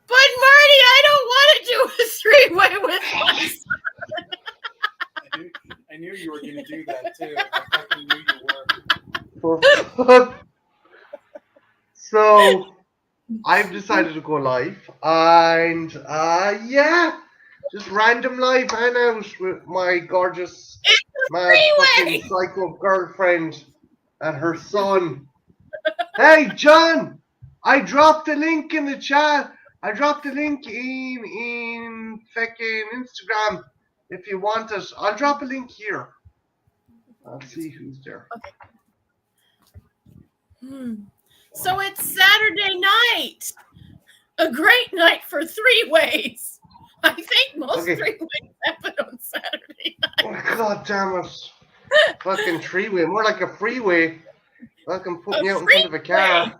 But Marty, I don't want to do a three-way with my son. I knew you were going to do that too. I fucking knew you were. So I've decided to go live, and yeah, just random live hangouts with my gorgeous, mad fucking psycho girlfriend and her son. Hey, John, I dropped a link in the chat. I dropped a link in fucking Instagram. If you want it, I'll drop a link here. I'll see who's there. Okay. So it's Saturday night. A great night for three-ways. I think most three-ways happen on Saturday night. Oh, God damn it. Fucking three-way. More like a freeway. Fucking put me out in front of a car.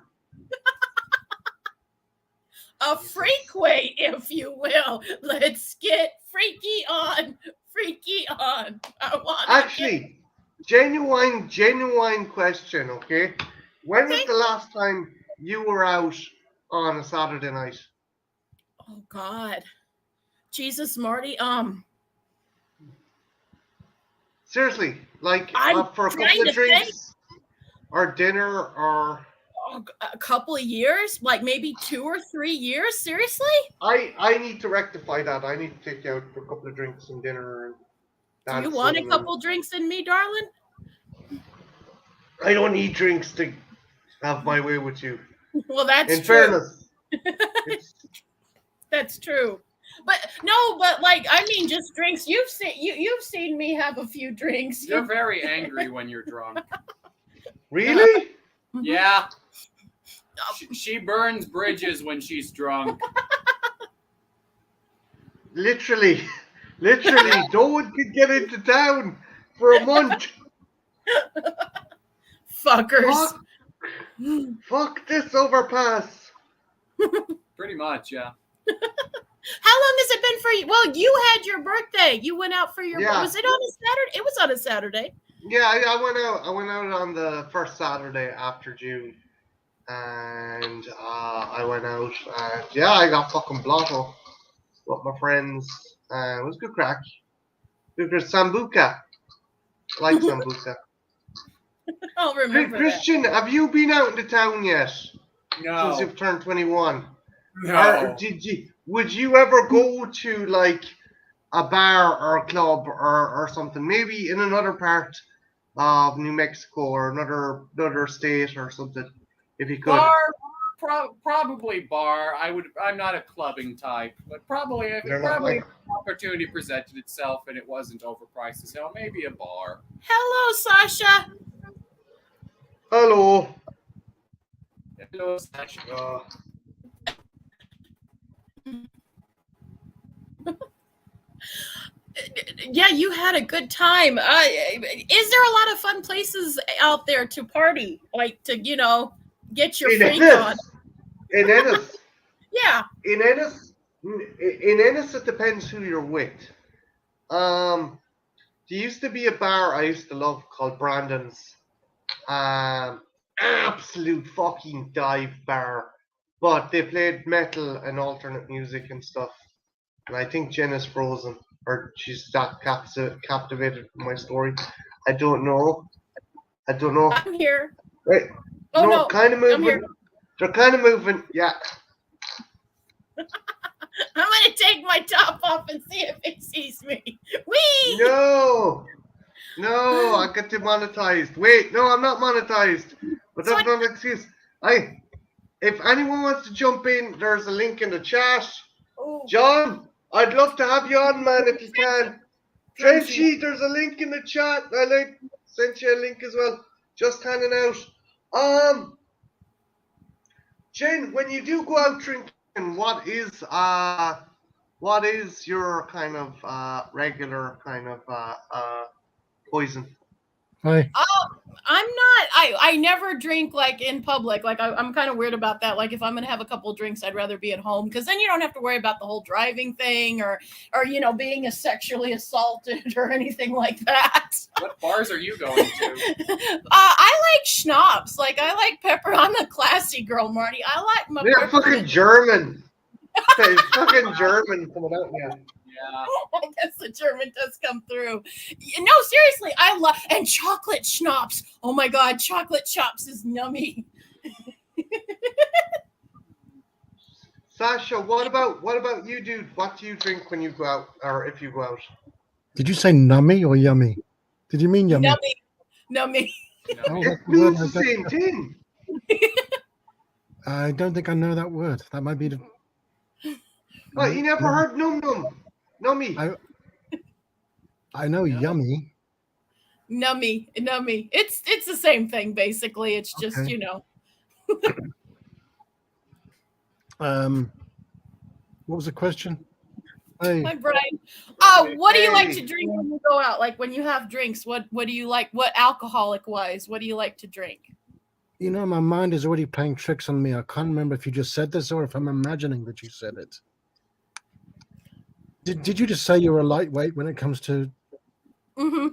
A freakway, if you will. Let's get freaky on. Freaky on. Actually, genuine question, okay? When was the last time you were out on a Saturday night? Oh, God. Jesus, Marty, seriously, like for a couple of drinks or dinner or a couple of years, like maybe 2 or 3 years. Seriously, I need to rectify that. I need to take you out for a couple of drinks and dinner. Do you want a couple drinks in me, darling? I don't need drinks to have my way with you. Well, that's in fairness. That's true. But no, but like I mean, just drinks. You've seen me have a few drinks. You're very angry when you're drunk. Really? Yeah. She burns bridges when she's drunk. Literally, no one could get into town for a month. Fuckers. Fuck this overpass. Pretty much, yeah. How long has it been for you? Well, you had your birthday. You went out for your birthday. Was it on a Saturday? It was on a Saturday. Yeah, I went out on the first Saturday after June. And I went out and yeah, I got fucking blotto with my friends. It was good crack. Good Sambuca. I like Sambuca. I'll remember Christian, have you been out into town yet? No. Since you've turned 21? No. Would you ever go to like a bar or a club or something? Maybe in another part of New Mexico or another state or something, if you could. Bar, probably bar. I'm not a clubbing type, but probably if an opportunity presented itself and it wasn't overpriced as hell, maybe a bar. Hello, Sasha. Hello. Hello, Sasha. Yeah, you had a good time. Is there a lot of fun places out there to party, like to get your freak on? In Ennis. Yeah. In Ennis, it depends who you're with. There used to be a bar I used to love called Brandon's. Absolute fucking dive bar, but they played metal and alternate music and stuff. And I think Jen is frozen, or she's that captivated by my story. I don't know. I'm here. Wait. Oh no, kind of moving. They're kind of moving. Yeah. I'm gonna take my top off and see if it sees me. Whee! No, I got demonetized. Wait, no, I'm not monetized. But that's not an excuse. If anyone wants to jump in, there's a link in the chat. Oh. John, I'd love to have you on, man, if you can. Trenchy, there's a link in the chat. I sent you a link as well. Just hanging out. Jen, when you do go out drinking, what is your kind of regular kind of poison? Hi. Oh, I'm not. I never drink like in public. Like I'm kind of weird about that. Like if I'm gonna have a couple of drinks, I'd rather be at home because then you don't have to worry about the whole driving thing or being sexually assaulted or anything like that. What bars are you going to? I like schnapps. Like I like pepper. I'm a classy girl, Marty. I like my. You're fucking German. Fucking German coming out here. Yeah. I guess the German does come through. No, seriously, I love and chocolate schnapps. Oh my god, chocolate schnapps is nummy. Sasha, what about you, dude? What do you drink when you go out, or if you go out? Did you say nummy or yummy? Did you mean yummy? Nummy. Oh, It that's the means word the same thing. I don't think I know that word. That might be the. Oh, you never heard num num? Nummy. I know yummy. Nummy. It's the same thing basically. It's just Okay. What was the question? Hey, My brain. What do you like to drink when you go out? Like when you have drinks, what do you like? What alcoholic wise? What do you like to drink? my mind is already playing tricks on me. I can't remember if you just said this or if I'm imagining that you said it. Did you just say you're a lightweight when it comes to? Mm-hmm.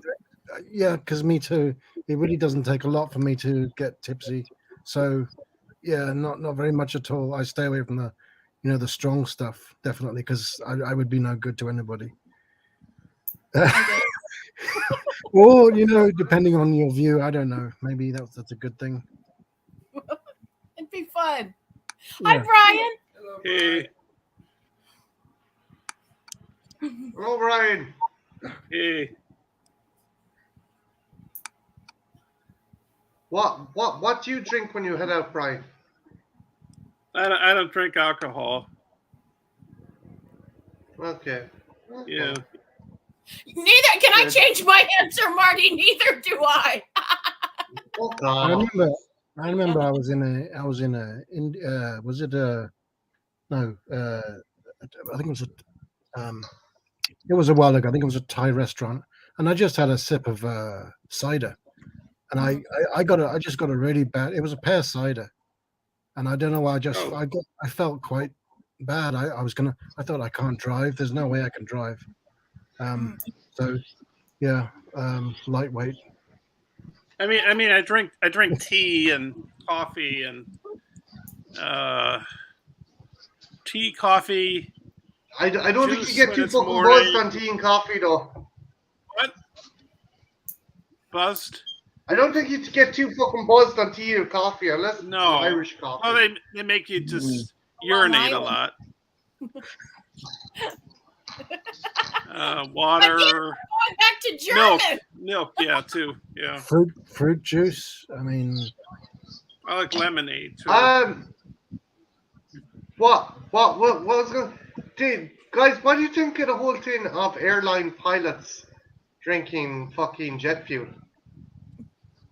Yeah, because me too. It really doesn't take a lot for me to get tipsy. So, yeah, not very much at all. I stay away from the, the strong stuff definitely because I would be no good to anybody. Or depending on your view, I don't know. Maybe that's a good thing. It'd be fun. Yeah. Hi, Brian. Hello, Hey, Hello, Brian. hey. What do you drink when you head out, Brian? I don't drink alcohol. Okay. Yeah. Neither can I change my answer, Marty. Neither do I. Oh, I God. remember I was in a was it no I think it was a while ago. I think it was a Thai restaurant, and I just had a sip of cider, and I just got a really bad. It was a pear cider, and I don't know why I felt quite bad. I thought I can't drive. There's no way I can drive. So yeah, lightweight. I mean, I drink tea and coffee and tea, coffee. I don't think Juice you get when too it's fucking morning. buzzed on tea and coffee, though. What? Buzzed? I don't think you get too fucking buzzed on tea or coffee unless it's No. Irish coffee. Well, they make you just urinate a lot. Water, Going back to German. milk, yeah, too, yeah. Fruit juice. I mean, I like lemonade too. What was going? Guys, what do you think of the whole thing of airline pilots drinking fucking jet fuel?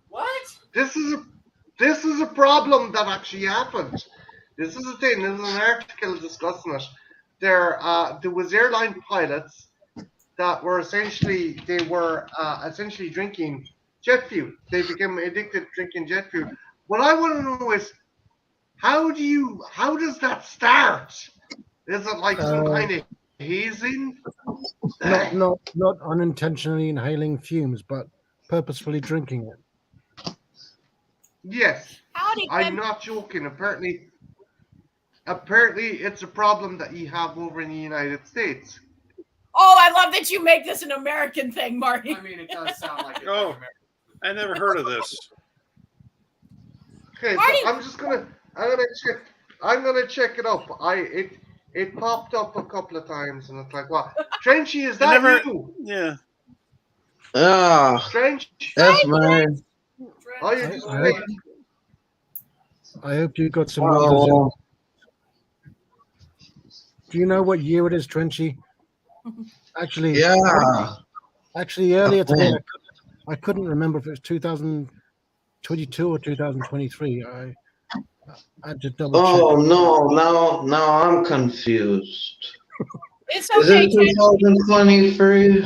What? This is a problem that actually happened. This is a thing. There's an article discussing it. There was airline pilots that were essentially drinking jet fuel. They became addicted to drinking jet fuel. What I want to know is how does that start? Is it like some kind of hazing? not unintentionally inhaling fumes, but purposefully drinking it. Yes. Howdy, I'm Ken. not joking. Apparently, it's a problem that you have over in the United States. Oh, I love that you make this an American thing, Marty. I mean, it does sound like it. Oh. I never heard of this. Okay, Marty- so I'm gonna check it up. It popped up a couple of times, and it's like, what? Trenchy, is that you? Yeah. Trench? That's mine. Oh, you're just I- wait. I hope you got some. Oh, Do you know what year it is, Trenchy? Actually, yeah. Actually, earlier today, I couldn't remember if it was 2022 or 2023. I had to double check. Oh no! Now I'm confused. It's Is okay, it Ken. 2023?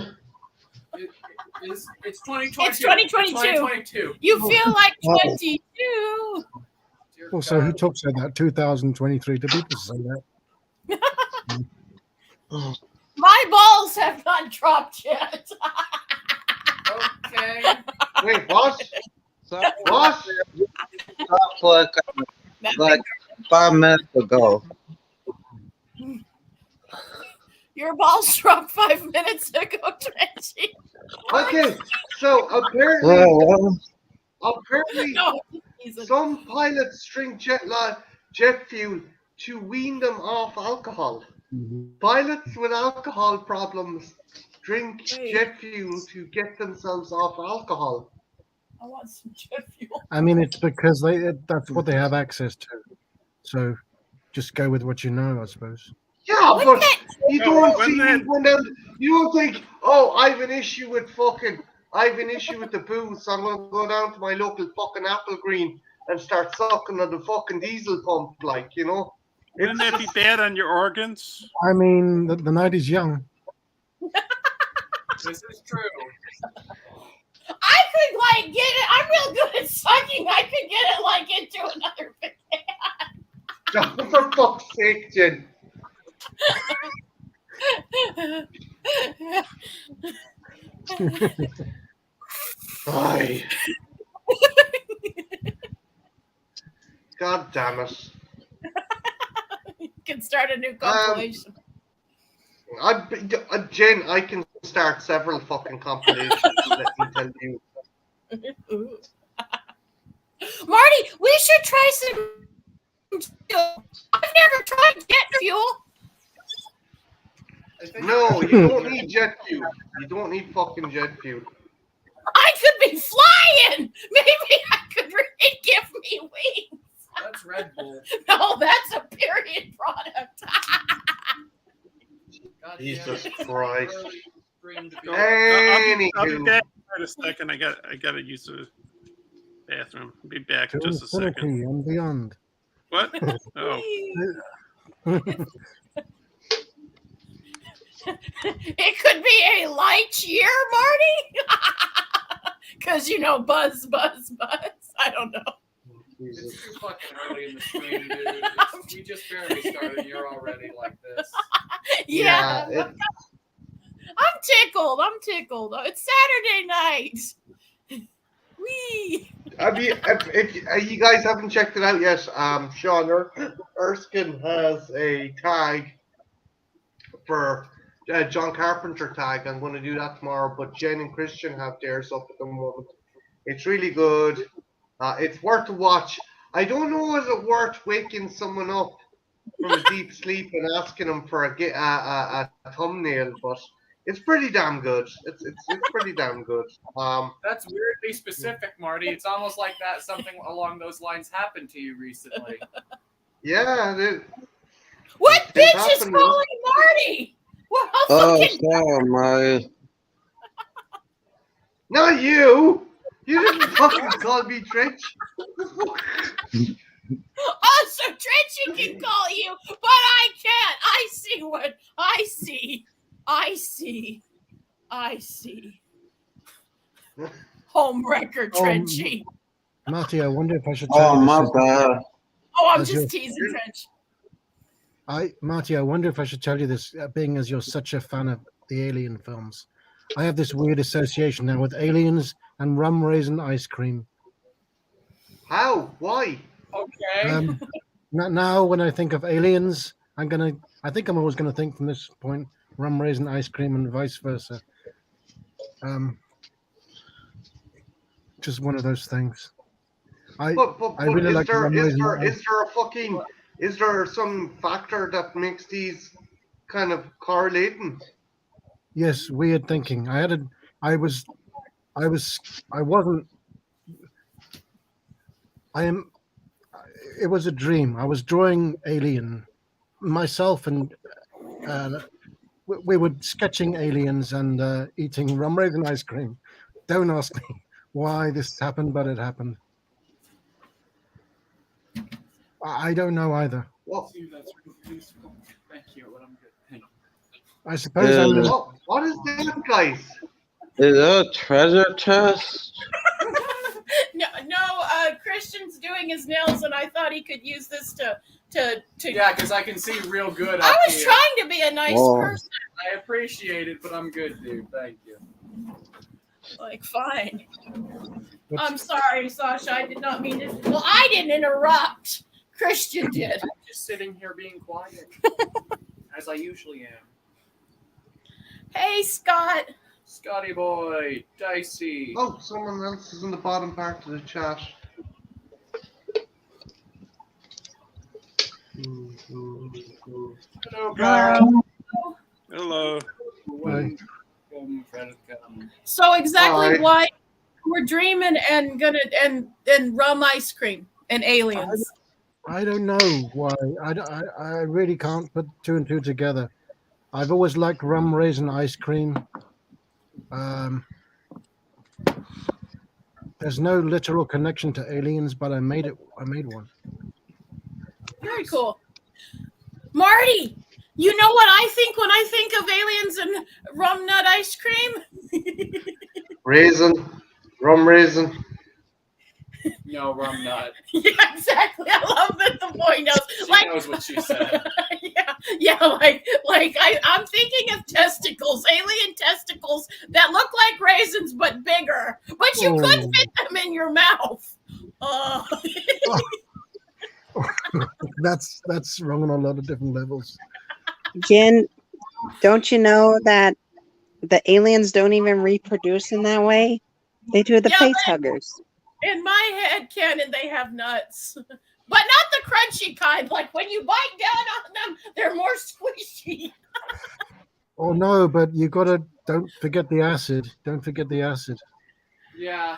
It's 2022. It's 2022. 2022. You feel like Oh. 22. Dear Also, who God. talks about 2023? Do people say that? My balls have not dropped yet. Okay. Wait, what? Stop What? like 5 minutes ago. Your balls dropped 5 minutes ago, Trenchie. Okay, so Well, apparently No, he's some pilots drink jet fuel to wean them off alcohol. Pilots with alcohol problems drink Wait. jet fuel to get themselves off alcohol. I want some jet fuel. I mean, it's because that's what they have access to. So just go with what you know, I suppose. Yeah, What but the- you No, don't when see me that- going down. You don't think, oh, I have an issue with the booze, so I'm gonna go down to my local fucking Apple Green and start sucking on the fucking diesel pump, like, you know. Wouldn't that be bad on your organs? I mean, the night is young. This is true. I could like get it. I'm real good at sucking. I could get it like into another bit. For fuck's sake, Jen. Aye. God damn it. You can start a new compilation. Jen, I can start several fucking compilations, let me tell you. Ooh. Marty, we should try some fuel. I've never tried jet fuel. I think No, you don't need jet fuel. You don't need fucking jet fuel. I could be flying. Maybe I could really give me wings. that's Red Bull. No, that's a period product. God Jesus damn it. Christ. Dream to be- I'll be Anywho, back in a second. I gotta use the bathroom. I'll be back in To just a second. infinity and beyond. What? Oh, It could be a light year, Marty. Because you know, buzz. I don't know. It's too fucking early in the stream, dude. We just barely started. And you're already like this. Yeah, it- I'm tickled. It's Saturday night. Wee. if you guys haven't checked it out yet, Sean Erskine has a tag for John Carpenter tag. I'm going to do that tomorrow, but Jen and Christian have theirs up at the moment. It's really good. It's worth a watch. I don't know, is it worth waking someone up from a deep sleep and asking them for a thumbnail, but it's pretty damn good. It's pretty damn good. That's weirdly specific, Marty. It's almost like that something along those lines happened to you recently. Yeah. What It bitch is happened. calling Marty? What oh, fucking sorry, my. Not you. You didn't fucking call me Trench. Oh, so Trenchie can call you, but I can't. I see what I see. Home record, Trenchie. Marty, I wonder if I should tell Oh, you my this. bad. Oh, I'm As just your- teasing Trench. Marty, I wonder if I should tell you this, being as you're such a fan of the Alien films. I have this weird association now with aliens and rum raisin ice cream. How? Why? Okay. Now, when I think of aliens, I think I'm always gonna think from this point rum raisin ice cream and vice versa. Just one of those things. But I really is like there rum raisin ice. is there some factor that makes these kind of correlating? Yes, weird thinking. It was a dream. I was drawing Alien myself, and we were sketching aliens and eating rum raisin ice cream. Don't ask me why this happened, but it happened. I don't know either. What? That's really useful. Thank you. I'm good. Thank you. I suppose I'm Yeah. just, What is that, guys? Is that a treasure chest? No, Christian's doing his nails, and I thought he could use this to. Yeah, because I can see real good I up was here. trying to be a nice Whoa. person. I appreciate it, but I'm good, dude. Thank you. Like, fine. What's- I'm sorry, Sasha. I did not mean to. Well, I didn't interrupt. Christian did. I'm just sitting here being quiet, as I usually am. Hey, Scott. Scotty boy, Dicey. Oh, someone else is in the bottom part of the chat. Hello, guys. Hello. Welcome, welcome. So exactly Hi. why we're dreaming and gonna and rum ice cream and aliens. I don't know why. I really can't put two and two together. I've always liked rum raisin ice cream. There's no literal connection to aliens, but I made it. I made one. Very cool. Marty, you know what I think when I think of aliens and rum nut ice cream? Raisin, rum raisin. No, rum nut. Yeah, exactly. I love that the boy knows. She Like, knows what she said. yeah, like I'm thinking of testicles, alien testicles that look like raisins but bigger, but you could Oh. fit them in your mouth. That's wrong on a lot of different levels. Jen, don't you know that the aliens don't even reproduce in that way? They do the Yeah, face huggers. In my head canon, they have nuts, but not the crunchy kind. Like when you bite down on them, they're more squishy. Oh no, but you gotta don't forget the acid. Don't forget the acid. Yeah,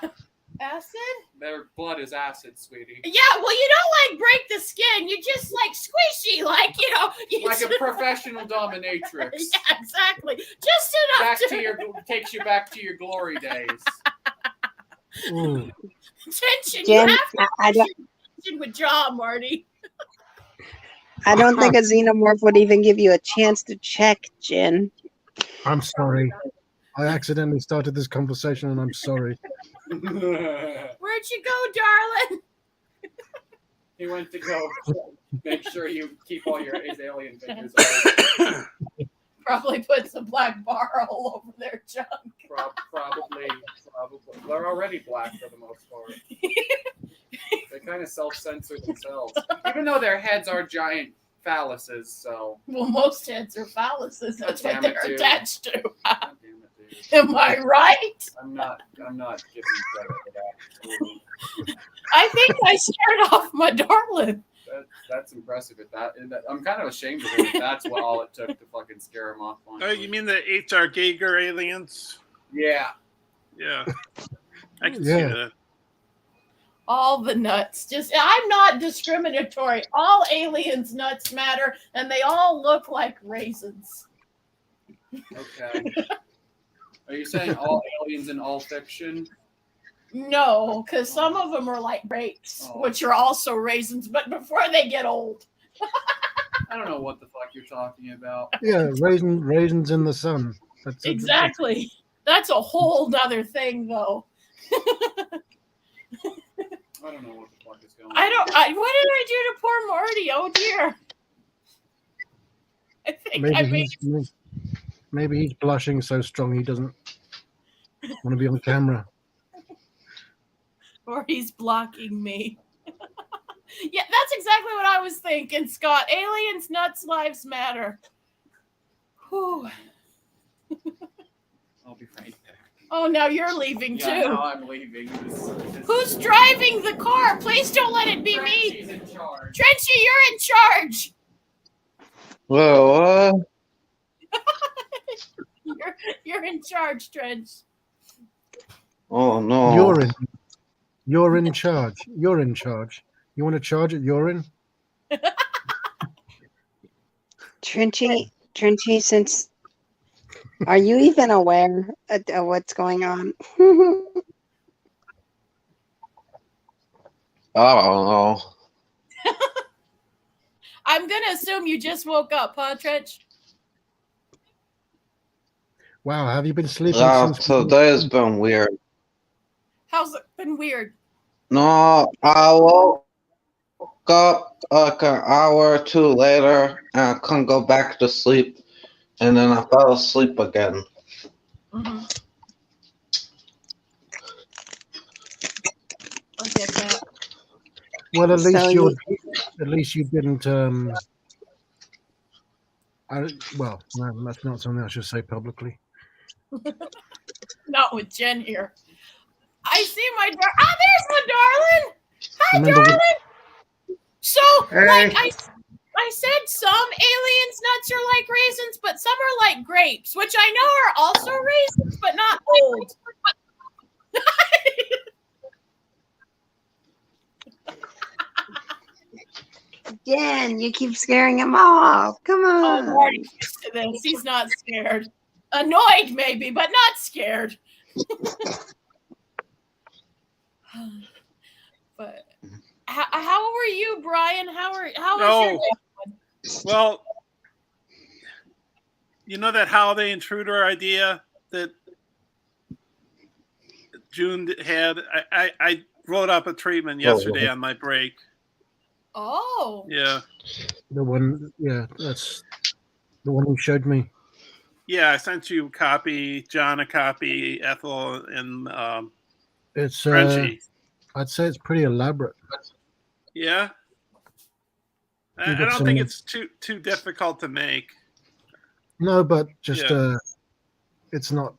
Acid? their blood is acid, sweetie. Yeah, well, you don't like break the skin. You just like squishy, like you Like a professional dominatrix. Yeah, exactly. Just enough Back to to your takes you back to your glory days. Mm. tension. Jen, You have to I don't, tension with jaw, Marty. I don't think a xenomorph would even give you a chance to check, Jen. I'm sorry. I accidentally started this conversation, and I'm sorry. Where'd you go, darling? He went to go make sure you keep all your his alien figures. Probably puts a black bar all over their junk. Probably. They're already black for the most part. They kind of self-censor themselves, even though their heads are giant phalluses. So, Well, most heads are phalluses. That's God what damn it, they're dude. attached to. God damn it, dude. Am I right? I'm not giving credit for that. I think I scared off my darling. That's impressive. I'm kind of ashamed of it. That's what all it took to fucking scare him off. Oh, you mean the H.R. Geiger aliens? Yeah. Yeah. I can see Yeah. that. All the nuts. I'm not discriminatory. All aliens' nuts matter, and they all look like raisins. Okay. Are you saying all aliens in all fiction? No, because some of them are like grapes, Oh. which are also raisins, but before they get old. I don't know what the fuck you're talking about. Yeah, raisins in the sun. That's Exactly. That's a whole nother thing, though. I don't know what the fuck is going on. What did I do to poor Marty? Oh dear. I think I made Maybe he's blushing so strong he doesn't want to be on camera. or he's blocking me. Yeah, that's exactly what I was thinking, Scott. Aliens, nuts, lives matter. Whew. I'll be right back. Oh, now you're leaving Yeah, too. now I'm leaving. Who's driving the car? Please don't let it be me. She's in charge. Trenchy, you're in charge. Well, You're in charge, Trench. oh no. You're in charge. You're in charge. You want to charge at urine? Trinchy, since are you even aware of what's going on? I don't know. I'm gonna assume you just woke up, huh, Trench? Wow, have you been sleeping since? Today's been weird. How's it been weird? No, I woke up like an hour or two later and I couldn't go back to sleep. And then I fell asleep again. Mm-hmm. I get that. Well, at least So at least you didn't. Well, no, that's not something I should say publicly. Not with Jen here. I see my there's my darling. Hi, Remember when- darling. So, Hey. like I said, some aliens' nuts are like raisins, but some are like grapes, which I know are also raisins, but not old. Jen, you keep scaring him off. Come Oh, on. I'm already used to this. He's not scared. Annoyed, maybe, but not scared. But how were you, Brian? How was your day? Well, you know that holiday intruder idea that June had? I wrote up a treatment yesterday on my break. Oh. Yeah. The one, yeah, that's the one who showed me. Yeah, I sent you a copy, John a copy, Ethel, and It's Frenchie. I'd say it's pretty elaborate. Yeah. I You got don't some- think it's too difficult to make. No, but just Yeah. it's not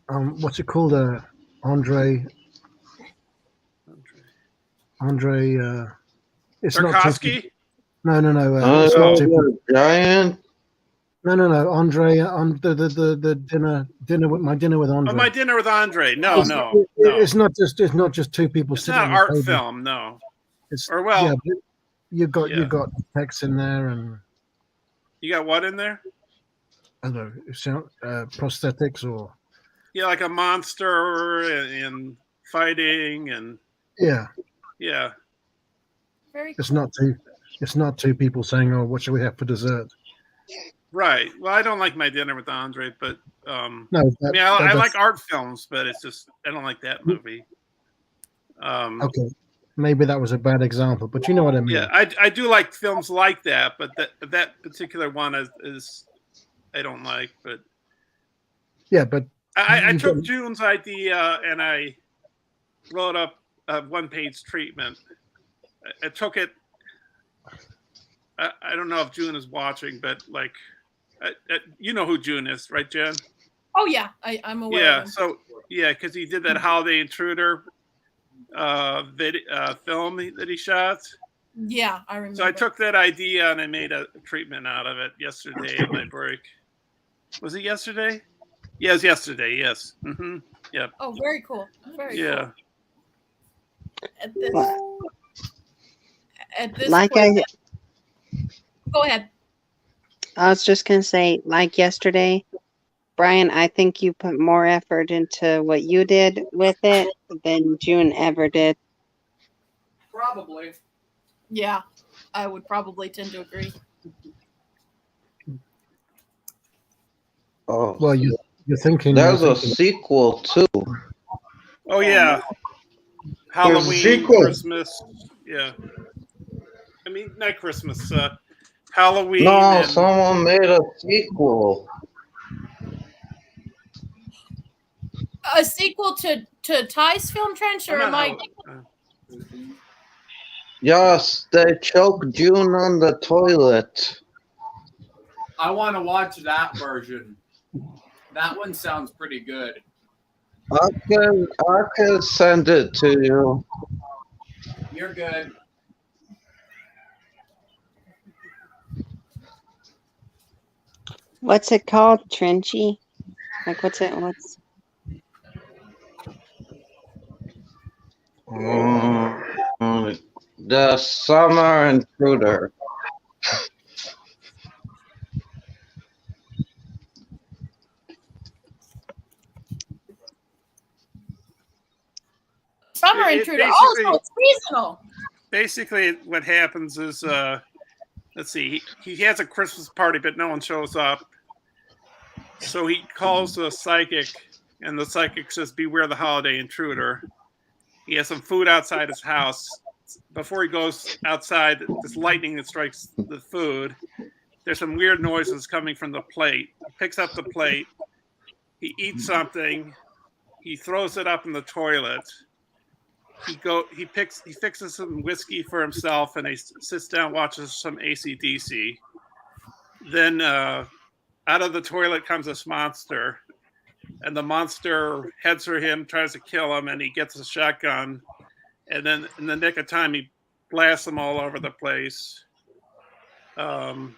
what's it called? Andre it's not too, Tarkovsky? no it's not too, Giant. no Andre on the dinner with my dinner with Andre. Oh, My Dinner with Andre. No. It's not just two people It's sitting not on an art the table. film, no. It's, Or well, yeah, but you yeah. got text in there and You got what in there? I don't know, prosthetics or Yeah, like a monster and fighting and yeah. yeah. Very It's not two people saying, "Oh, what shall we have for dessert?" Right. Well, I don't like My Dinner with Andre, but No, I mean, I that's- like art films, but it's just I don't like that movie. Okay, maybe that was a bad example, but you know what I mean. Yeah, I do like films like that, but that particular one is I don't like. But Yeah, but I You took don't- June's idea and I wrote up a one-page treatment. I took it. I don't know if June is watching, but like, you know who June is, right, Jen? Oh yeah, I'm aware Yeah. of him. So yeah, because he did that Holiday Intruder film that he shot. Yeah, I remember. So I took that idea and I made a treatment out of it yesterday at my break. Was it yesterday? Yeah, it was yesterday. Yes. Mm-hmm. Yep. Oh, very cool. Very Yeah. cool. At this Like point, go ahead. I was just gonna say, like yesterday, Brian, I think you put more effort into what you did with it than June ever did. Probably. Yeah, I would probably tend to agree. Oh, well, you're thinking. there's you're a thinking- sequel too. Oh yeah. Halloween, sequel. Christmas. Yeah. I mean, not Christmas. Halloween. No, and- someone made a sequel. A sequel to Ty's film Trench, or I'm am not I? Yes, they choked June on the toilet. I want to watch that version. That one sounds pretty good. I can send it to you. You're good. What's it called? Trenchy? Like what's The Summer Intruder. Summer It Intruder. basically- Also, it's seasonal. basically what happens is, let's see, he has a Christmas party, but no one shows up. So he calls the psychic, and the psychic says, "Beware the holiday intruder." He has some food outside his house. Before he goes outside, this lightning that strikes the food. There's some weird noises coming from the plate. He picks up the plate. He eats something. He throws it up in the toilet. He fixes some whiskey for himself, and he sits down, watches some AC/DC. Then out of the toilet comes this monster, and the monster heads for him, tries to kill him, and he gets a shotgun, and then in the nick of time, he blasts them all over the place. And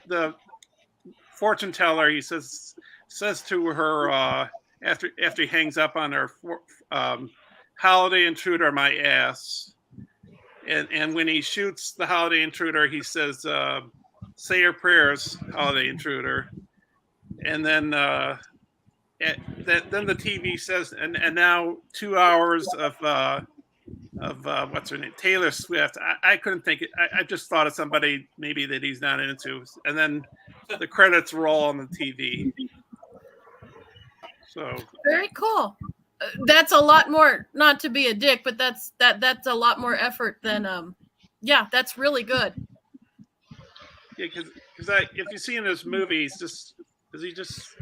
the fortune teller, he says to her after he hangs up on her, "Holiday intruder, my ass." And when he shoots the holiday intruder, he says, "Say your prayers, holiday intruder." And then then the TV says, and now 2 hours of what's her name, Taylor Swift. I couldn't think it. I just thought of somebody maybe that he's not into. And then the credits roll on the TV. So Very cool. That's a lot more, not to be a dick, but that's a lot more effort than yeah, that's really good. yeah, because if you see in this movie, is he just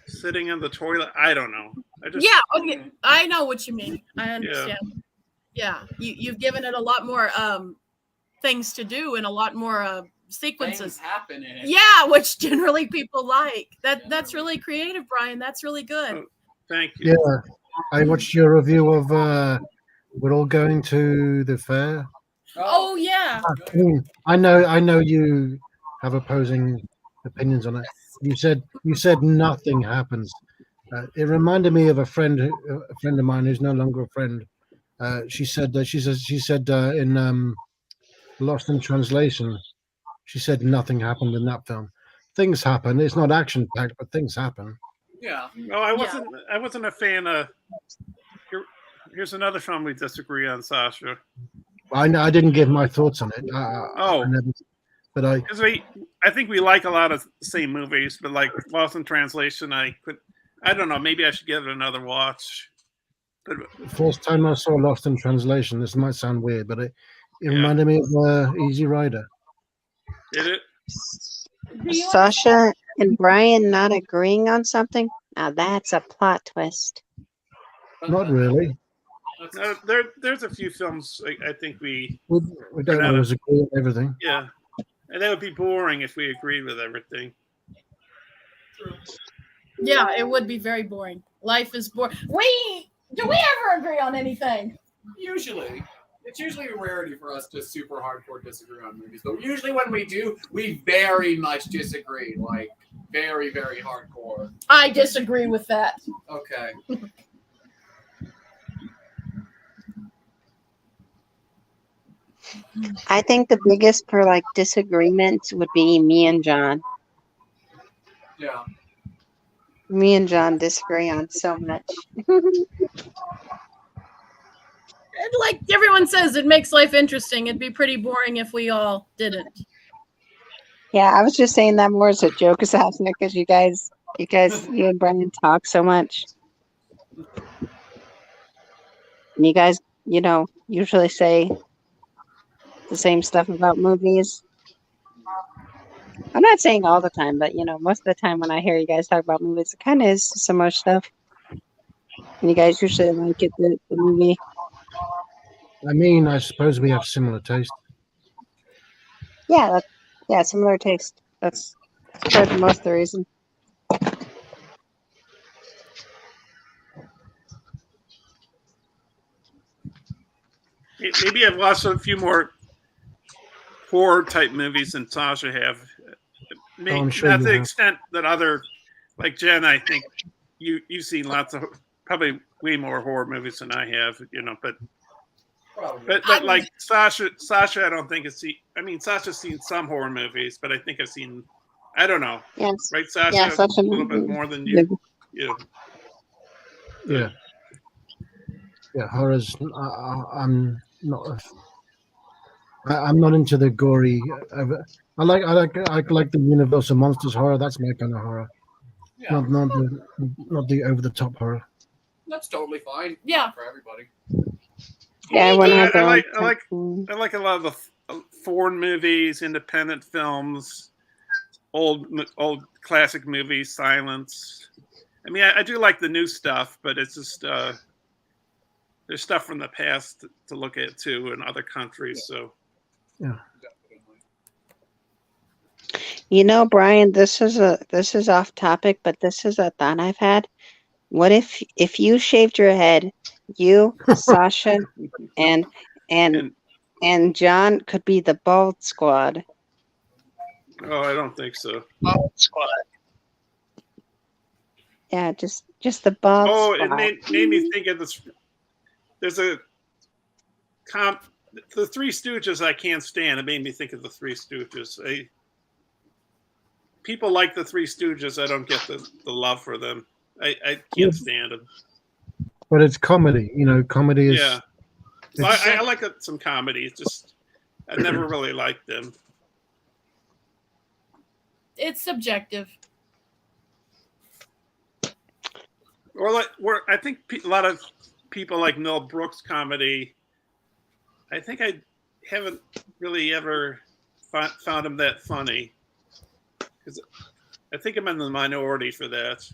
sitting in the toilet? I don't know. Yeah, okay. I know what you mean. I understand. Yeah. You've given it a lot more things to do and a lot more sequences. Things happen in it. Yeah, which generally people like. That's really creative, Brian. That's really good. Oh, thank you. Yeah, I watched your review of We're All Going to the Fair. Oh yeah. I know you have opposing opinions on it. You said nothing happens. It reminded me of a friend of mine who's no longer a friend. She said in Lost in Translation, she said nothing happened in that film. Things happen. It's not action packed, but things happen. Yeah. No, I wasn't a fan of. Here's another film we disagree on, Sasha. I didn't give my thoughts on it. Because I think we like a lot of the same movies, but like Lost in Translation, I don't know. Maybe I should give it another watch. But first time I saw Lost in Translation, this might sound weird, but it reminded me of Easy Rider. Did it? Sasha and Brian not agreeing on something? Now that's a plot twist. Not really. No, there's a few films I think we don't always agree on everything. Yeah, and that would be boring if we agreed with everything. Yeah, it would be very boring. Life is boring. Do we ever agree on anything? Usually. It's usually a rarity for us to super hardcore disagree on movies. But usually when we do, we very much disagree. Like, very, very hardcore. I disagree with that. Okay. I think the biggest for like disagreements would be me and John. Yeah. Me and John disagree on so much. Like everyone says, it makes life interesting. It'd be pretty boring if we all didn't. Yeah, I was just saying that more as a joke, Assassin, because you and Brendan talk so much. And you guys, usually say the same stuff about movies. I'm not saying all the time, but most of the time when I hear you guys talk about movies, it kind of is similar stuff. And you guys usually like it, the movie. I mean, I suppose we have similar taste. Yeah, similar taste. That's probably most of the reason. Maybe I've watched a few more horror type movies than Sasha have. Maybe I'm sure not you to the have. extent that other, like Jen, I think you've seen lots of, probably way more horror movies than I have, but Probably. but like Sasha, I don't think has seen. I mean, Sasha's seen some horror movies, but I think I've seen. I don't know, Yes. right, Sasha? Yeah, Sasha a little bit more than you. Yeah. yeah, horrors. I'm not. I'm not into the gory. I like the Universal Monsters horror. That's my kind of horror. Yeah, Not the over the top horror. that's totally fine. Yeah. For everybody. Yeah, everyone Yeah, has their I own like- thing. I like a lot of the foreign movies, independent films, old classic movies, silence. I mean, I do like the new stuff, but it's just there's stuff from the past to look at too in other countries. So Definitely. You know, Brian, this is off topic, but this is a thought I've had. What if you shaved your head, you, Sasha, and John could be the bald squad. oh, I don't think so. Yeah, just the bald Oh, squad. it made me think of this. There's a the Three Stooges I can't stand. It made me think of the Three Stooges. People like the Three Stooges. I don't get the love for them. I can't stand them. But it's comedy. You know, comedy is. Yeah. So I like some comedy. It's just I never really liked them. It's subjective. Or like I think a lot of people like Mel Brooks comedy. I think I haven't really ever found him that funny. Because I think I'm in the minority for that.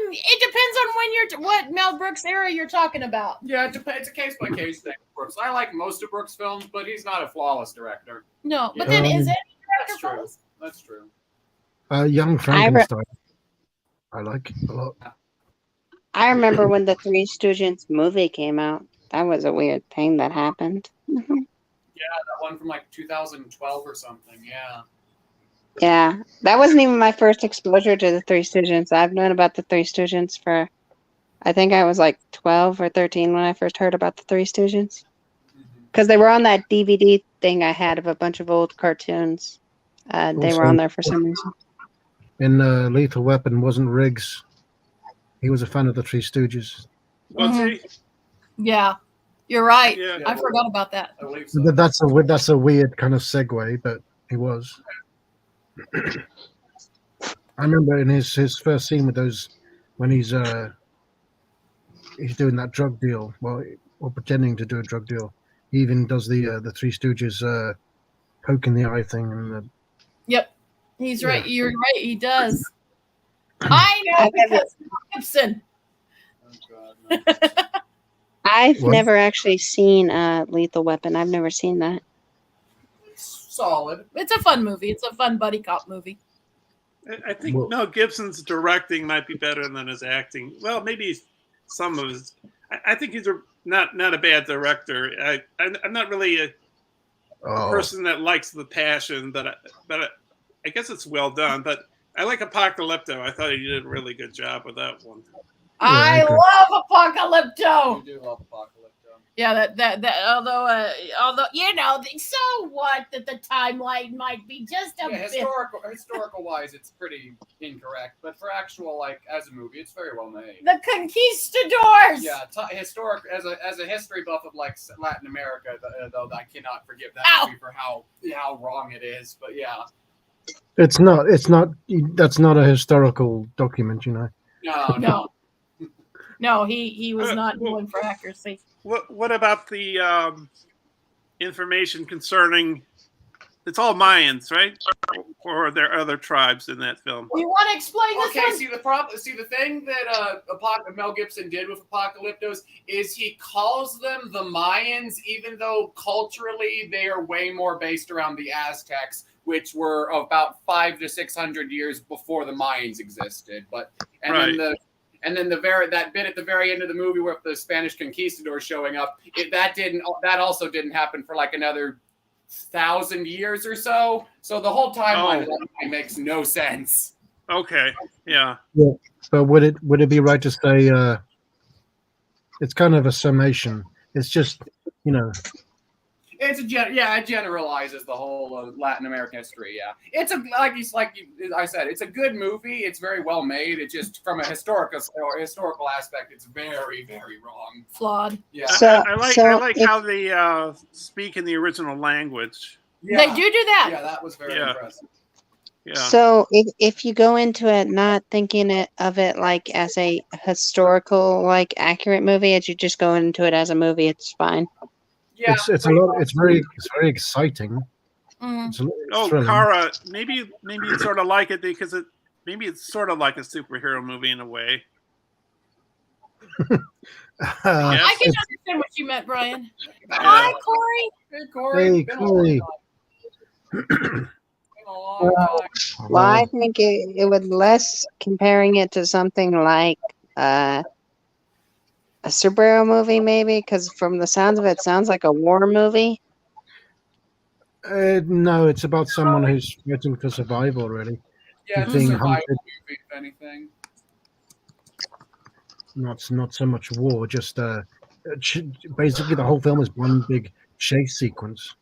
It depends on what Mel Brooks era you're talking about. Yeah, it depends. It's a case by case thing. Brooks. I like most of Brooks' films, but he's not a flawless director. No, but Yeah. then is it That's true. That's true. Young Frankenstein. I like a lot. I remember when the Three Stooges movie came out. That was a weird thing that happened. Yeah, that one from like 2012 or something. Yeah. Yeah, that wasn't even my first exposure to the Three Stooges. I've known about the Three Stooges for, I think I was like 12 or 13 when I first heard about the Three Stooges. Because they were on that DVD thing I had of a bunch of old cartoons. They were on there for some reason. In Lethal Weapon, wasn't Riggs? He was a fan of the Three Stooges. Was he? Yeah, you're right. Yeah. I forgot about that. I believe so. That's a weird kind of segue, but he was. I remember in his first scene with those when he's doing that drug deal, or pretending to do a drug deal. He even does the Three Stooges poke in the eye thing, and Yep, he's right. Yeah. You're right. He does. I know because Gibson. Oh, God, no. I've What? never actually seen Lethal Weapon. I've never seen that. Solid. It's a fun movie. It's a fun buddy cop movie. I think Well- Mel Gibson's directing might be better than his acting. Well, maybe some of his. I think he's not a bad director. I'm not really a person that likes the passion, but I guess it's well done. But I like Apocalypto. I thought he did a really good job with that one. I okay. love Apocalypto. You do love Apocalypto. Yeah, that although you know, so what that the timeline might be just a Yeah, bit. historical wise, it's pretty incorrect. But for actual, like, as a movie, it's very well made. The conquistadors. Yeah, historic as a history buff of like Latin America, though I cannot forgive that Ow. movie for how wrong it is. But yeah, it's not. That's not a historical document, you know. no. No, he was not well- going for accuracy. What about the information concerning? It's all Mayans, right? Or are there other tribes in that film? You want to explain this Okay, one? see the thing that Mel Gibson did with Apocalyptos is he calls them the Mayans, even though culturally they are way more based around the Aztecs, which were about 500 to 600 years before the Mayans existed. Then that bit at the very end of the movie with the Spanish conquistadors showing up, that also didn't happen for like another 1,000 years or so. So the whole timeline makes no sense. Okay, yeah. But would it be right to say it's kind of a summation? It's just, you know, It generalizes the whole Latin American history. Yeah, it's I said, it's a good movie. It's very well made. It just from a historical aspect, it's very, very wrong. Flawed. Yeah, I like how they speak in the original language. yeah. They do that. Yeah, that was very Yeah. impressive. Yeah. So if you go into it not thinking of it like as a historical, like accurate movie, as you just go into it as a movie, it's fine. Yeah, It's a lot. It's very exciting. Mm. It's Oh, thrilling. Kara, maybe you sort of like it because it's sort of like a superhero movie in a way. Uh, Yeah. I can understand what you meant, Brian. Hi, Corey. Hey, Corey. Hey, Been a Corey. long time. Well, I think it would less comparing it to something like a superhero movie, maybe, because from the sounds of it, sounds like a war movie. No, it's about someone who's fighting for survival, really. Yeah, it's a Being survival hunted. movie, if anything. Not so much war, just basically the whole film is one big chase sequence.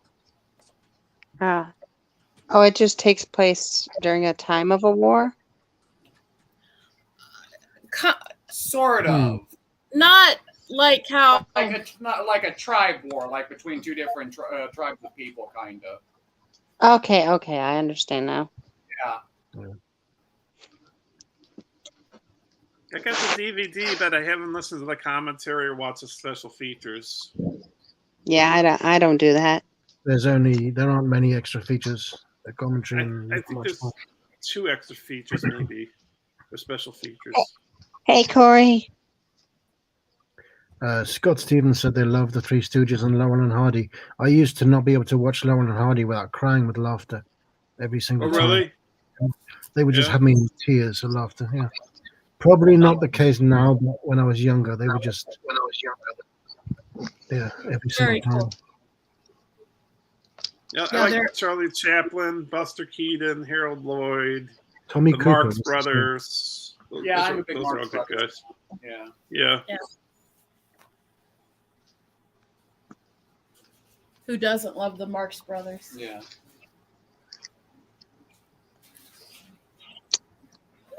Oh, it just takes place during a time of a war? Sort of. Not like how. Not like a tribe war, like between two different tribes of people, kind of. Okay, I understand now. Yeah. I got the DVD, but I haven't listened to the commentary or watched the special features. Yeah, I don't do that. There aren't many extra features. The commentary. I think there's 2 extra features, maybe, or special features. Hey, Corey. Scott Stevens said they love the Three Stooges and Laurel and Hardy. I used to not be able to watch Laurel and Hardy without crying with laughter every single Oh, time. really? They would just Yeah. have me in tears of laughter. Yeah, probably not the case now, but when I was younger, they were just every Very single time. cool. Yeah, Yeah, I they're- like Charlie Chaplin, Buster Keaton, Harold Lloyd, Tommy the Cooper. Marx was- Brothers. Yeah, I'm a big those are all Marx good Brothers. guys. Yeah. Yeah. Who doesn't love the Marx Brothers? Yeah.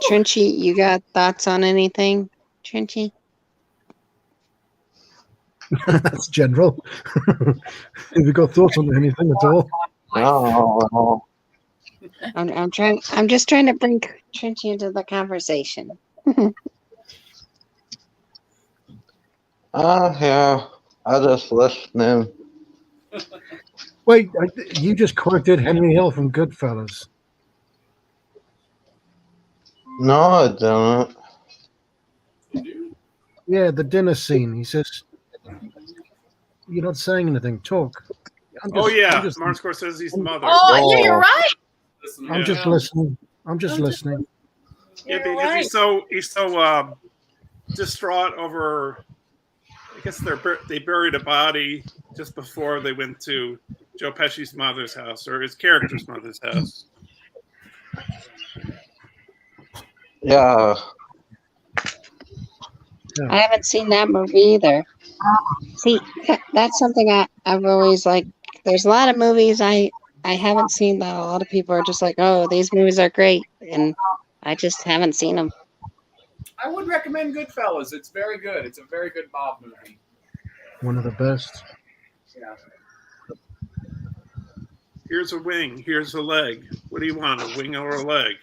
Trinchy, you got thoughts on anything? Trinchy? That's general. Have you got thoughts on anything at all? No. I'm just trying to bring Trinchy into the conversation. Yeah. I just listening. Wait, you just quoted Henry Hill from Goodfellas. No, I didn't. Yeah, the dinner scene. He says, "You're not saying anything. Talk." Oh yeah, I'm just, Martin Scorsese's mother. Oh, yeah, you're right. Listen, I'm just Yeah. listening. I'm just listening. Yeah, You're because right. he's so distraught over. I guess they buried a body just before they went to Joe Pesci's mother's house, or his character's mother's house. Yeah. I haven't seen that movie either. See, that's something I've always like. There's a lot of movies I haven't seen that a lot of people are just like, oh, these movies are great, and I just haven't seen them. I would recommend Goodfellas. It's very good. It's a very good Bob movie. One of the best. Yeah. Here's a wing. Here's a leg. What do you want, a wing or a leg?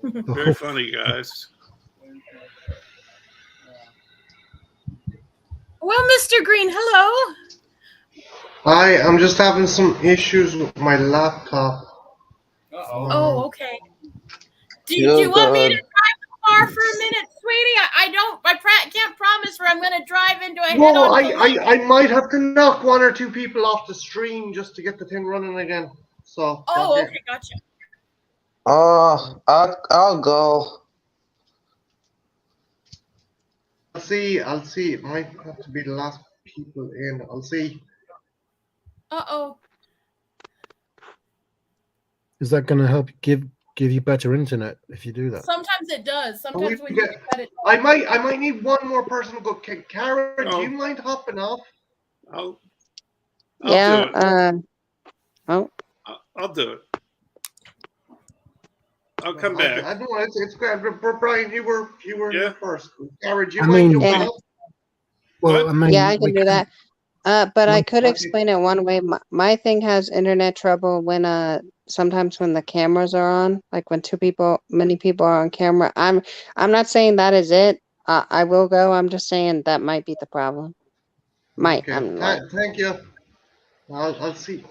Very funny, guys. Well, Mr. Green, hello. Hi, I'm just having some issues with my laptop. Uh-oh. Oh, okay. Do You're you want me to good. drive the car for a minute, sweetie? I can't promise where I'm going to drive into a head-on No, collision. I might have to knock one or two people off the stream just to get the thing running again. So. Oh, okay. okay, gotcha. I'll go. I'll see. It might have to be the last people in. I'll see. Uh-oh. Is that going to help give you better internet if you do that? Sometimes it does. Sometimes we when you get- cut it I might need one more person to go. Karen, do Oh. you mind hopping off? I'll I'll do it. Oh, I'll do it. I'll come I back. know it's great. Brian, you were Yeah. here first. Garrett, you I mind mean- jumping Yeah. up? Well, What? I mean, yeah, I can we do that. But I Well, could okay. explain it one way. My thing has internet trouble when sometimes when the cameras are on, like when many people are on camera. I'm not saying that is it. I will go. I'm just saying that might be the problem. Might. Okay. I'm like, Thank you. I'll see.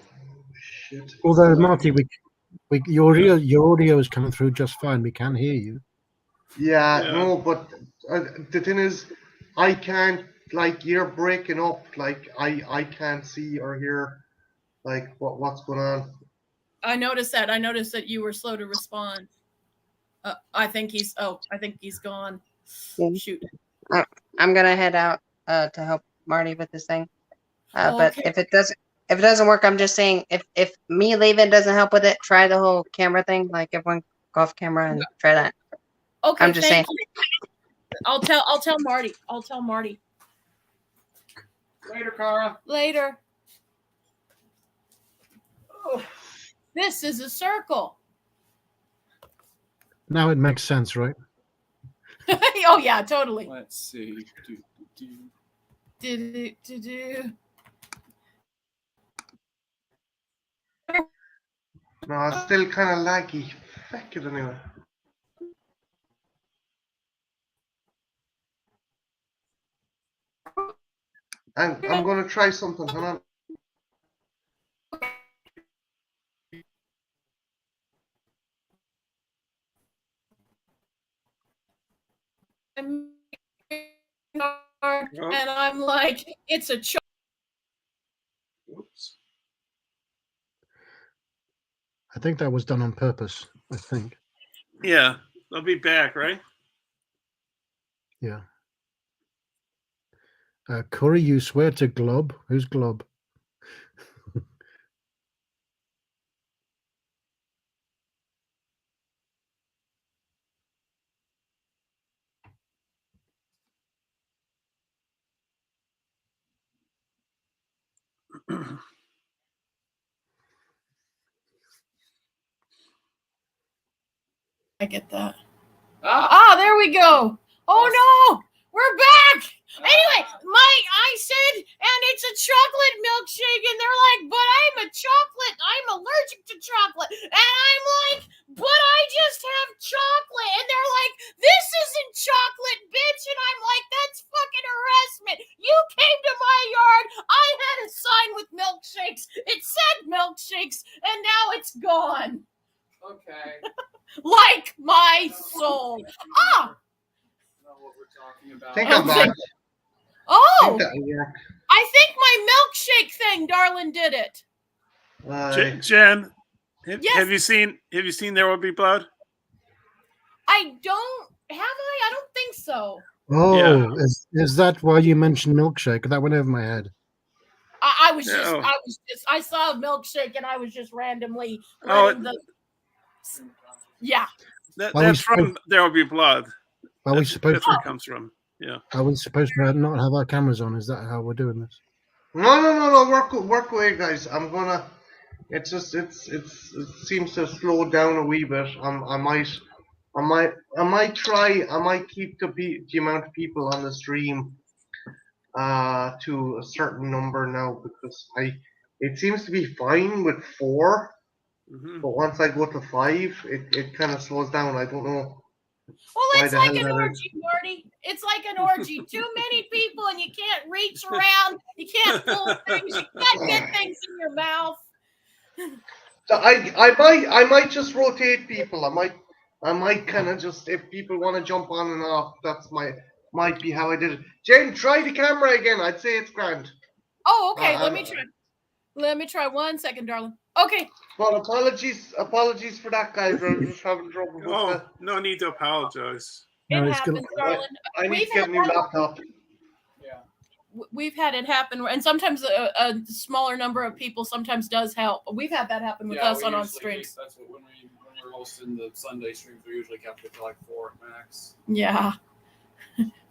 Shit. Although Marty, your audio is coming through just fine. We can hear you. Yeah, Yeah. no, but the thing is, I can't, like, you're breaking up. Like, I can't see or hear, like, what's going on. I noticed that. I noticed that you were slow to respond. I think he's gone. Yeah. Shoot. I'm gonna head out to help Marty with this thing. But Okay. if it doesn't work, I'm just saying if me leaving doesn't help with it, try the whole camera thing. Like everyone go off camera and try that. Okay, I'm just thank you. I'll tell Marty. I'll tell Marty. Later, Kara. Later. Oh, this is a circle. Now it makes sense, right? Oh yeah, totally. Let's see. Do. No, it's still kind of laggy. Fuck it anyway. I'm gonna try something. Hang on. And I'm like, it's a choice. Whoops. I think that was done on purpose. I think. Yeah, they'll be back, right? Yeah. Corey, you swear to Glob? Who's Glob? I get that. There we go. Oh no, we're back. Anyway, I said, and it's a chocolate milkshake, and they're like, but I'm allergic to chocolate. And I'm like, but I just have chocolate. And they're like, this isn't chocolate, bitch. And I'm like, that's fucking harassment. You came to my yard. I had a sign with milkshakes. It said milkshakes, and now it's gone. Okay. Like my soul. Ah! Know what we're talking about. Think I'm back. Oh! Think that'll work. I think my milkshake thing, darling, did it. Jen, Yes. have you seen There Will Be Blood? I don't have I don't think so. Oh, Yeah. is that why you mentioned milkshake? That went over my head. I saw a milkshake and I was just randomly letting yeah. That's from There Will Be Blood. Are we supposed That's to? where it comes from. Yeah. Are we supposed to not have our cameras on? Is that how we're doing this? No. Work away, guys. I'm gonna. It's just it seems to slow down a wee bit. I might try. I might keep the amount of people on the stream to a certain number now, because it seems to be fine with 4, Mm-hmm. but once I go to 5, it kind of slows down. I don't know. Well, Why it's the like hell an that orgy, Marty. It's like an orgy. Too many people and you can't reach around. You can't pull things. You can't get things in your mouth. So I might just rotate people. I might kind of just, if people want to jump on and off, that's might be how I did it. Jen, try the camera again. I'd say it's grand. Oh, okay. Let me try. Let me try 1 second, darling. Okay. Well, apologies for that, guys. We're just having trouble with Oh, that. no need to apologize. It No, it's happens, darling. I need We've to get a had new that- laptop. Yeah. We've had it happen, and sometimes a smaller number of people sometimes does help. We've had that happen with us we on usually streams. That's what when we're hosting the Sunday streams, we usually kept it to like 4 max. Yeah.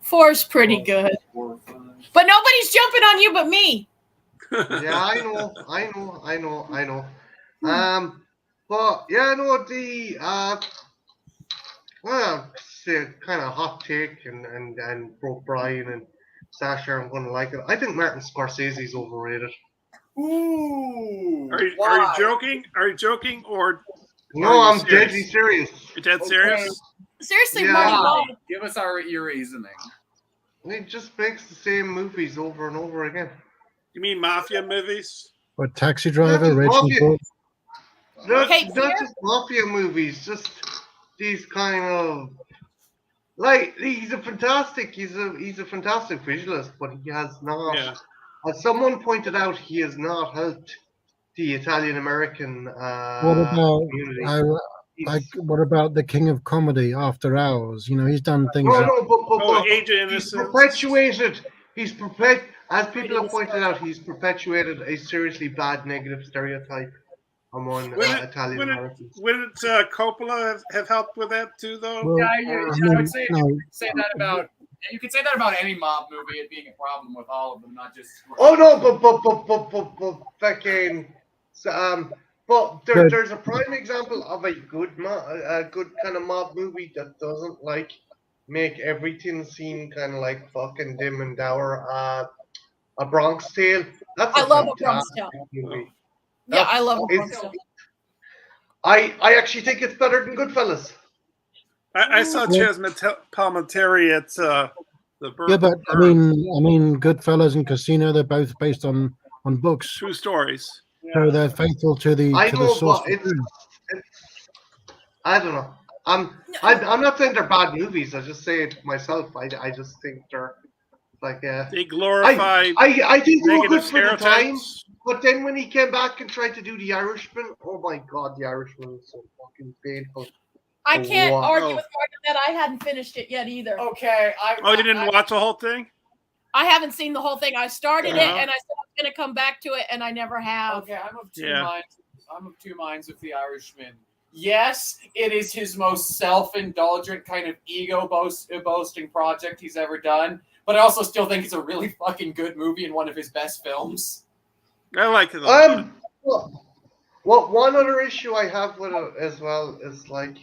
4's pretty good. 4 or 5. But nobody's jumping on you but me. Yeah, I know. But yeah, no, well, say kind of hot take and broke Brian and Sasha. I'm gonna like it. I think Martin Scorsese's overrated. Ooh. Are you why? joking? Are you joking or No, Are you I'm serious? deadly serious. you're dead Okay. serious? Seriously, Yeah. Marty Why? Ball. Give us your reasoning. He just makes the same movies over and over again. You mean mafia movies? But Taxi Driver, just Rachel mafia. Gold. Not, Hey, not just mafia movies, just these kind of like he's a fantastic visualist, but he has not. Yeah. As someone pointed out, he has not helped the Italian American What about community. like what about the King of Comedy, After Hours? You know, he's done things. No, that, no, Oh, but Age of he's Innocence. perpetuated. As people Ready have to pointed start. out, he's perpetuated a seriously bad negative stereotype among Italian Americans. Wouldn't Coppola have helped with that too, though? well, I would say no, say that about. You could say that about any mob movie, it being a problem with all of them, not just. Oh no, but fucking, but Good. there's a prime example of a good kind of mob movie that doesn't like make everything seem kind of like fucking dim and dour. A Bronx Tale. That's I love A Bronx fantastic Tale. movie. Yeah, I love A It's- Bronx Tale. I actually think it's better than Goodfellas. I saw Chaz Palminteri at the yeah, but I mean, Goodfellas and Casino, they're both based on books, true stories. so they're faithful to the I know, source. but it's I don't know. I'm not saying they're bad movies. I just say it myself. I just think they're like They glorify I think they were good negative for the time. stereotypes. But then when he came back and tried to do The Irishman, oh my god, The Irishman was so fucking painful. I can't Wow. argue with Marty that I hadn't finished it yet either. Okay, Oh, you didn't watch the whole thing? I haven't seen the whole thing. I started it Yeah. and I said I was going to come back to it, and I never have. Okay, I'm of two Yeah. minds. I'm of two minds with The Irishman. Yes, it is his most self-indulgent kind of boasting project he's ever done, but I also still think it's a really fucking good movie and one of his best films. I like it a lot. Well, one other issue I have with it as well is like,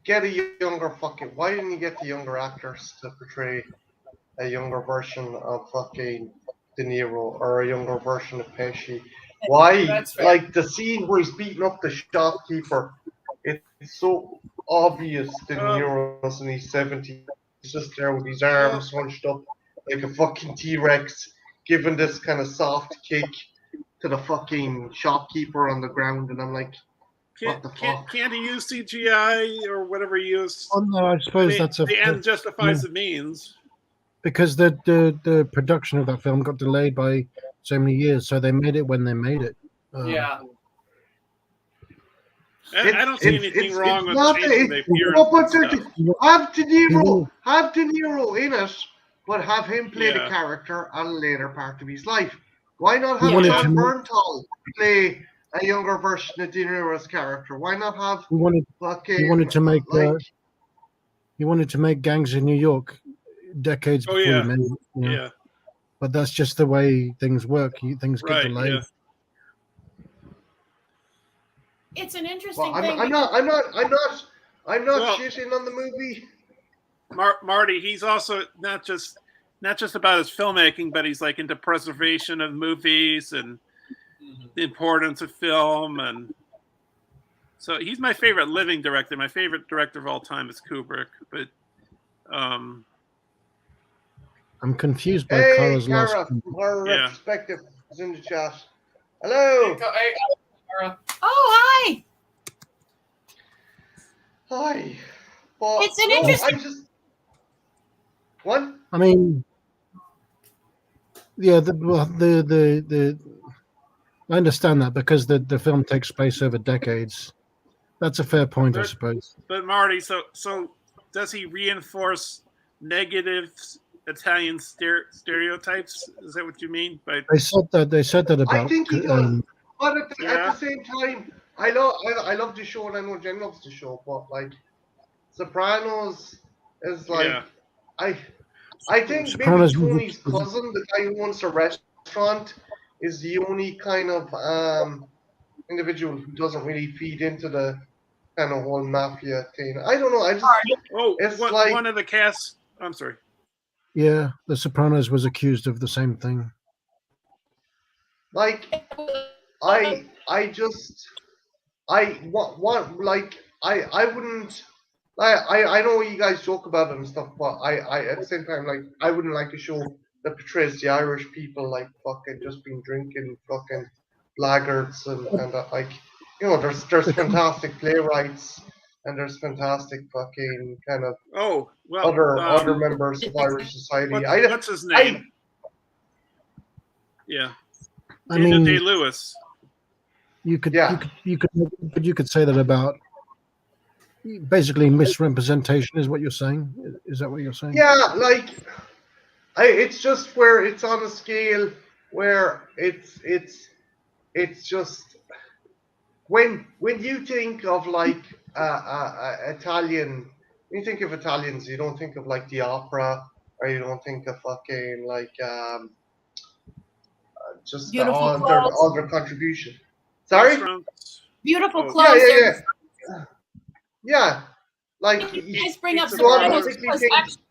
get a younger fucking. Why didn't you get the younger actors to portray a younger version of fucking De Niro or a younger version of Pesci? Why? That's fair. Like the scene where he's beating up the shopkeeper, it's so obvious De Niro's in his 70s. He's just there with his arms hunched up like a fucking T-Rex, giving this kind of soft kick to the fucking shopkeeper on the ground, and I'm like, what the fuck? Can't he use CGI or whatever he used? Oh, no, I suppose that's the end justifies the means. because the production of that film got delayed by so many years, so they made it when they made it. Yeah. I don't see anything wrong with not changing the appearance. but and stuff. have De Niro in it, but have him play the Yeah. character on a later part of his life. Why not have He wanted John to- Bernthal play a younger version of De Niro's character? Why not have He wanted fucking to make like he wanted to make Gangs in New York decades Oh, before yeah. he made it. You know? Yeah, But that's just the way things work. Things get right. delayed. Yeah. It's an interesting well, thing. I'm not Well- shitting on the movie. Marty, he's also not just about his filmmaking, but he's like into preservation of movies and the importance of film, and so he's my favorite living director. My favorite director of all time is Kubrick, but I'm confused by Hey, Cara's last. Cara, our Yeah. retrospective is in the chat. Hello. Hey, Sarah. Oh, hi. Hi. But It's an no, interesting- I just what? I mean, yeah, the I understand that because the film takes place over decades. That's a fair point, I suppose. But Marty, so does he reinforce negative Italian stereotypes? Is that what you mean? By They said that about. I think he does. But at Yeah. the same time, I love the show, and I know Jen loves the show. But like, Sopranos is like, Yeah. I think Sopranos maybe was- Tony's cousin, the guy who owns a restaurant, is the only kind of individual who doesn't really feed into the kind of whole mafia thing. I don't know. I just Oh, It's like- one of the cast. I'm sorry. Yeah, The Sopranos was accused of the same thing. like I just I what like I wouldn't. I know you guys joke about it and stuff, but I at the same time, like, I wouldn't like a show that portrays the Irish people like fucking just being drinking fucking laggards and that, like, you know, there's fantastic playwrights and there's fantastic fucking kind of Oh, well, other members of Irish society. what's his name? Yeah, I Daniel mean, Day-Lewis. you could Yeah. you could say that about basically misrepresentation is what you're saying. Is that what you're saying? Yeah, like, it's just where it's on a scale where it's just when you think of like Italian, when you think of Italians, you don't think of like the opera, or you don't think of fucking like just Beautiful all their contribution. Sorry. Restaurants. Beautiful Oh. clothes. Yeah. Like You guys bring up You Sopranos automatically because think- actually,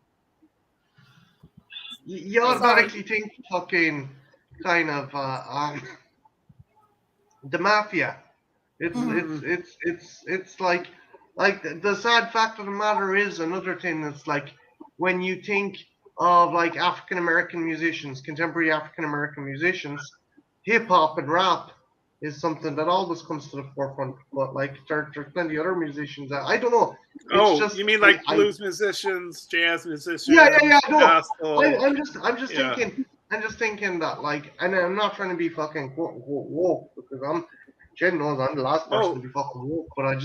you automatically think fucking kind of the mafia. It's like the sad fact of the matter is, another thing that's like, when you think of like African American musicians, contemporary African American musicians, hip hop and rap is something that always comes to the forefront. But like there's plenty of other musicians that I don't know. It's just, You mean like blues musicians, jazz musicians? Yeah, no. Gospel. I'm just Yeah. thinking that, like, and I'm not trying to be fucking woke, because Jen knows I'm the last person to be fucking woke, but I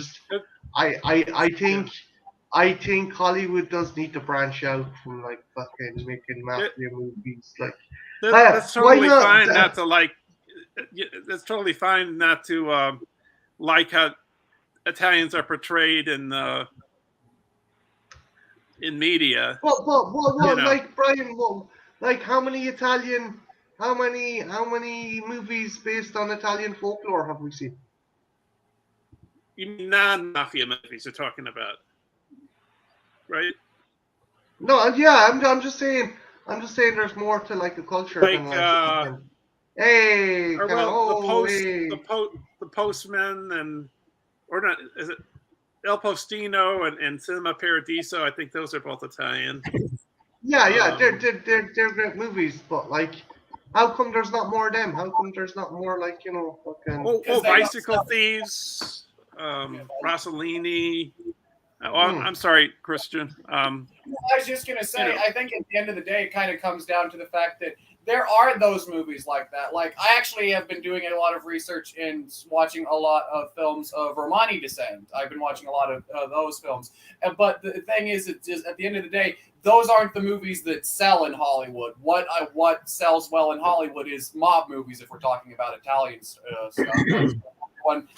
think Hollywood does need to branch out from like fucking making mafia movies. Like, That's why totally not? fine not to like. That's totally fine not to like how Italians are portrayed in media. well, You know. like, Brian, like, how many movies based on Italian folklore have we seen? You mean non-mafia movies you're talking about, right? No, yeah, I'm just saying there's more to like the culture than Like, like fucking, hey, Or kinda, well, hey. the Postman, and or not? Is it El Postino and Cinema Paradiso? I think those are both Italian. Yeah, they're great movies, but like, how come there's not more of them? How come there's not more, like, you know, fucking? Oh, Bicycle Thieves, Rossellini. Oh, I'm sorry, Christian. I was just gonna say, You know. I think at the end of the day, it kind of comes down to the fact that there are those movies like that. Like, I actually have been doing a lot of research and watching a lot of films of Romani descent. I've been watching a lot of those films. But the thing is, it's just, at the end of the day, those aren't the movies that sell in Hollywood. What sells well in Hollywood is mob movies, if we're talking about Italian stuff.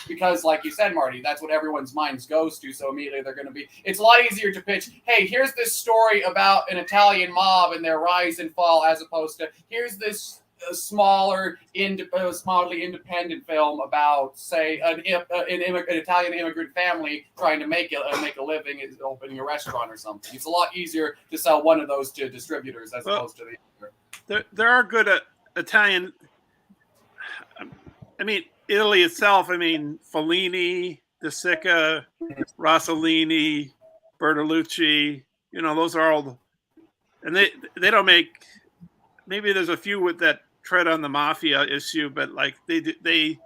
Because, like you said, Marty, that's what everyone's minds goes to. So immediately they're going to be. It's a lot easier to pitch. Hey, here's this story about an Italian mob and their rise and fall, as opposed to here's this smaller, smallly independent film about, say, an Italian immigrant family trying to make a living, is opening a restaurant or something. It's a lot easier to sell one of those to distributors as opposed to the other. There are good Italian. I mean, Italy itself. I mean, Fellini, De Sica, Rossellini, Bertolucci. You know, those are all, and they don't make. Maybe there's a few with that tread on the mafia issue, but like they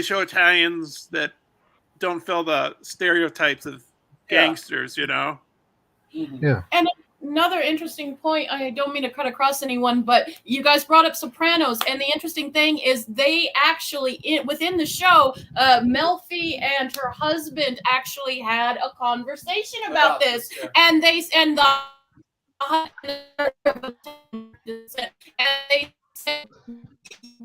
show Italians that don't fill the stereotypes of gangsters. You know. Mm-hmm. Yeah. And another interesting point, I don't mean to cut across anyone, but you guys brought up Sopranos, and the interesting thing is they actually, within the show, Melfi and her husband actually had a conversation about this, yeah. and they said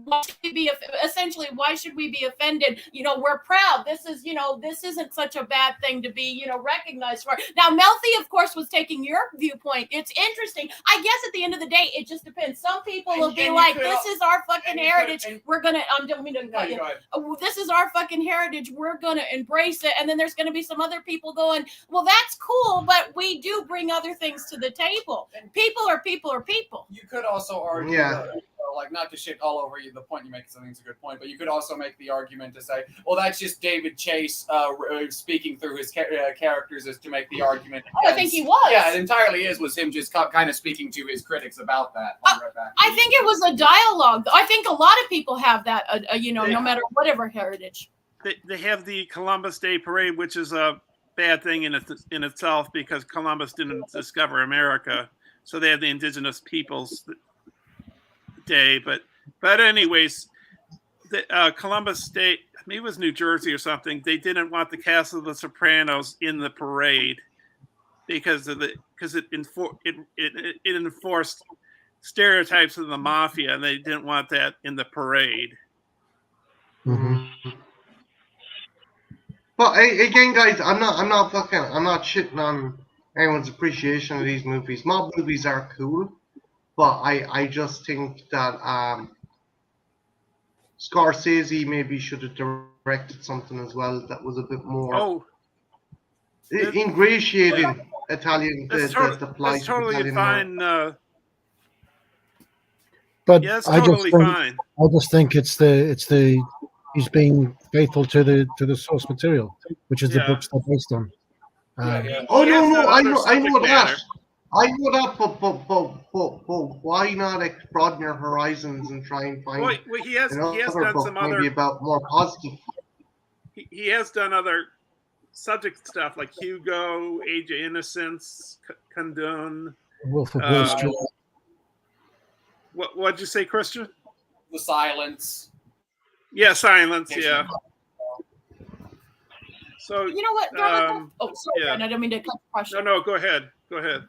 watching be essentially why should we be offended? You know, we're proud. This is, you know, this isn't such a bad thing to be, you know, recognized for. Now, Melfi, of course, was taking your viewpoint. It's interesting. I guess at the end of the day, it just depends. Some people will be like, "This is our fucking heritage. We're gonna." Don't mean to cut you. This is our fucking heritage. We're gonna embrace it. And then there's gonna be some other people going, "Well, that's cool, but we do bring other things to the table." People are people are people. You could also argue, Yeah. like, not to shit all over you, the point you make is, I think, is a good point, but you could also make the argument to say, well, that's just David Chase speaking through his characters as to make the argument. I think he was. Yeah, it entirely was him just kind of speaking to his critics about that. I think it was a dialogue. I think a lot of people have that, you know, Yeah. no matter whatever heritage. They have the Columbus Day Parade, which is a bad thing in itself because Columbus didn't discover America. So they have the Indigenous Peoples Day. But anyways, the Columbus State, maybe it was New Jersey or something, they didn't want the cast of The Sopranos in the parade because it enforced stereotypes of the mafia, and they didn't want that in the parade. Mhm. But again, guys, I'm not shitting on anyone's appreciation of these movies. Mob movies are cool, but I just think that Scorsese maybe should have directed something as well that was a bit more Oh, ingratiating Italian that's, the plight that's totally of Italian fine. But Yeah, that's I totally just think, fine. it's the he's being faithful to the source material, which is the Yeah. books they're based on. Oh He has no, that I other know subject that. matter. I know that, but why not broaden your horizons and try and find Well, he has another done book some maybe other. about more positive? He has done other subject stuff like Hugo, Age of Innocence, Kundun. Wolf of Wall Street. What'd you say, Christian? The Silence. Yeah, Silence. Yeah. So You know what? Oh, sorry, yeah. Brandon, I don't mean to cut the question. no, go ahead. Go ahead.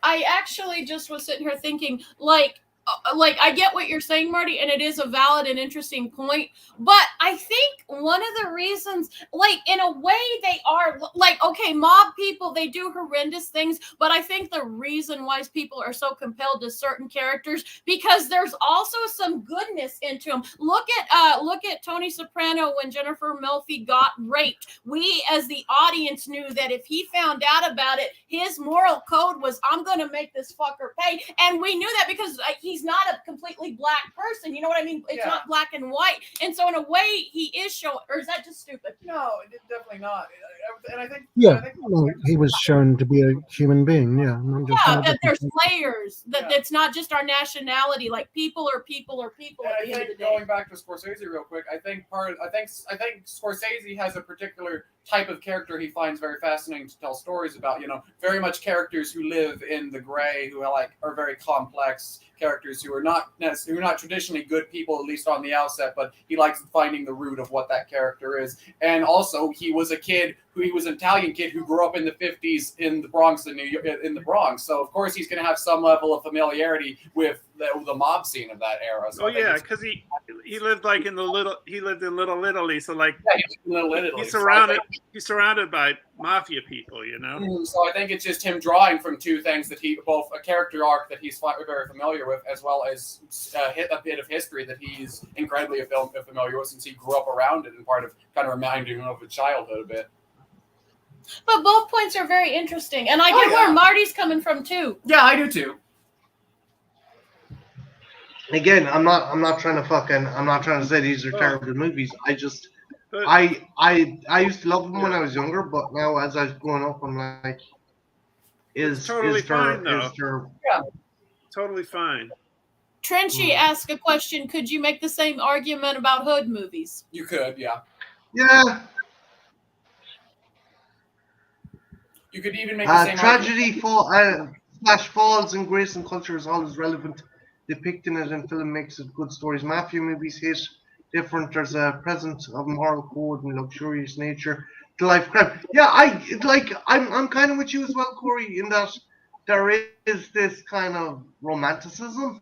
I actually just was sitting here thinking, like I get what you're saying, Marty, and it is a valid and interesting point. But I think one of the reasons, like, in a way, they are like, okay, mob people, they do horrendous things, but I think the reason why people are so compelled to certain characters because there's also some goodness into them. Look at Tony Soprano when Jennifer Melfi got raped. We, as the audience, knew that if he found out about it, his moral code was, I'm going to make this fucker pay, and we knew that because he's not a completely black person. You know what I mean? It's not black and white. And so in a way, he is showing, or is that just stupid? No, definitely not. And I think, He was shown to be a human being. Yeah, not just That there's layers. That it's not just our nationality. Like people are people are people. And At I the end of think the day. going back to Scorsese real quick, I think Scorsese has a particular type of character he finds very fascinating to tell stories about. You know, very much characters who live in the gray, who are very complex characters who are not traditionally good people, at least on the outset. But he likes finding the root of what that character is. And also, he was an Italian kid who grew up in the 50s in the Bronx, in the Bronx. So of course he's going to have some level of familiarity with the mob scene of that era. So because he lived like in Little Italy, so like Little Italy. He's surrounded by mafia people, you know. So I think it's just him drawing from two things that both a character arc that he's very familiar with, as well as a bit of history that he's incredibly familiar with since he grew up around it and kind of reminding him of his childhood a bit. But both points are very interesting, and I get where Marty's coming from too. Yeah, I do too. Again, I'm not trying to say these are terrible movies. I just But, I used to love them when I was younger, but now as I was growing up, I'm like, totally fine, though. Totally fine. Trenchy asked a question. Could you make the same argument about hood movies? You could, yeah. Yeah. You could even make the same Tragedy, falls in grace and culture is always relevant. Depicting it in film makes it good stories. Mafia movies hit different. There's a presence of moral code and luxurious nature to life crime. Yeah, I'm kind of with you as well, Corey, in that there is this kind of romanticism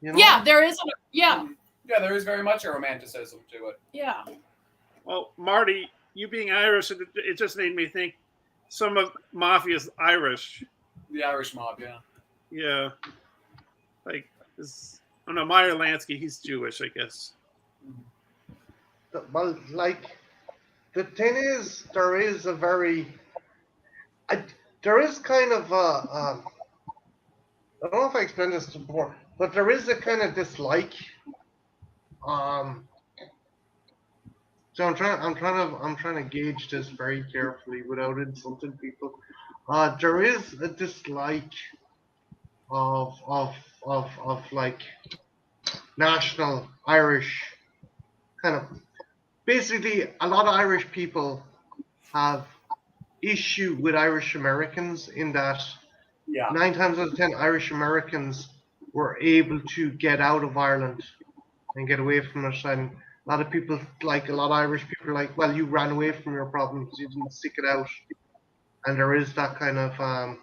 You know? Yeah, there is. Yeah, Yeah, there is very much a romanticism to it. yeah. Well, Marty, you being Irish, it just made me think some of Mafia's Irish. The Irish mob, yeah. Yeah. Like, I don't know, Meyer Lansky, he's Jewish, I guess. Well, like, the thing is, there is a very, there is kind of I don't know if I explained this before, but there is a kind of dislike. So I'm trying to gauge this very carefully without insulting people. There is a dislike of like national Irish kind of. Basically, a lot of Irish people have issue with Irish Americans in that Yeah. 9 times out of 10 Irish Americans were able to get out of Ireland and get away from it. And a lot of people, like a lot of Irish people, are like, well, you ran away from your problems, you didn't stick it out. And there is that kind of thing.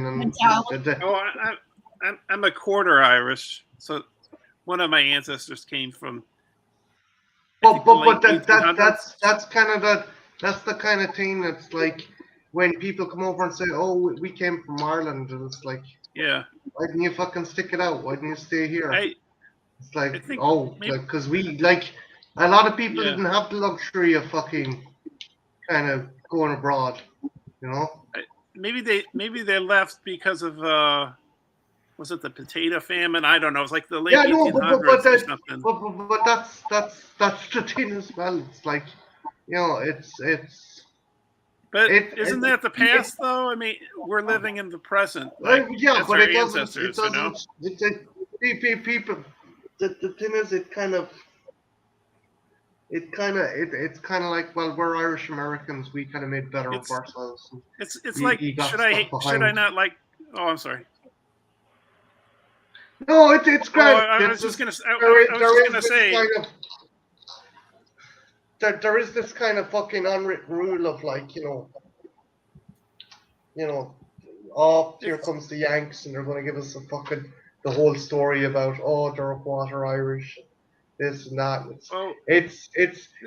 And Mentality. Oh, I'm a quarter Irish, so one of my ancestors came from. But late that's kind of that's the kind of thing that's like when people come over and say, "Oh, we came from Ireland," and it's like, Yeah, why didn't you fucking stick it out? Why didn't you stay here? It's like, I think maybe- because we like a lot of people Yeah. didn't have the luxury of fucking kind of going abroad, you know. maybe they left because of was it the potato famine? I don't know. It was like the late Yeah, no, 1800s or something. but that's the thing as well. It's like, you know, But it- isn't it- that the past, though? I mean, we're living in the present. Like, yeah, that's but our it doesn't. ancestors, It doesn't. People. The thing is, it's kind of like, well, we're Irish Americans. We kind of made better of It's- ourselves. It's You- like, you got should I behind. not like? Oh, I'm sorry. No, it's great. I was just gonna say. There is this kind of fucking unwritten rule of like, you know, oh, here comes the Yanks and they're going to give us the whole story about, oh, they're a quarter Irish, this and that. It's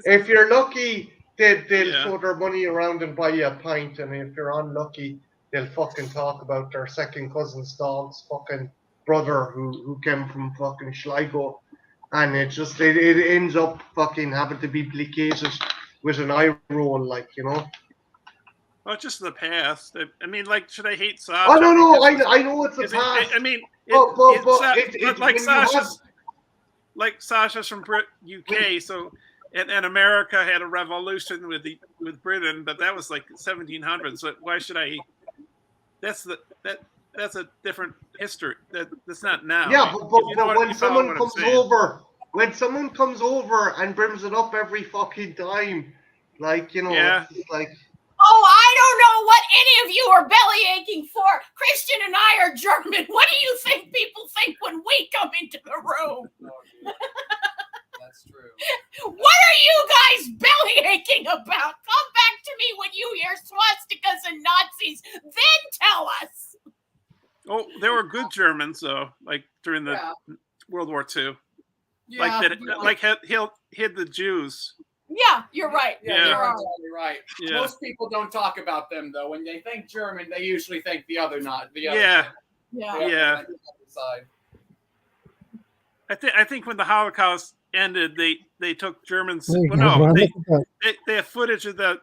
if you're lucky, they'll Yeah. throw their money around and buy you a pint, and if you're unlucky, they'll fucking talk about their second cousin's dog's fucking brother who came from fucking Sligo. And it ends up fucking having to be placated with an eye roll, like, you know. Oh, it's just the past. I mean, like, should I hate Sasha? Oh no, because I know it's the is past. I mean, But like when you Sasha's, like Sasha's from UK, so and America had a revolution with Britain, but that was like 1700s. So why should I? That's a different history. That's not now. Yeah, but You know what- when you follow someone what I'm comes saying. over, and brings it up every fucking time, like, you know, Yeah. it's like, Oh, I don't know what any of you are belly aching for. Christian and I are German. What do you think people think when we come into the room? That's true. What are you guys belly aching about? Come back to me when you hear swastikas and Nazis. Then tell us. Oh, there were good Germans though, like during the World War II. Yeah, Like that, yeah. like he'll hid the Jews. Yeah, you're right. Yeah, Yeah. you're absolutely right. Yeah. Most people don't talk about them though. When they think German, they usually think the other not the other. Yeah. Yeah. Yeah. Side. I think when the Holocaust ended, they took Germans. There you Well, go, no, Ron, they look at that. they have footage of the.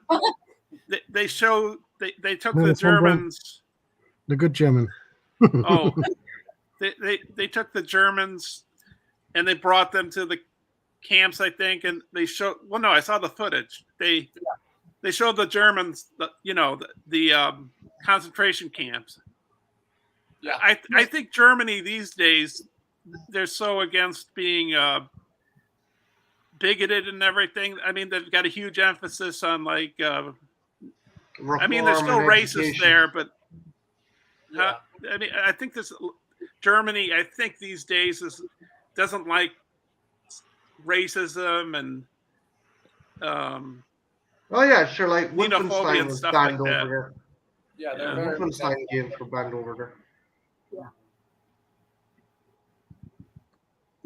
They show they took No, the it's one brand. Germans. The good German. Oh, they took the Germans, and they brought them to the camps, I think, and they showed. Well, no, I saw the footage. They showed the Germans, the concentration camps. Yeah. I think Germany these days, they're so against being bigoted and everything. I mean, they've got a huge emphasis on like. I mean, there's still reform and racists education. there, but Yeah. I mean, I think this Germany. I think these days doesn't like racism and Oh yeah, sure. Like Xenophobia Wolfenstein and was stuff banned like that. over there. Yeah, they're Yeah. very Wolfenstein games were banned over there.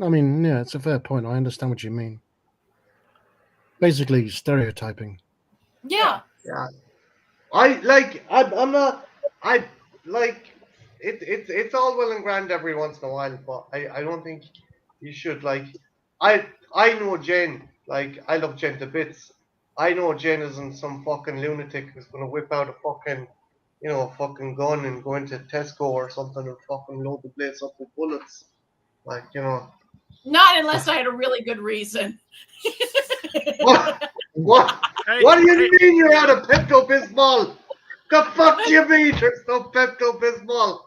I mean, yeah, it's a fair point. I understand what you mean. Basically, stereotyping. Yeah. Yeah. I'm not. I like it. It's all well and grand every once in a while, but I don't think you should like. I know Jen. Like I love Jen to bits. I know Jen isn't some fucking lunatic who's gonna whip out a fucking, a fucking gun and go into Tesco or something and fucking load the place up with bullets. Like Not unless I had a really good reason. what? What? Hey, What do you hey, mean you're out of Pepto Bismol? The fuck do you mean there's no Pepto Bismol?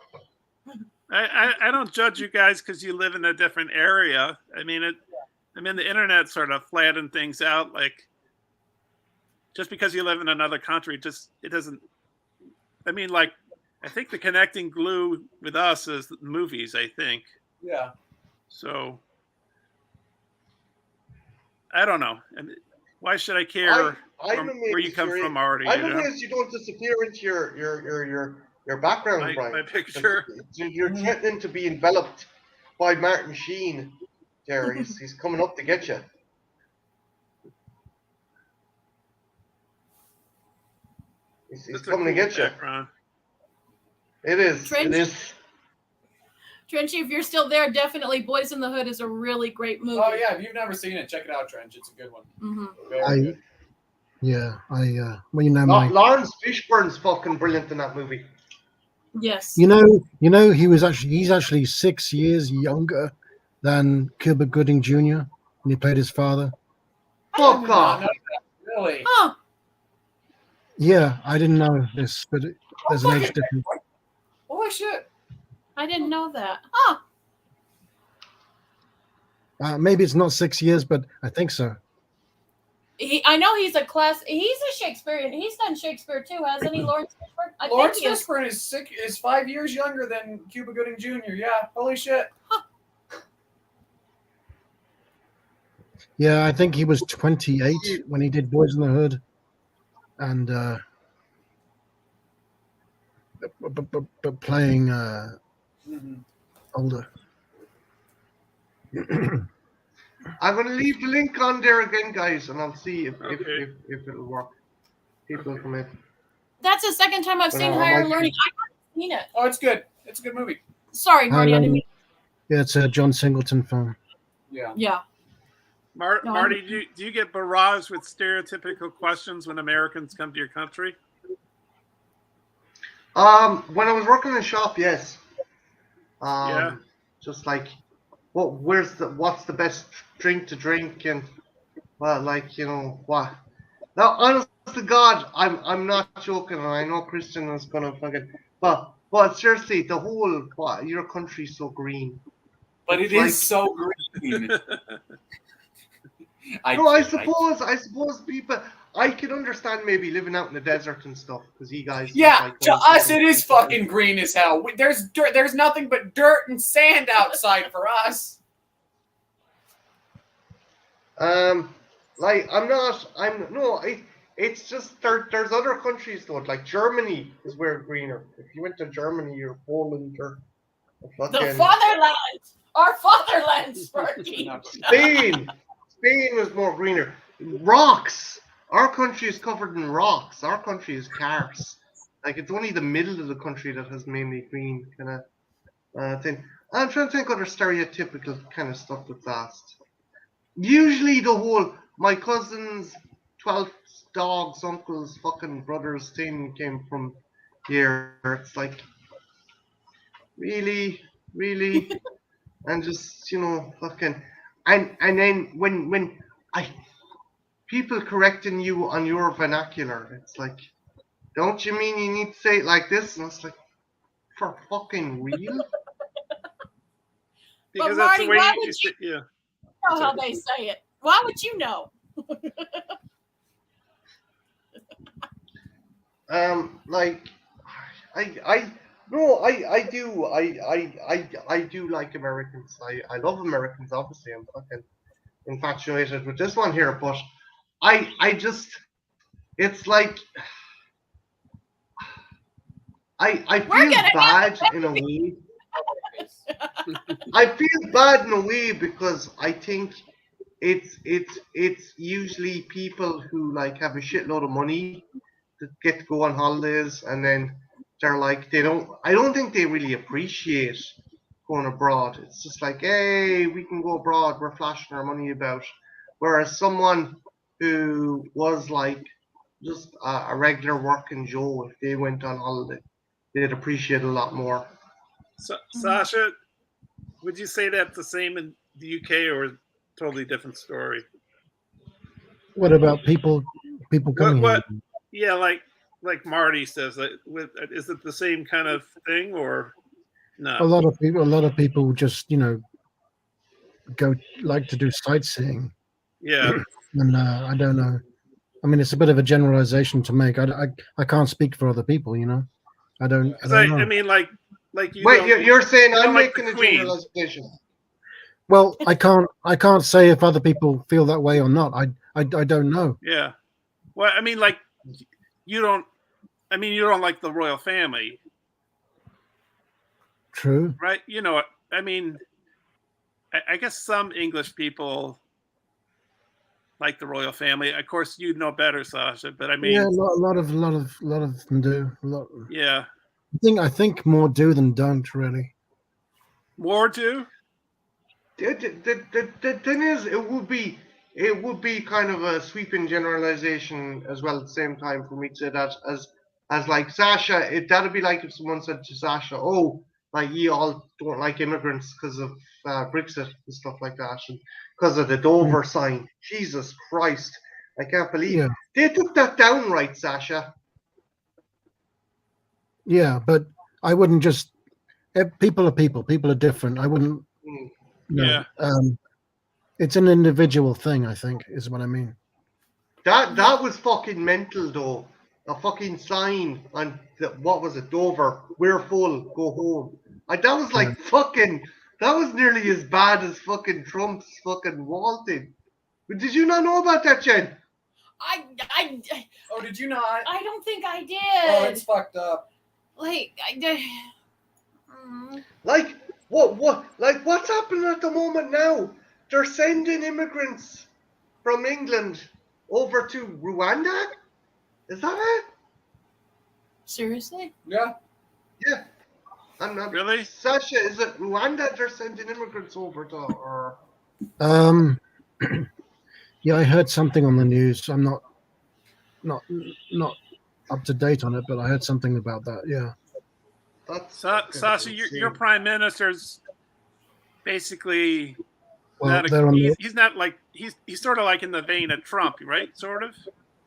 I don't judge you guys because you live in a different area. I mean, the internet sort of flattened things out. Like, just because you live in another country, it doesn't. I mean, like, I think the connecting glue with us is movies. I think Yeah. so. I don't know. And why should I care I'm where you come from, Marty? I'm amazed you don't disappear into your background, Brian. My picture. You're threatening to be enveloped by Martin Sheen. There, he's coming up to get you. He's That's a coming to cool get you. background. It is. Trench. It is. Trenchy, if you're still there, definitely Boys in the Hood is a really great movie. Oh yeah, if you've never seen it, check it out, Trench. It's a good one. Hmm. Very good. Well, you know, my, Lawrence Fishburne's fucking brilliant in that movie. Yes. he's actually 6 years younger than Cuba Gooding Jr. when he played his father. Fuck off. Really? Huh. Yeah, I didn't know this, but there's an age difference. Holy shit. I didn't know that. Huh. Maybe it's not 6 years, but I think so. I know he's a Shakespearean. He's done Shakespeare too, hasn't he, Lawrence Fishburne? I Lawrence think he is. Fishburne is 5 years younger than Cuba Gooding Jr. Yeah. Holy shit. Yeah, I think he was 28 when he did Boys in the Hood, and but playing older. I'm going to leave the link on there again, guys, and I'll see if it'll work. People come in. That's the second time I've seen Well, Higher I might- Learning. I haven't seen it. Oh, it's good. It's a good movie. Sorry, Marty. I didn't mean. Yeah, it's a John Singleton film. Yeah. Yeah. Marty, I'm- do you get barraged with stereotypical questions when Americans come to your country? When I was working in a shop, yes. Yeah. Just like, what's the best drink to drink, and well, like, what? Now, honest to God, I'm not joking, and I know Christian is gonna fucking, but seriously, the whole your country's so green. But It's it is like- so green. I suppose people. I can understand maybe living out in the desert and stuff, because you guys. Yeah, like, to us it is fucking green as hell. There's dirt. There's nothing but dirt and sand outside for us. Like it's just there's other countries though, like Germany is where it's greener. If you went to Germany or Poland or The fucking fatherland. Our fatherland, Sparky. Spain was more greener. Rocks. Our country is covered in rocks. Our country is cars. Like, it's only the middle of the country that has mainly green kind of thing. I'm trying to think other stereotypical kind of stuff that's asked. Usually my cousins, 12 dogs, uncles, fucking brothers thing came from here. It's like, really? And just, fucking, and then when people correcting you on your vernacular, it's like, don't you mean you need to say it like this? And it's like, for fucking real? Because But that's Marty, the way why you would say, yeah. Know how they say it. Why would you know? Like, I do like Americans. I love Americans. Obviously, I'm fucking infatuated with this one here, but I just, it's like, I We're feel gonna bad in a way. nice. I feel bad in a way because I think it's usually people who like have a shitload of money that get to go on holidays, and then they're like I don't think they really appreciate going abroad. It's just like, hey, we can go abroad, we're flashing our money about. Whereas someone who was like just a regular working Joe, if they went on holiday, they'd appreciate it a lot more. So, Sasha, would you say that's the same in the UK or a totally different story? What about people coming What? here? Yeah, like Marty says, is it the same kind of thing or no? A lot of people just go like to do sightseeing, Yeah, and I don't know. I mean, it's a bit of a generalization to make. I can't speak for other people, I don't because know. I mean, like you. Wait, don't- you're saying you I'm don't like making the a Queen. generalization? Well, I can't say if other people feel that way or not. I don't know. Yeah. Well, I mean, like you don't. I mean, you don't like the royal family, True. right? I mean, I guess some English people like the royal family. Of course, you know better, Sasha. But I mean, Yeah, a lot of them do. yeah, I think more do than don't, really. more do. The thing is, it would be kind of a sweeping generalization as well at the same time for me to say that as like Sasha, that'd be like if someone said to Sasha, "Oh, like you all don't like immigrants because of Brexit and stuff like that, and because of the Dover sign." Jesus Christ, I can't believe Yeah, they took that down, right, Sasha? yeah, but I wouldn't just. People are people. People are different. I wouldn't. Hmm. Yeah. It's an individual thing. I think is what I mean. That was fucking mental though. A fucking sign on what was it, Dover? We're full, go home. That was like fucking. That was nearly as bad as fucking Trump's fucking wall thing. But did you not know about that, Jen? I Oh, did you not? I don't think I did. Oh, it's fucked up. Like I did. Like like what's happening at the moment now? They're sending immigrants from England over to Rwanda. Is that it? Seriously? Yeah. Yeah. I'm not Really? Sasha, is it Rwanda they're sending immigrants over to, or? Yeah, I heard something on the news. I'm not up to date on it, but I heard something about that. Yeah. That's Sasha, your prime minister's basically Well, he's not like he's sort of like in the vein of Trump, right? Sort of.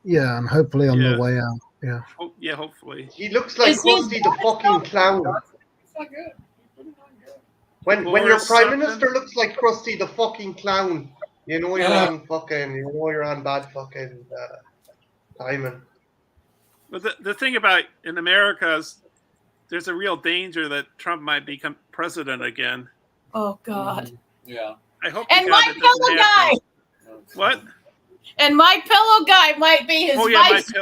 yeah, and hopefully on Yeah. the way out. Yeah. Oh, yeah, hopefully. He looks like Is he- Krusty the fucking clown. It's not good. It's not good. When Or your prime something. minister looks like Krusty the fucking clown, you know you're on bad fucking timing. But the thing about in America is there's a real danger that Trump might become president again. Oh God. Yeah. I hope. to And God my that doesn't pillow happen. guy. What? And my pillow guy might be his Oh yeah, vice.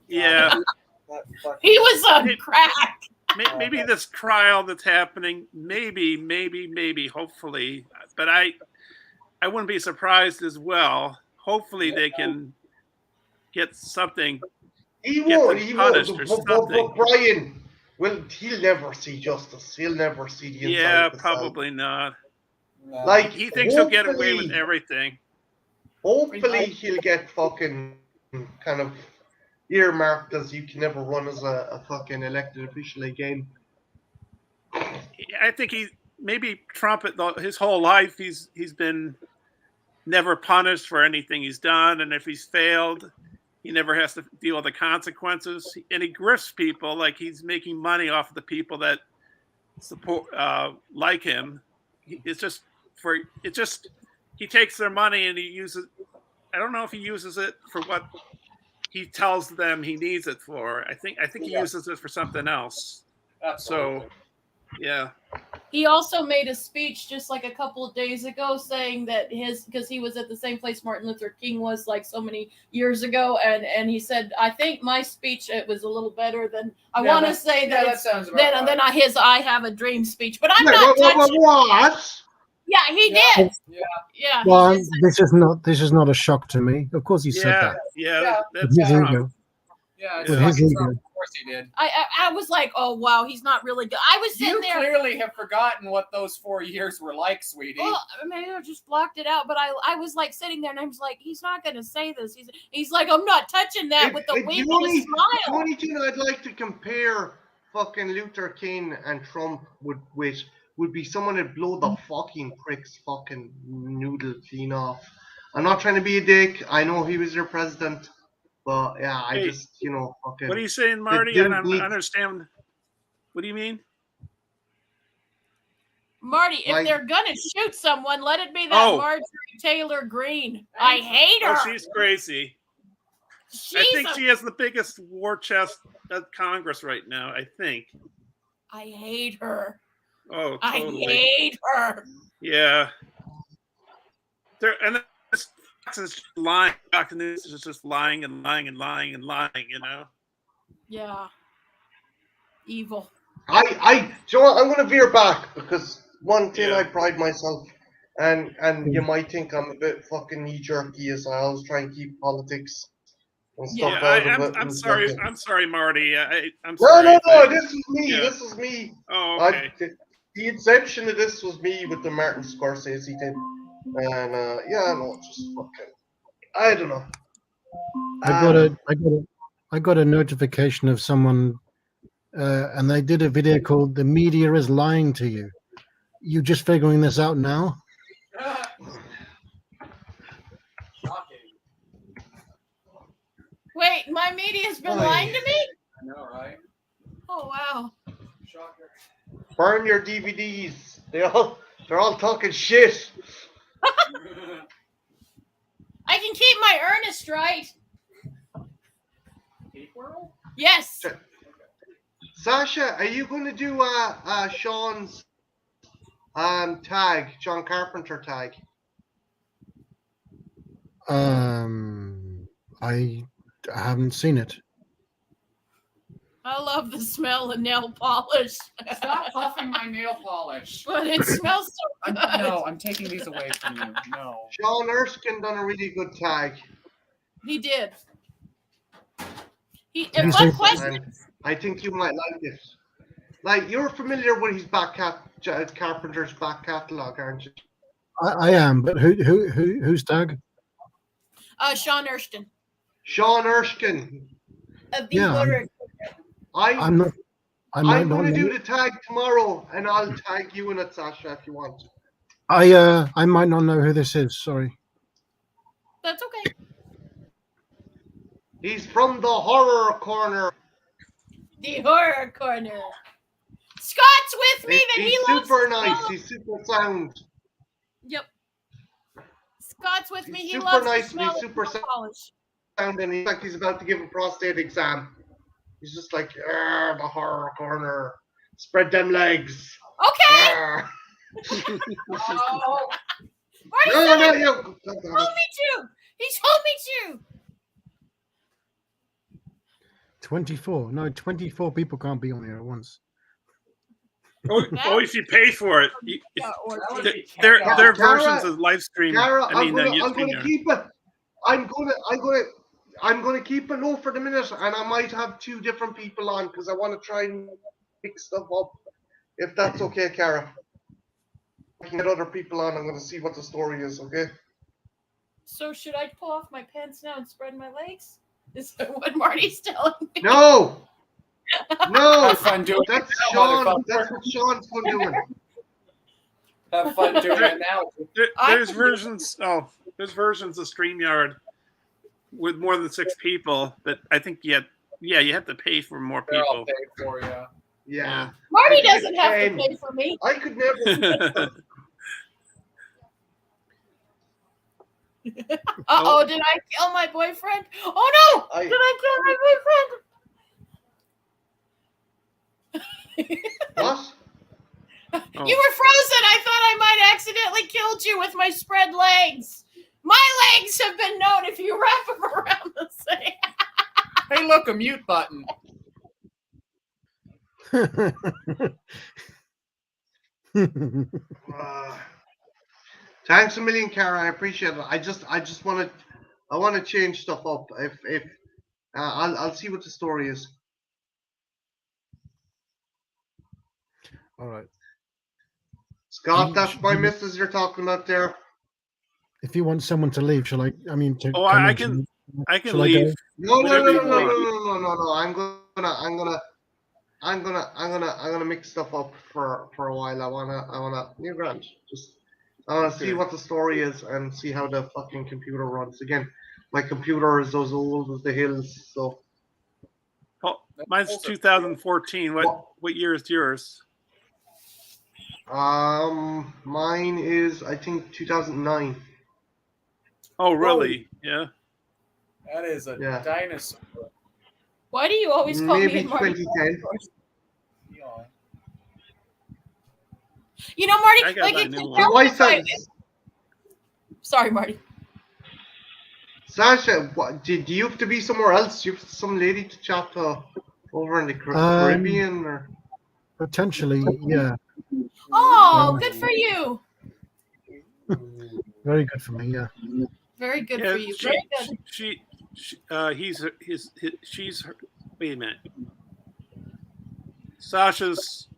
yeah. That fucking- He was on crack. Maybe this trial that's happening, maybe, hopefully, but I wouldn't be surprised as well. Hopefully, they can get something. He Get won't. them He won't. punished or something. But Brian, well, he'll never see justice. He'll never see the inside Yeah, of the cell. probably not. No. Like He thinks he'll get away with hopefully- everything. Hopefully, he'll get fucking kind of earmarked as you can never run as a fucking elected official again. I think maybe Trump his whole life he's been never punished for anything he's done, and if he's failed, he never has to deal with the consequences. And he grifts people, like he's making money off of the people that support like him. It's just he takes their money and he uses. I don't know if he uses it for what he tells them he needs it for. I think he uses it for something else. Absolutely. So Yeah. He also made a speech just like a couple of days ago saying that because he was at the same place Martin Luther King was like so many years ago, and he said, I think my speech it was a little better than I want to say that that it's sounds about then right. then his I have a dream speech, but I'm Wait, not touching. what? Yeah, he Yeah. did. Yeah. Yeah, Well, he did. this is not a shock to me. Of course, he said Yeah. that. Yeah. With That's his Trump. ego. Yeah, With it's his fucking ego. Trump. Of course he did. I was like, oh wow, he's not really good. I was sitting You there. clearly have forgotten what those 4 years were like, sweetie. Well, maybe I just blocked it out, but I was like sitting there and I was like, he's not going to say this. He's like, I'm not touching that with a If wink the and a only smile. thing I'd like to compare fucking Luther King and Trump with would be someone that blow the fucking prick's fucking noodle clean off. I'm not trying to be a dick. I know he was your president, but yeah, I Hey, just fucking. What are you saying, Marty? I dude don't needs- understand. What do you mean? Marty, if Like- they're going to shoot someone, let it be that Oh. Marjorie Taylor Greene. I hate her. Oh, she's crazy. I think she has the biggest war chest at Congress right now. I think. I hate her. Oh, I totally. hate her. Yeah. And this Fox is just lying. Fox News is just lying and lying and lying and lying. You know. Yeah. Evil. Do you know what? I'm gonna veer back because one thing Yeah. I pride myself, and you might think I'm a bit fucking knee jerky as I always try and keep politics and stuff Yeah. out of it. I'm and sorry. fucking- I'm sorry, Marty. I'm No, sorry. no, this is me. Yeah. This is me. Oh, I- okay. the inception of this was me with the Martin Scorsese thing, and yeah, no, just fucking. I don't know. I got a notification of someone, and they did a video called "The Media is Lying to You." You just figuring this out now? Shocking. Wait, my media's been Oy. lying to me? I know, right? Oh, wow. Shocker. Burn your DVDs. They're all talking shit. I can keep my Ernest right. Deep World? Yes. Sasha, are you going to do Sean's tag, John Carpenter tag? I haven't seen it. I love the smell of nail polish. Stop puffing my nail polish. But it smells so good. I'm taking these away from you. No. Sean Erskine done a really good tag. He did. Did he What say- question? And I think you might like it. Like, you're familiar with his Carpenter's back catalogue, aren't you? I am, but who's tag? Sean Erskine. Sean Erskine. Of the Yeah, word. I'm not. I might I'm not. going to know- do the tag tomorrow, and I'll tag you in it, Sasha, if you want. I might not know who this is. Sorry. That's okay. He's from the horror corner. The horror corner. Scott's with me that He's he loves. super the nice. smell of- He's super sound. Yep. Scott's with me. He's He super loves nice the and smell he's of super nail polish. Sound, and he's like he's about to give a prostate exam. He's just like, the horror corner. Spread them legs. Okay. Arr. Oh, Marty No, said no, it. you. Told me to. He told me to. 24. No, 24 people can't be on here at once. If you pay for it, Yeah, or that would there be there Kara. are Kara, versions of live stream. Cara, I mean, I'm YouTube. gonna keep it. I'm gonna keep it low for the minute, and I might have 2 different people on because I want to try and mix stuff up. If that's okay, Cara. I can get other people on. I'm gonna see what the story is. Okay. So should I pull off my pants now and spread my legs? Is that what Marty's telling me? No. No. Have fun doing That's it now, Sean. motherfucker. That's what Sean's been doing. Have fun doing it now. There's versions. Oh, there's versions of StreamYard with more than 6 people, but I think you have to pay for more They're all people. paid for, yeah. Yeah. Marty I think doesn't have to again- pay for me. I could never. Uh-oh, did I kill my boyfriend? Oh no! I- Did I kill my boyfriend? What? Oh. You were frozen. I thought I might accidentally killed you with my spread legs. My legs have been known if you wrap them around the same. Hey, look, a mute button. Thanks a million, Kara. I appreciate it. I just want to change stuff up. If I'll see what the story is. All right. Scott, that's my missus you're talking about there. If you want someone to leave, shall I? I mean, to Oh, come I in, can shall leave. go? No, Whatever you want. I'm gonna mix stuff up for a while. I wanna new grant. I wanna see Okay. what the story is and see how the fucking computer runs. Again, my computer is as old as the hills, so Oh, mine's 2014. What year is yours? mine is I think 2009. Oh, really? Yeah. That is a Yeah. dinosaur. Why do you always call Maybe me and Marty? 2010. Yawn. You know, Marty, I got like my it's new one. My wife said, Sorry, Marty. Sasha, do you have to be somewhere else? You have some lady to chat to over in the Caribbean or? Potentially, yeah. Oh, good for you. Very good for me. Yeah. Very good Yeah, for you. Very good. she's her, wait a minute. Sasha's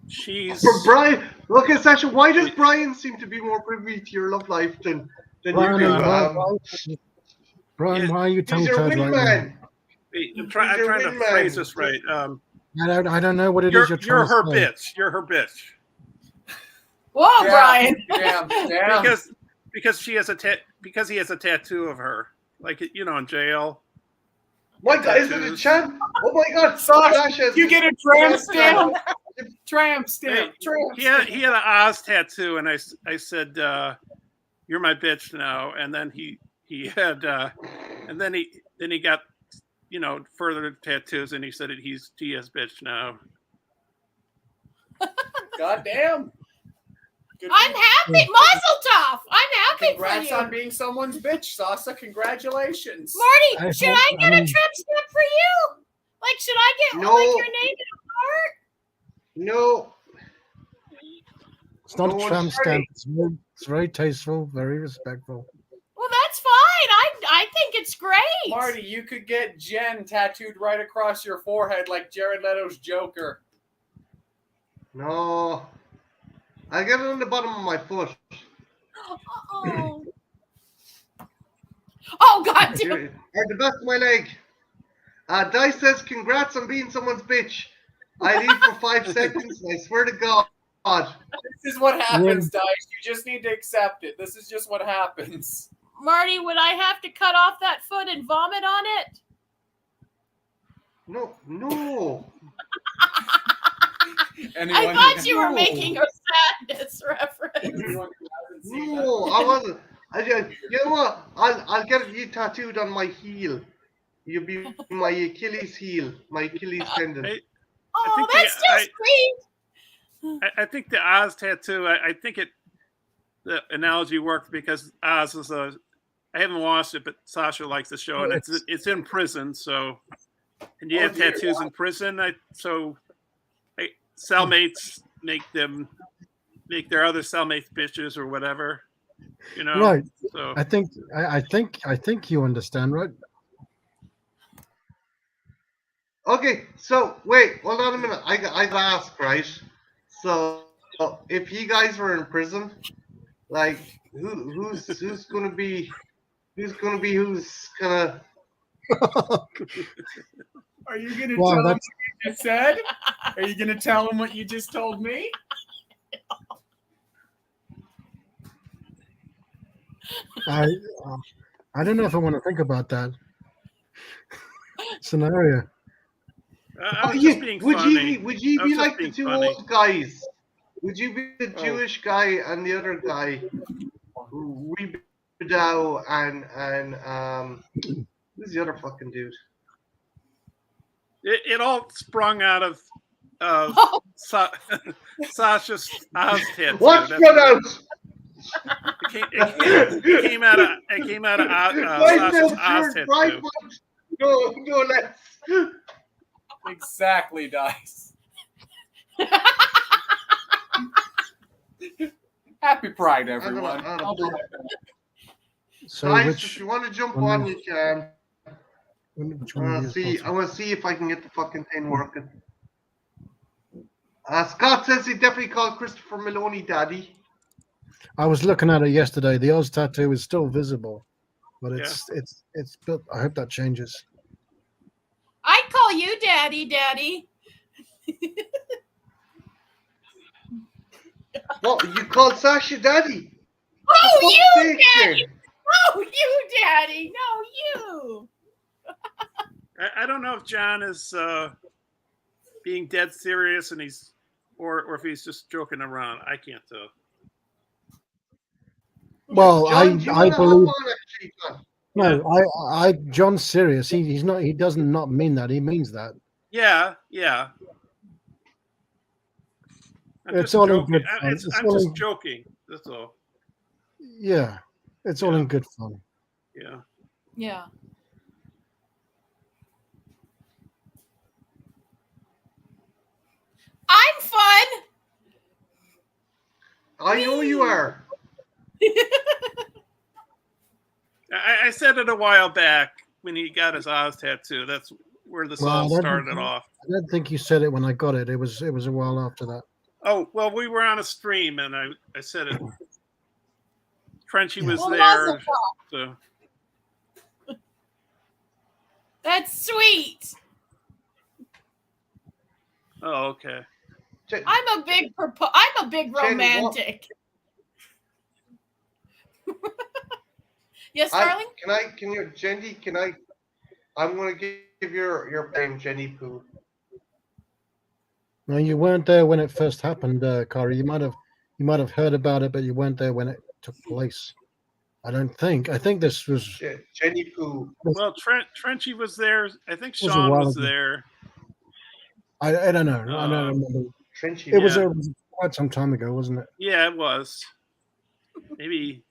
she's Brian, okay, Sasha, why does Brian seem to be more privy to your love life than you Brian, do? Brian, why are you He's tongue your tied right now? wingman. wait, I'm He's trying your to wingman. phrase this right. I don't know what it is You're trying her to say. bitch. You're her bitch. Whoa, Brian. Damn. Because he has a tattoo of her, like in jail. My God, is it a champ? Oh my God, Sasha, you get a tramp stamp. stamp. Tramp stamp. Tramp He had an Oz tattoo, and I said, "You're my bitch now." And then he had, and then he got, further tattoos, and he said he's Tia's bitch now. God damn. I'm happy. Mazel tov. I'm happy Congrats for you. on being someone's bitch, Sasa. Congratulations. Marty, should I get a tramp stamp for you? Like, should I get No. like your name in a heart? No, It's not No, a it's tramp pretty. stamp. It's very tasteful, very respectful. Well, that's fine. I think it's great. Marty, you could get Jen tattooed right across your forehead like Jared Leto's Joker. no. I get it on the bottom of my foot. Oh. Oh, God damn. Or the back of my leg. Dice says, congrats on being someone's bitch. I leave for 5 seconds and I swear to God. This is what happens, Dice. You just need to accept it. This is just what happens. Marty, would I have to cut off that foot and vomit on it? No. I thought you were making a sadness reference. No, I wasn't. You know what? I'll get you tattooed on my heel. You'll be my Achilles heel, my Achilles tendon. Oh, think that's just sweet. I think the Oz tattoo. I think the analogy worked because Oz is I haven't watched it, but Sasha likes the show, and it's in prison. So, and you have tattoos in prison. Cellmates make their other cellmates bitches or whatever. Right. So I think you understand, right? Okay, so wait, hold on a minute. I gotta ask, right? So if you guys were in prison, like who's gonna be who's gonna Are you going to Wow, tell him what that's- you just said? Are you going to tell him what you just told me? I don't know if I want to think about that scenario. I was just being funny. Would you I was be just like the being two funny. old guys? Would you be the Oh. Jewish guy and the other guy, Rebedow and who's the other fucking dude? It all sprung out of Sasha's Oz tattoo. What's That's run what out? it came out of Sasha's Oz tattoo. No, let's. Exactly, Dice. Happy Pride, everyone. I'll be right back. So Guys, if which you want to jump one on, you can. which I one want are to you see. I want to see if I can get the fucking thing working. Scott says he definitely called Christopher Maloney daddy. I was looking at it yesterday. The Oz tattoo is still visible, but it's built. I hope that changes. I call you Daddy. What, you called Sasha daddy? Oh, For you fuck's sake, Daddy! then. No, you Daddy! No, you! I don't know if John is being dead serious and he's or if he's just joking around. I can't tell. Well, John, do you I want to hop believe on actually, John? no. John's serious. He's not. He doesn't not mean that. He means that. Yeah. I'm It's just all in joking. good fun. It's I'm all just in- joking. That's all. Yeah, it's all Yeah. in good fun. Yeah. Yeah. I'm fun! I know you are. I said it a while back when he got his Oz tattoo. That's where this Well, all that- started off. I don't think you said it when I got it. It was a while after that. Oh, well, we were on a stream and I said it. Frenchy was Well, there. mazel So. That's sweet. Oh, okay. I'm a big romantic. Yes, darling? I'm going to give your name, Jenny Pooh. No, you weren't there when it first happened, Corey. You might have heard about it, but you weren't there when it took place. I don't think. I think this was. Jenny Pooh. Well, Trenchy was there. I think was a Sean while was ago. there. I don't know. I don't remember. Trenchy. It was Yeah. quite some time ago, wasn't it? Yeah, it was. Maybe.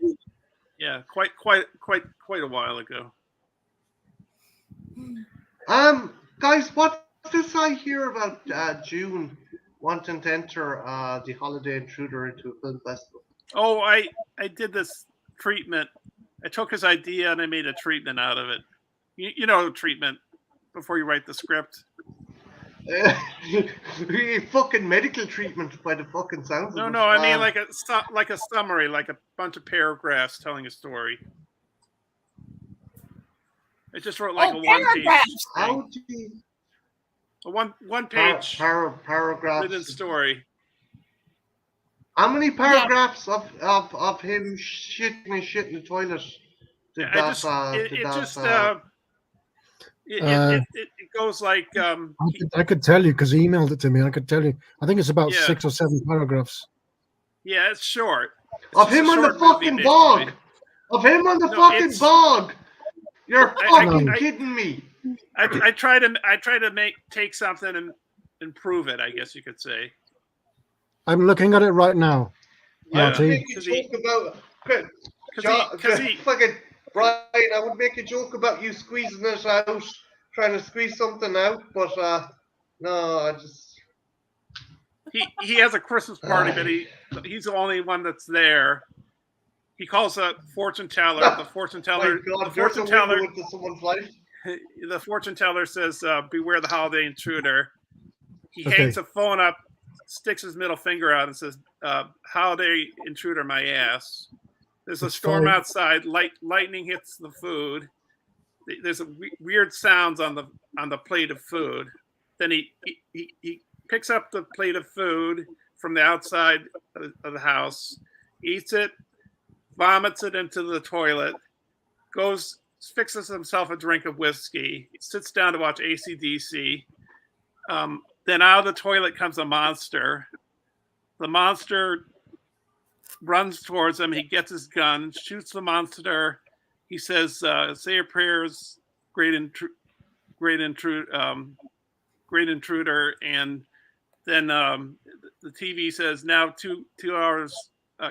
Yeah, quite a while ago. Guys, what's this I hear about June wanting to enter the Holiday Intruder into a film festival? Oh, I did this treatment. I took his idea and I made a treatment out of it. You know, treatment before you write the script. Fucking medical treatment by the fucking sounds No, of it. no, I mean like a summary, like a bunch of paragraphs telling a story. I just wrote like a one-page How thing. do you... A one-page paragraphs. written story. How many paragraphs of him shitting shit in the toilet did It goes like I could tell you because he emailed it to me. I could tell you. I think it's about Yeah. 6 or 7 paragraphs. yeah, it's short. It's of just him a on the short movie, fucking basically. bog? Of him on the No, fucking it's- bog? You're I- fucking I- kidding me. I try to take something and improve it. I guess you could say. I'm looking at it right now. Yeah. I would Marty. make a joke about fucking Brian. I would make a joke about you squeezing it out, trying to squeeze something out, but no, I just He has a Christmas party, but he's the only one that's there. He calls a fortune teller. The fortune teller. my God, The there's a fortune teller. window into someone's life. The fortune teller says, "Beware the holiday intruder." He Okay. hangs the phone up, sticks his middle finger out, and says, "Holiday intruder, my ass." There's a It's storm fine. outside. Lightning hits the food. There's weird sounds on the plate of food. Then he picks up the plate of food from the outside of the house, eats it, vomits it into the toilet, fixes himself a drink of whiskey, sits down to watch AC/DC. Then out of the toilet comes a monster. The monster runs towards him. He gets his gun, shoots the monster. He says, "Say your prayers, great intruder," and then the TV says now 2 hours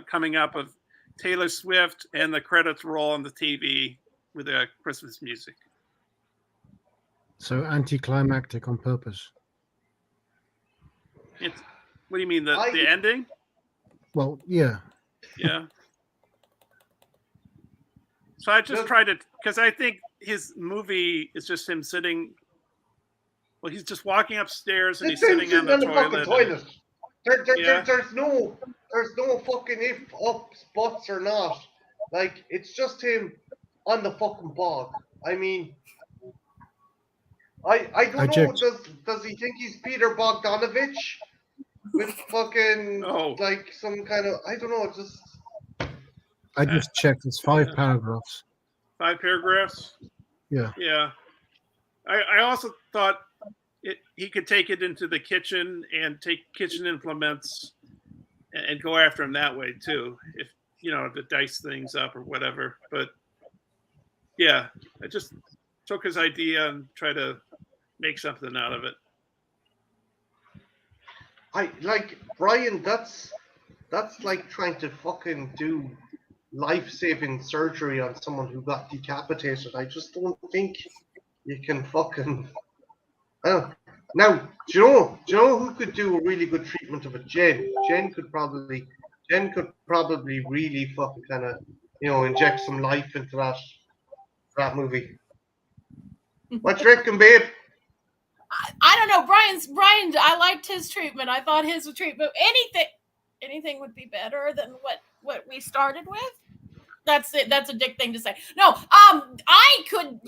coming up of Taylor Swift, and the credits roll on the TV with Christmas music. So anticlimactic on purpose. It's, what do you mean, the ending? Well, yeah. Yeah. So I just tried to, because I think his movie is just him sitting. Well, he's just walking upstairs and he's sitting on the fucking toilet. Yeah. There's no fucking if, ups, buts or not. Like, it's just him on the fucking bog. I mean, I don't know. Does he think he's Peter Bogdanovich with fucking like some kind of, I don't know. Just I just checked. It's 5 paragraphs. 5 paragraphs. Yeah. Yeah. I also thought he could take it into the kitchen and take kitchen implements and go after him that way too, if to dice things up or whatever. But yeah, I just took his idea and tried to make something out of it. I like Brian. That's like trying to fucking do life-saving surgery on someone who got decapitated. I just don't think you can fucking. Now, do you know who could do a really good treatment of it? Jen. Jen could probably really fucking kind of inject some life into that movie. What you reckon, babe? I don't know. Brian, I liked his treatment. I thought his treatment, anything would be better than what we started with. That's it. That's a dick thing to say. No, I could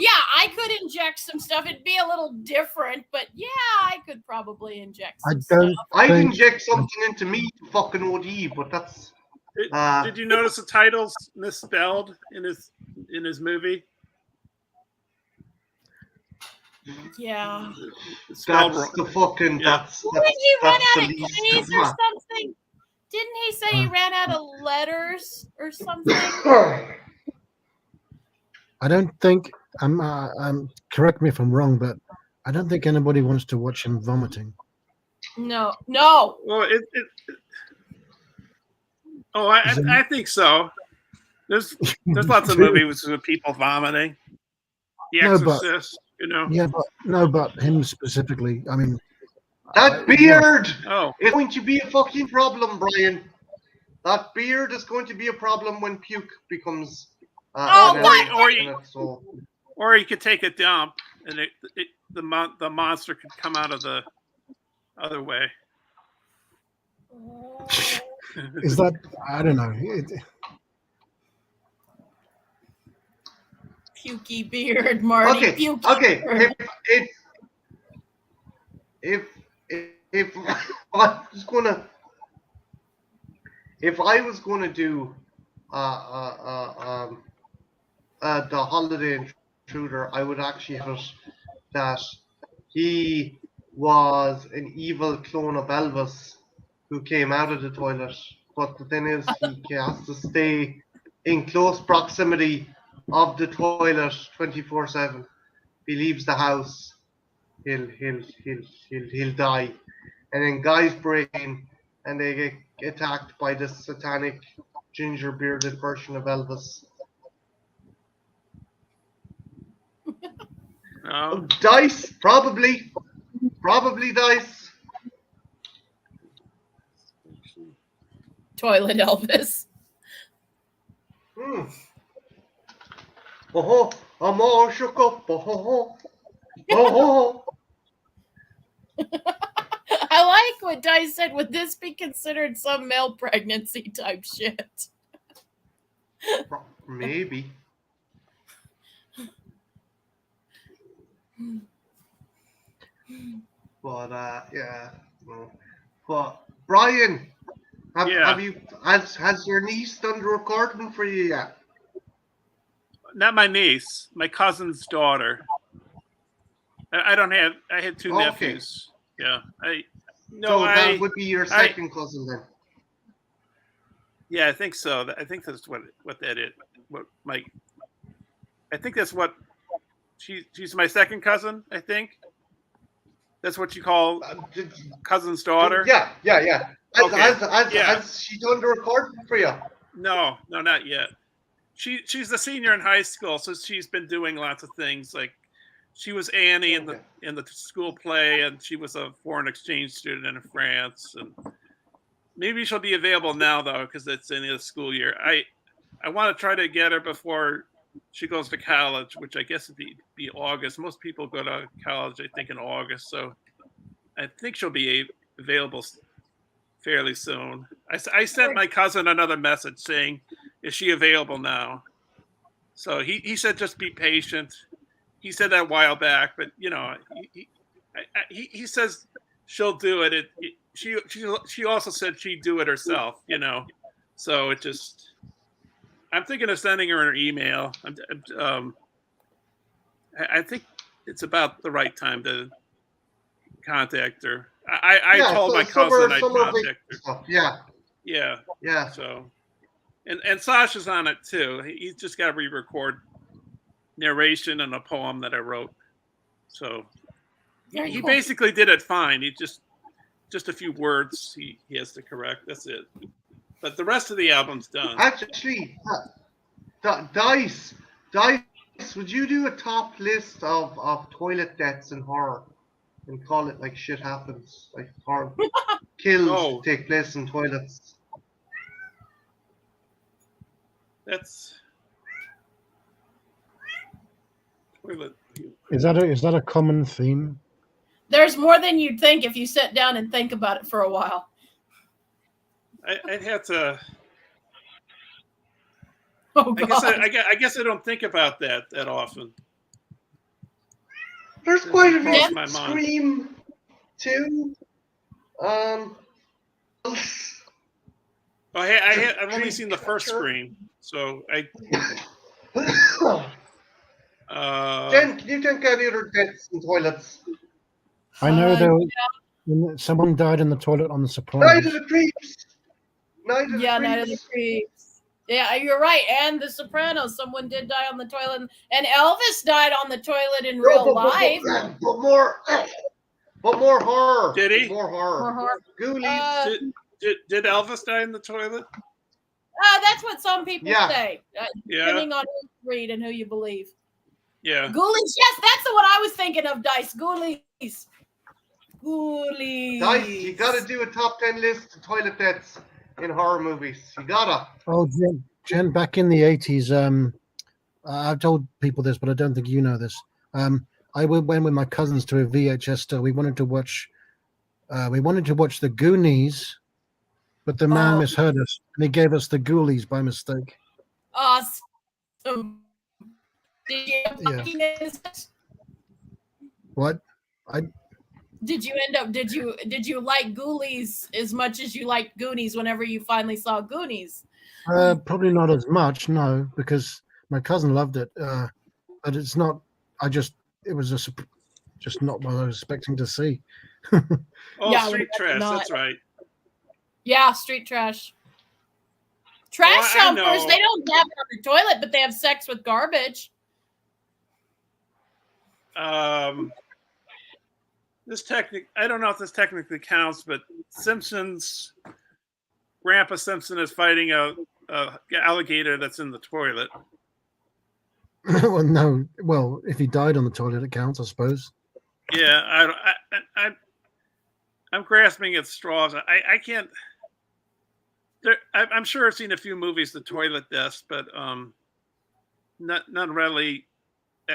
inject some stuff. It'd be a little different, but yeah, I could probably inject some stuff. I'd inject something into me to fucking OD, but that's. Did you notice the titles misspelled in his movie? Yeah. That's the fucking. Yeah. Didn't he run out of keys or something? Didn't he say he ran out of letters or something? I don't think correct me if I'm wrong, but I don't think anybody wants to watch him vomiting. No. Well, I think so. There's lots of movies with people vomiting. The Exorcist, Yeah, but him specifically. I mean, that beard is going to be a fucking problem, Brian. That beard is going to be a problem when puke becomes. Or he could take a dump, and the monster could come out of the other way. Is that? I don't know. Pukey beard, Marty. Okay. Pukey Okay. Beard. If I was gonna do the Holiday Intruder, I would actually have it that he was an evil clone of Elvis who came out of the toilet. But the thing is, he has to stay in close proximity of the toilet 24/7. If he leaves the house, he'll die. And then guys break in and they get attacked by this satanic ginger bearded version of Elvis. Dice, probably Dice. Toilet Elvis. I'm all shook up. I like what Dice said. Would this be considered some male pregnancy type shit? Maybe. But yeah. But Brian, have you has your niece done the recording for you yet? Not my niece, my cousin's daughter. I had 2 nephews. Yeah. That would be your second cousin then. Yeah, I think so. I think that's what that is. I think that's what she's my second cousin, I think. That's what you call Did- cousin's daughter? Yeah. Okay. Yeah. Has she done the recording for you? No, not yet. She's a senior in high school, so she's been doing lots of things. Like she was Annie in the school play, and she was a foreign exchange student in France. And maybe she'll be available now though, because it's in the school year. I want to try to get her before she goes to college, which I guess would be August. Most people go to college, I think, in August, so I think she'll be available fairly soon. I sent my cousin another message saying, "Is she available now?" So he said, "Just be patient." He said that a while back, but he says she'll do it. She also said she'd do it herself, So it just, I'm thinking of sending her an email. I think it's about the right time to contact her. I told my cousin I'd contact her. Yeah. So, and Sasha's on it too. He's just got to re-record narration and a poem that I wrote. So he basically did it fine. He just a few words he has to correct. That's it. But the rest of the album's done. Actually, Dice, would you do a top list of toilet deaths in horror and call it like Shit Happens, like horror kills take place in toilets? That's toilet. Is that a common theme? There's more than you'd think if you sit down and think about it for a while. I'd have to. Oh, God. I guess I don't think about that often. There's quite a Crossed bit. my mind. Scream 2. I've only seen the first Scream, so Jen, can you think any other deaths in toilets? I know someone died in the toilet on The Sopranos. Night of the Creeps. Night of the Creeps. Yeah, you're right. And The Sopranos, someone did die on the toilet, and Elvis died on the toilet in real life. But more horror. Did he? More horror. Ghoulies. Did Elvis die in the toilet? That's what some people say. Yeah. Depending on who you read and who you believe. Yeah. Ghoulies. Yes, that's the one I was thinking of, Dice. Ghoulies. Dice, you gotta do a top 10 list of toilet deaths in horror movies. You gotta. Oh, Jen, back in the 80s, I've told people this, but I don't think you know this. I went with my cousins to a VHS store. We wanted to watch The Goonies, but the man misheard us, and he gave us The Ghoulies by mistake. Awesome. Did you What? Did you like Ghoulies as much as you liked Goonies whenever you finally saw Goonies? Probably not as much, no, because my cousin loved it. But it's not. It was just not what I was expecting to see. Street trash. That's right. Yeah, street trash. Trash dumpers. They don't have it on the toilet, but they have sex with garbage. I don't know if this technically counts, but Grandpa Simpson is fighting a alligator that's in the toilet. Well, no. Well, if he died on the toilet, it counts, I suppose. Yeah, I'm grasping at straws. I can't. I'm sure I've seen a few movies, the toilet deaths, but none really.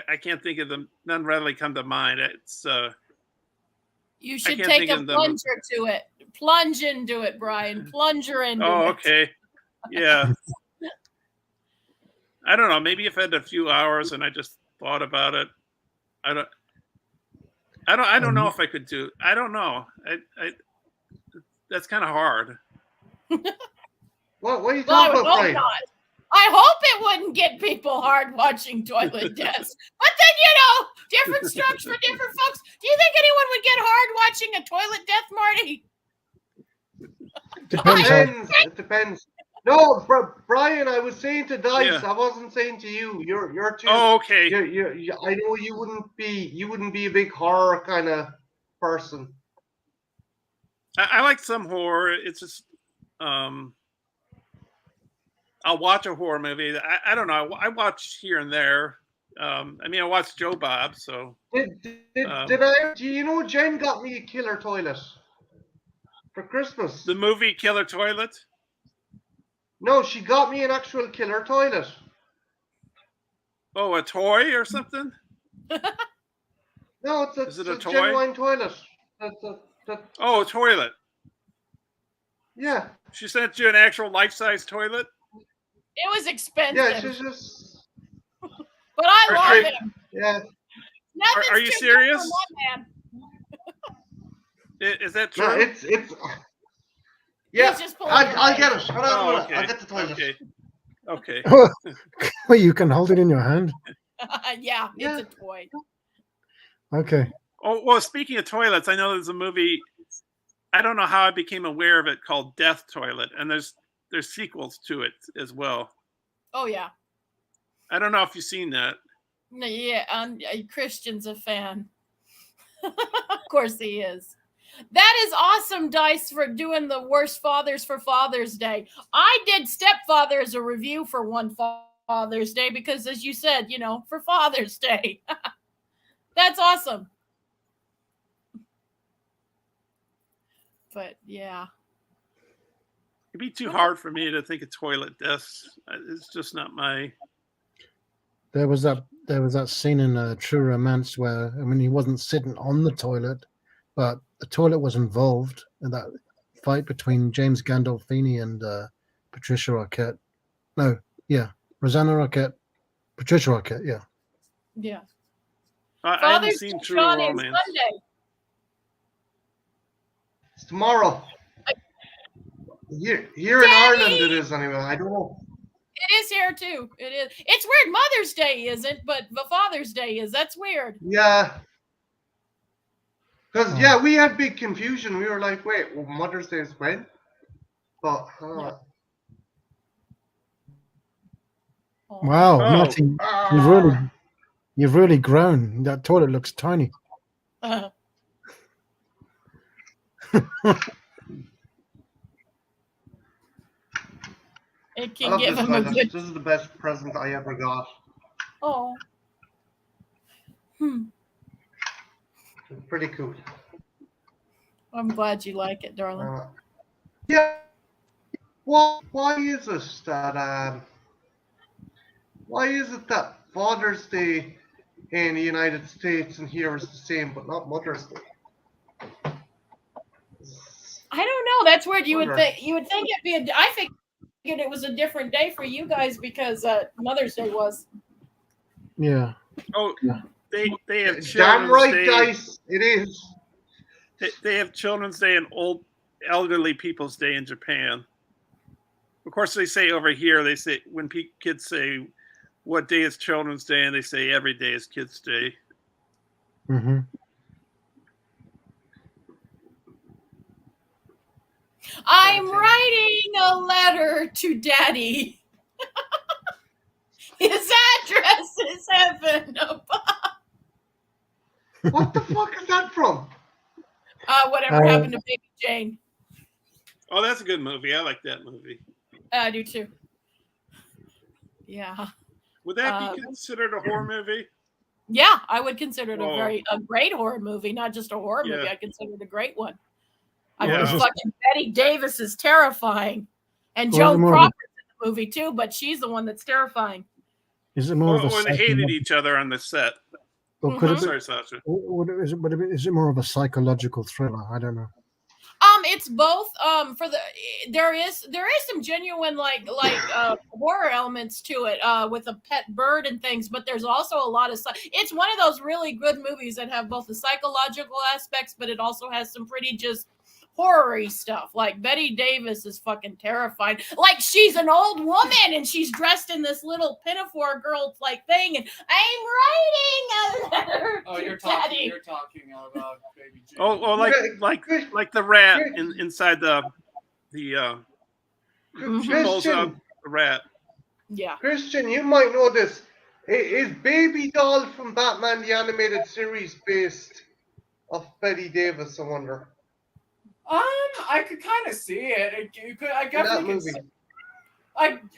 I can't think of them. None readily come to mind. It's. You should take a plunger to it. Plunge into it, Brian. Plunger into it. Oh, okay. Yeah. I don't know. Maybe if I had a few hours and I just thought about it, I don't know if I could do. I don't know. That's kind of hard. What are you talking about, Brian? I hope it wouldn't get people hard watching toilet deaths. But then, different strokes for different folks. Do you think anyone would get hard watching a toilet death, Marty? It depends. No, Brian, I was saying to Dice. I wasn't saying to you. You're too. Oh, okay. I know you wouldn't be a big horror kind of person. I like some horror. It's just I'll watch a horror movie. I don't know. I watch here and there. I mean, I watched Joe Bob, so Did I? Do you know Jen got me a killer toilet for Christmas? the movie Killer Toilet. No, she got me an actual killer toilet. Oh, a toy or something? No, it's Is it a a toy? genuine toilet. Oh, a toilet. Yeah, She sent you an actual life-size toilet. It was expensive, yeah, she's just but I love Are- it. yeah. Nothing's are you too good serious? for one man. Is that true? No, it's yeah. He's just pulling I'll it get away. it. Hold on a Oh, minute. okay. I'll get the toilet. Okay. Okay. Well, you can hold it in your hand. Yeah, Yeah. it's a toy. Okay. Oh, well, speaking of toilets, I know there's a movie. I don't know how I became aware of it called Death Toilet, and there's sequels to it as well. Oh yeah. I don't know if you've seen that. No, yeah, Christian's a fan. Of course he is. That is awesome, Dice, for doing the worst fathers for Father's Day. I did Stepfather as a review for one Father's Day because, as you said, for Father's Day. That's awesome. But yeah. It'd be too hard for me to think of toilet deaths. It's just not my. There was that scene in True Romance where he wasn't sitting on the toilet, but the toilet was involved in that fight between James Gandolfini and Patricia Arquette. No, yeah, Rosanna Arquette, Patricia Arquette. Yeah. Yeah. I haven't Father's seen Day, True Sean, is Romance. Sunday. It's tomorrow. Here in Ireland, it is anyway. I don't know. It is here too. It is. It's weird. Mother's Day isn't, but the Father's Day is. That's weird. Yeah. Because yeah, we had big confusion. We were like, wait, well, Mother's Day is when? But Wow, Oh. Martin, you've really grown. That toilet looks tiny. Uh, it I can love give this him a toilet. good. This is the best present I ever got. Oh. It's pretty cool. I'm glad you like it, darling. Yeah. Why is it that Father's Day in the United States and here is the same, but not Mother's Day? I don't know. That's weird. You would Wonder. think it'd be I figured it was a different day for you guys because Mother's Day was. Yeah. Oh, they have Damn Children's right, Day. Dice. It is. They have Children's Day and elderly people's day in Japan. Of course, they say over here, they say when kids say, "What day is Children's Day?" and they say every day is Kids' Day. Mm-hmm. I'm writing a letter to Daddy. His address is heaven above. What the fuck is that from? Whatever happened to Baby Jane? Oh, that's a good movie. I like that movie. I do too. Yeah. Would that be considered a horror movie? Yeah, I would consider it Oh. a great horror movie, not just a horror movie. Yeah. I consider it a great one. I Yeah. mean, fucking Betty Davis is terrifying, and Well, Joan more- Crawford's in the movie too, but she's the one that's terrifying. Is it more of a When they hated each other on the set. or could it be, Sorry, Sasha. is it more of a psychological thriller? I don't know. It's both. There is some genuine horror elements to it, with a pet bird and things, but there's also a lot of. It's one of those really good movies that have both the psychological aspects, but it also has some pretty just horror-y stuff. Like Betty Davis is fucking terrifying. Like she's an old woman and she's dressed in this little pinafore girl thing, and I'm writing a letter Oh, to you're Daddy. talking about Baby Jane. Oh, like the rat inside the she pulls out Christian, the rat. Yeah. Christian, you might know this. Is Baby Doll from Batman the Animated Series based of Betty Davis? I wonder. I could kind of see it. I In that definitely could.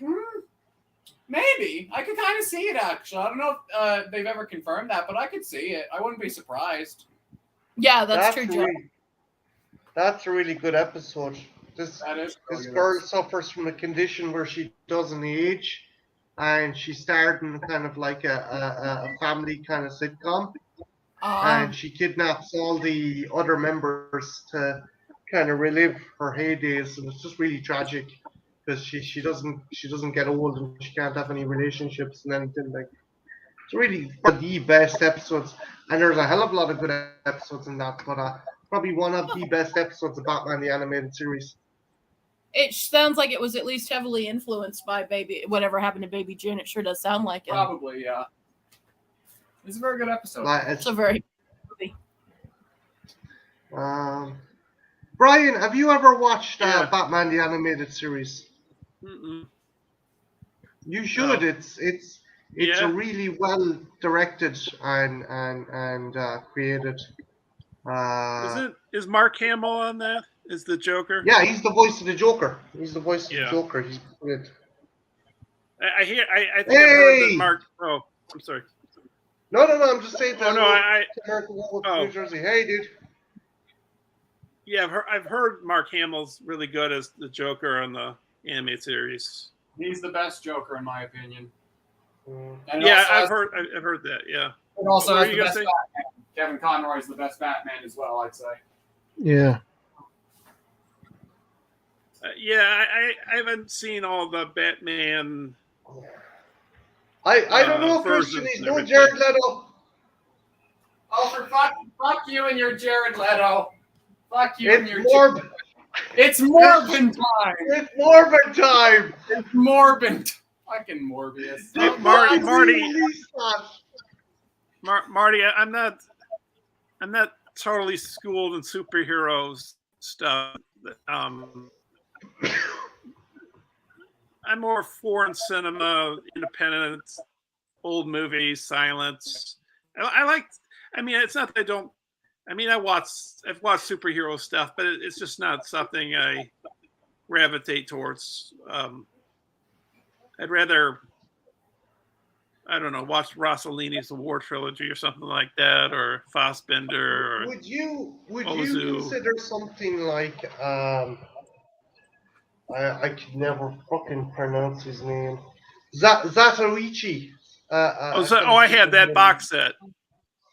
movie. Maybe I could kind of see it. Actually, I don't know if they've ever confirmed that, but I could see it. I wouldn't be surprised. Yeah, that's true, Joe. That's a really good episode. This That is. this girl suffers from a condition where she doesn't age, and she's starting kind of like a family kind of sitcom, and she kidnaps all the other members to kind of relive her heydays, and it's just really tragic because she doesn't get old and she can't have any relationships and anything like. It's really one of the best episodes, and there's a hell of a lot of good episodes in that, but probably one of the best episodes of Batman the Animated Series. It sounds like it was at least heavily influenced by whatever happened to Baby June. It sure does sound like it. Probably, yeah. It's a very good episode. It's a very movie. Brian, have you ever watched Batman the Animated Series? Mm-mm. You should. It's a really well directed and created. Is Mark Hamill on that? Is the Joker? Yeah, he's the voice of the Joker. He's the voice of the Joker. He's good. I think I've heard that Mark. Oh, I'm sorry. No. I'm just saying. New Jersey. Hey, dude. Yeah, I've heard Mark Hamill's really good as the Joker on the animated series. He's the best Joker in my opinion. And yeah, I've heard that. Yeah. It also has the best Batman. Kevin Conroy's the best Batman as well, I'd say. Yeah. I haven't seen all the Batman. I don't know, Christian. He's no Jared Leto. Oh, for fuck you and your Jared Leto. Fuck you and your. It's Morbin time. It's Morbin time. It's Morbin. Fucking Morbius. Marty, I'm not totally schooled in superheroes stuff. I'm more foreign cinema, independent, old movies, silence. I mean, it's not that I don't. I mean, I've watched superhero stuff, but it's just not something I gravitate towards. I'd rather, I don't know, watch Rossellini's The War Trilogy or something like that, or Fassbinder. Or would you Ozu. consider something like I could never fucking pronounce his name. Zatoichi. I had that box set.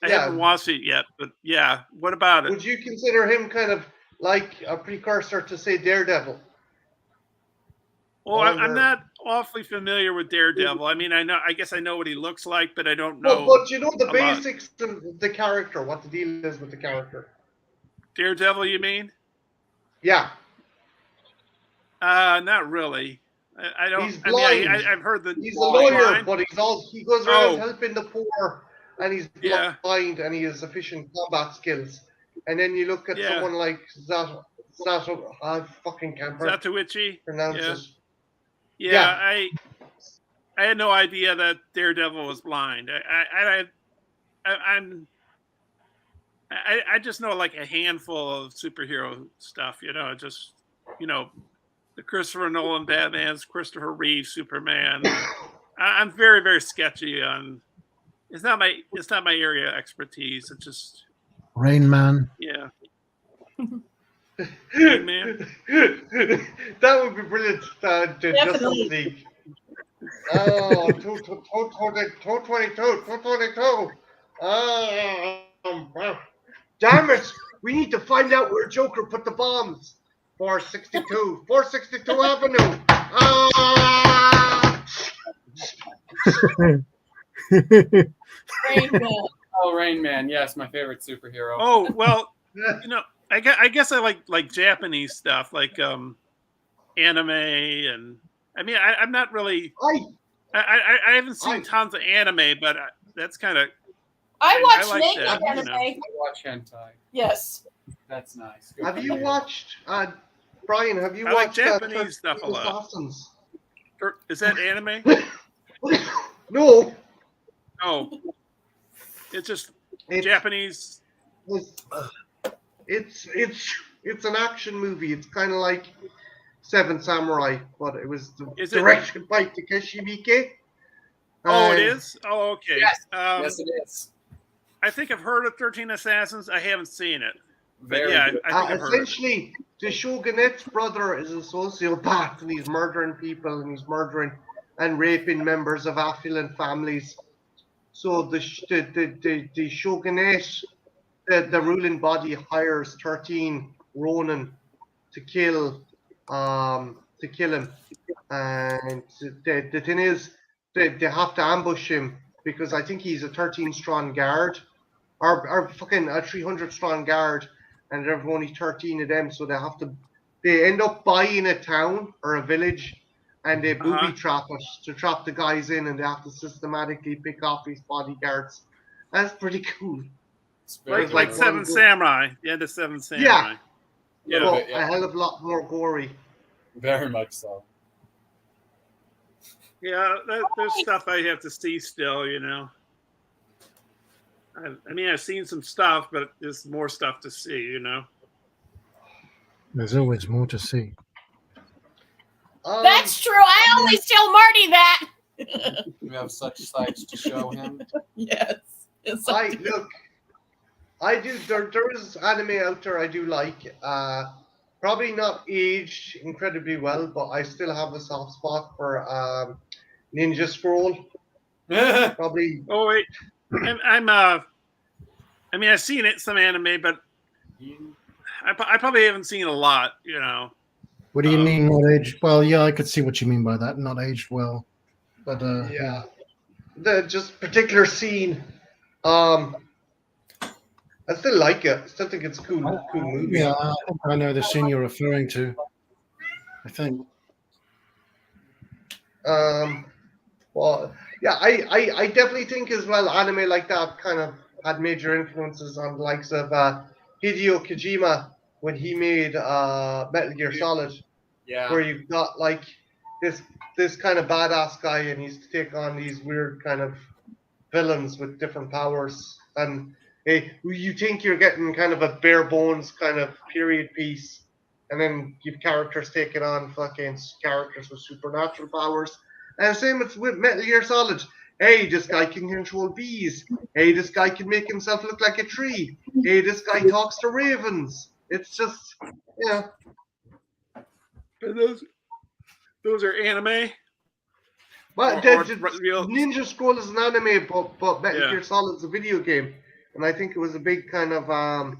I haven't watched it yet, but yeah. What about it? Would you consider him kind of like a precursor to, say, Daredevil? Well, I'm not awfully familiar with Daredevil. I mean, I guess I know what he looks like, but I don't know. But you know the basics of the character, what the deal is with the character. Daredevil, you mean? Yeah. Not really. I don't. He's blind. I've heard that he's a lawyer, blind. but he goes around helping the poor, and he's blind, and he has sufficient combat skills. And then you look at someone like I fucking can't Zatoichi. pronounce it. Yeah, I had no idea that Daredevil was blind. I just know like a handful of superhero stuff. The Christopher Nolan Batmans, Christopher Reeve Superman. I'm very, very sketchy on. It's not my area of expertise. It's just Rain Man. Yeah. Rain Man. That would be brilliant. Justice League. Oh, 222. Damn it! We need to find out where Joker put the bombs. 462 Avenue. Rain Man. Oh, Rain Man. Yes, my favorite superhero. Oh well, I guess I like Japanese stuff, like anime, and I mean I'm not really. I haven't seen tons of anime, but that's kind of. I watch like naked anime. I watch hentai. Yes. That's nice. Have you watched, Brian? Have you I watched like Japanese stuff a lot. Assassins? Is that anime? No. Oh, it's just Japanese It's an action movie. It's kind of like Seven Samurai, but it was Is it- directed by Takeshi Miike. Oh, it And is? Oh, okay. Yes. Yes, it is. I think I've heard of 13 Assassins. I haven't seen it. But Very yeah, good. I think I've heard of it. essentially, the shogunette's brother is a sociopath, and he's murdering people, and he's murdering and raping members of affluent families. So the shogunate, the ruling body, hires 13 Ronin to kill him, and the thing is, they have to ambush him because I think he's a 13 strong guard, or fucking a 300 strong guard, and there are only 13 of them, so they end up buying a town or a village, and they booby trap it to trap the guys in, and they have to systematically pick off these bodyguards. That's pretty cool. It's very Like good. Seven Samurai. The end of Seven Samurai. Yeah. Yeah, But but, yeah. a hell of a lot more gory. Very much so. Yeah, there's stuff I have to see still, you know. I mean, I've seen some stuff, but there's more stuff to see, you know. There's always more to see. That's true. I always tell Marty that. You have such sights to show him. Yes. Yes, I do. Look, I do. There is anime out there I do like. Probably not aged incredibly well, but I still have a soft spot for Ninja Scroll. Probably. Oh wait, I mean, I've seen some anime, but I probably haven't seen a lot, you know. What do you mean not aged? Well, yeah, I could see what you mean by that. Not aged well, but Yeah. The just particular scene. I still like it. I still think it's a cool movie. yeah, I think I know the scene you're referring to. I think. Well, yeah, I definitely think as well anime like that kind of had major influences on the likes of Hideo Kojima when he made Metal Gear Solid, Yeah. where you've got like this kind of badass guy and he's to take on these weird kind of villains with different powers, and you think you're getting kind of a bare bones kind of period piece, and then you've characters taking on fucking characters with supernatural powers. And same with Metal Gear Solid. Hey, this guy can control bees. Hey, this guy can make himself look like a tree. Hey, this guy talks to ravens. It's just, yeah. Those are anime. Well, Or real- Ninja Scroll is an anime, but Metal Yeah. Gear Solid is a video game, and I think it was a big kind of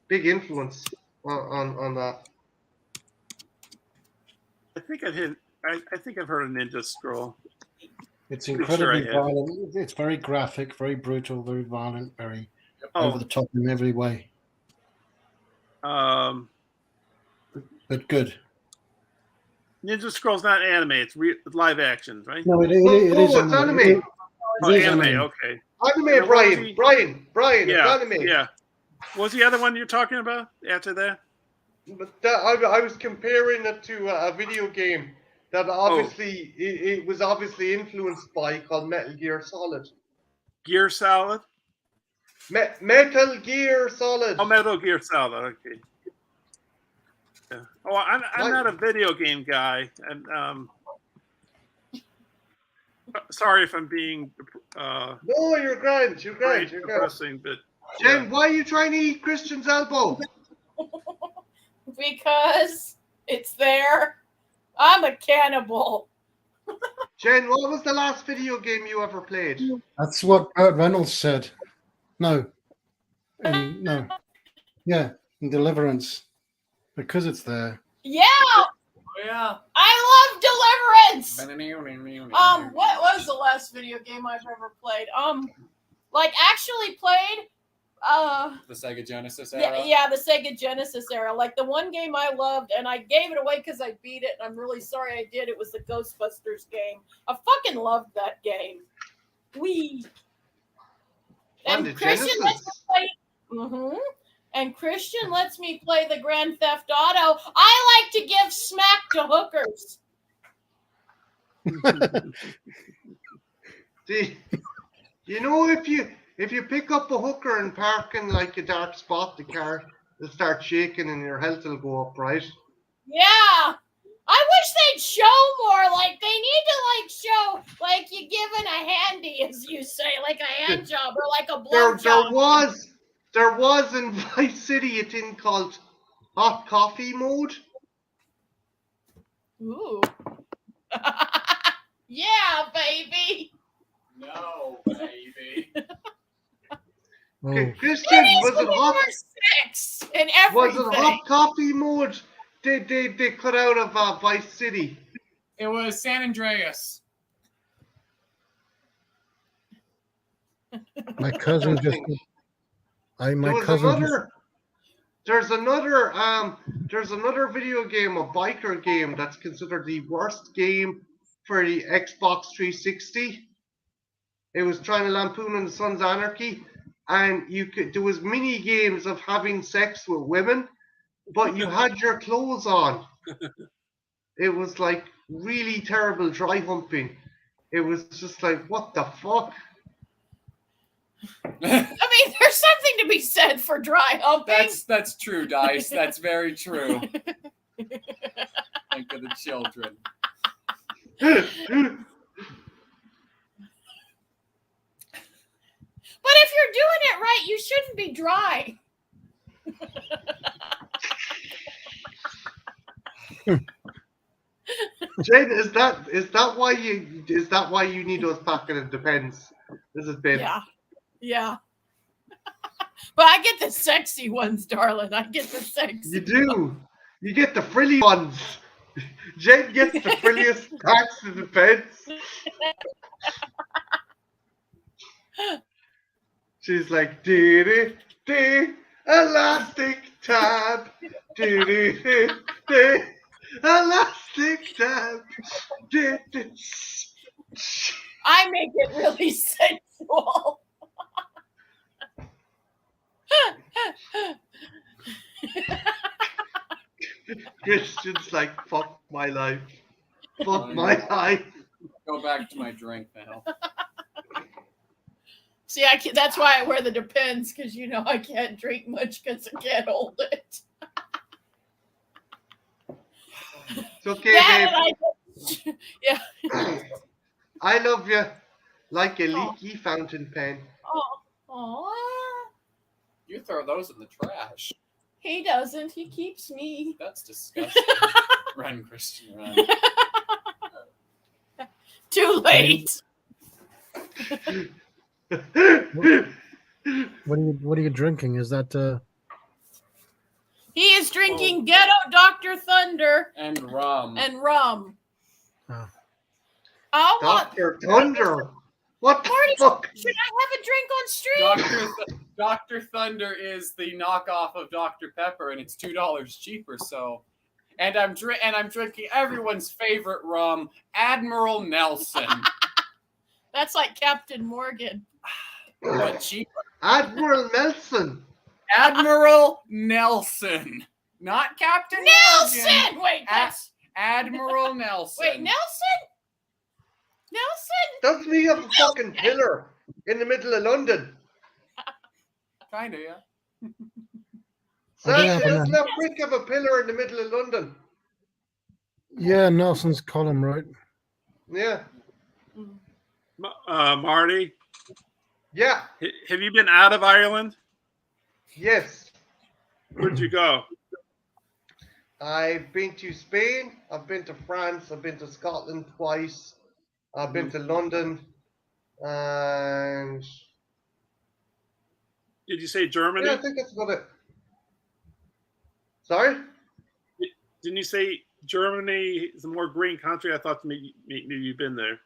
big influence on that. I think I think I've heard of Ninja Scroll. It's Pretty sure I incredibly have. violent. It's very graphic, very brutal, very violent, very Oh, over the top in every way, um, but good. Ninja Scroll's not anime; it's live action, right? No, it No, is it's anime. It Oh, is anime. anime. Okay. Anime, And what was he- Brian, Yeah. it's anime. Yeah. What's the other one you're talking about after that? But I was comparing it to a video game that obviously it was obviously influenced by, called Metal Gear Solid. Gear Solid. Metal Gear Solid. Oh, Metal Gear Solid. Okay. Yeah. Oh, I'm not a video game guy, and sorry if I'm being No, you're grand. You're grand. You're grand. depressing, but Jen, why are you trying to eat Christian's elbow? Because it's there. I'm a cannibal. Jen, what was the last video game you ever played? That's what Burt Reynolds said. No. No. Yeah, in Deliverance. Because it's there. Yeah, Oh, yeah. I love Deliverance. What was the last video game I've ever played? Like actually played. The Sega Genesis era. Yeah, the Sega Genesis era. Like the one game I loved, and I gave it away because I beat it, and I'm really sorry I did. It was the Ghostbusters game. I fucking loved that game. On And the Christian Genesis? lets me play. And Christian lets me play the Grand Theft Auto. I like to give smack to hookers. You know, if If you pick up a hooker and park in like a dark spot, the car will start shaking and your health will go up, right? Yeah. I wish they'd show more. Like, they need to, like, show, like, you giving a handy, as you say, like a hand job or like a blow job. There was in Vice City a thing called hot coffee mode. Ooh. Yeah, baby. No, baby. Okay, Oh, Christian, It was it hot? more sex and Was everything. it hot coffee mode? They cut out of Vice City. It was San Andreas. my cousin just. My There's cousin. Just, there's another video game, a biker game that's considered the worst game for the Xbox 360. It was trying to lampoon on the Sons of Anarchy, and there was mini games of having sex with women, but you had your clothes on. It was like really terrible dry humping. It was just like, what the fuck? I mean, there's something to be said for dry humping. That's true, Dice. That's very true. Think of the children. But if you're doing it right, you shouldn't be dry. Jane, is that why you need us back? And it depends. This has been. Yeah. But I get the sexy ones, darling. I get the sexy. You do. You get the frilly ones. Jane gets the frilliest parts of the pants. She's like, dee elastic tab. Dee elastic tab. I make it really sensual. Christian's like, fuck my life. Fuck my life. Go back to my drink now. See, that's why I wear the Depends, because you know I can't drink much because I can't hold it. It's okay, That babe. yeah. I love you like a leaky fountain pen. Aw. You throw those in the trash. He doesn't. He keeps me. That's disgusting. Run, Christian, run. Too late. what are you drinking? Is that He is drinking Ghetto Dr. Thunder And rum. and rum. Oh. I want. Dr. Thunder. What the Marty, fuck? should I have a drink on stream? Dr. Thunder is the knockoff of Dr. Pepper, and it's $2 cheaper. So, and I'm drinking everyone's favorite rum, Admiral Nelson, That's like Captain Morgan. but cheaper. Admiral Nelson. Admiral Nelson, not Captain Morgan. Nelson! Wait, that's. Admiral Nelson. Wait, Nelson? Nelson? Doesn't he have a fucking pillar in the middle of London? Kinda, yeah. Sam, Yeah, he but doesn't have Rick have a pillar in the middle of London. Yeah, Nelson's column, right? Yeah. Marty, Yeah. have you been out of Ireland? Yes. Where'd you go? I've been to Spain. I've been to France. I've been to Scotland twice. I've been to London. And Did you say Germany? yeah, I think that's about it. Sorry? Didn't you say Germany is a more green country? I thought maybe you've been there.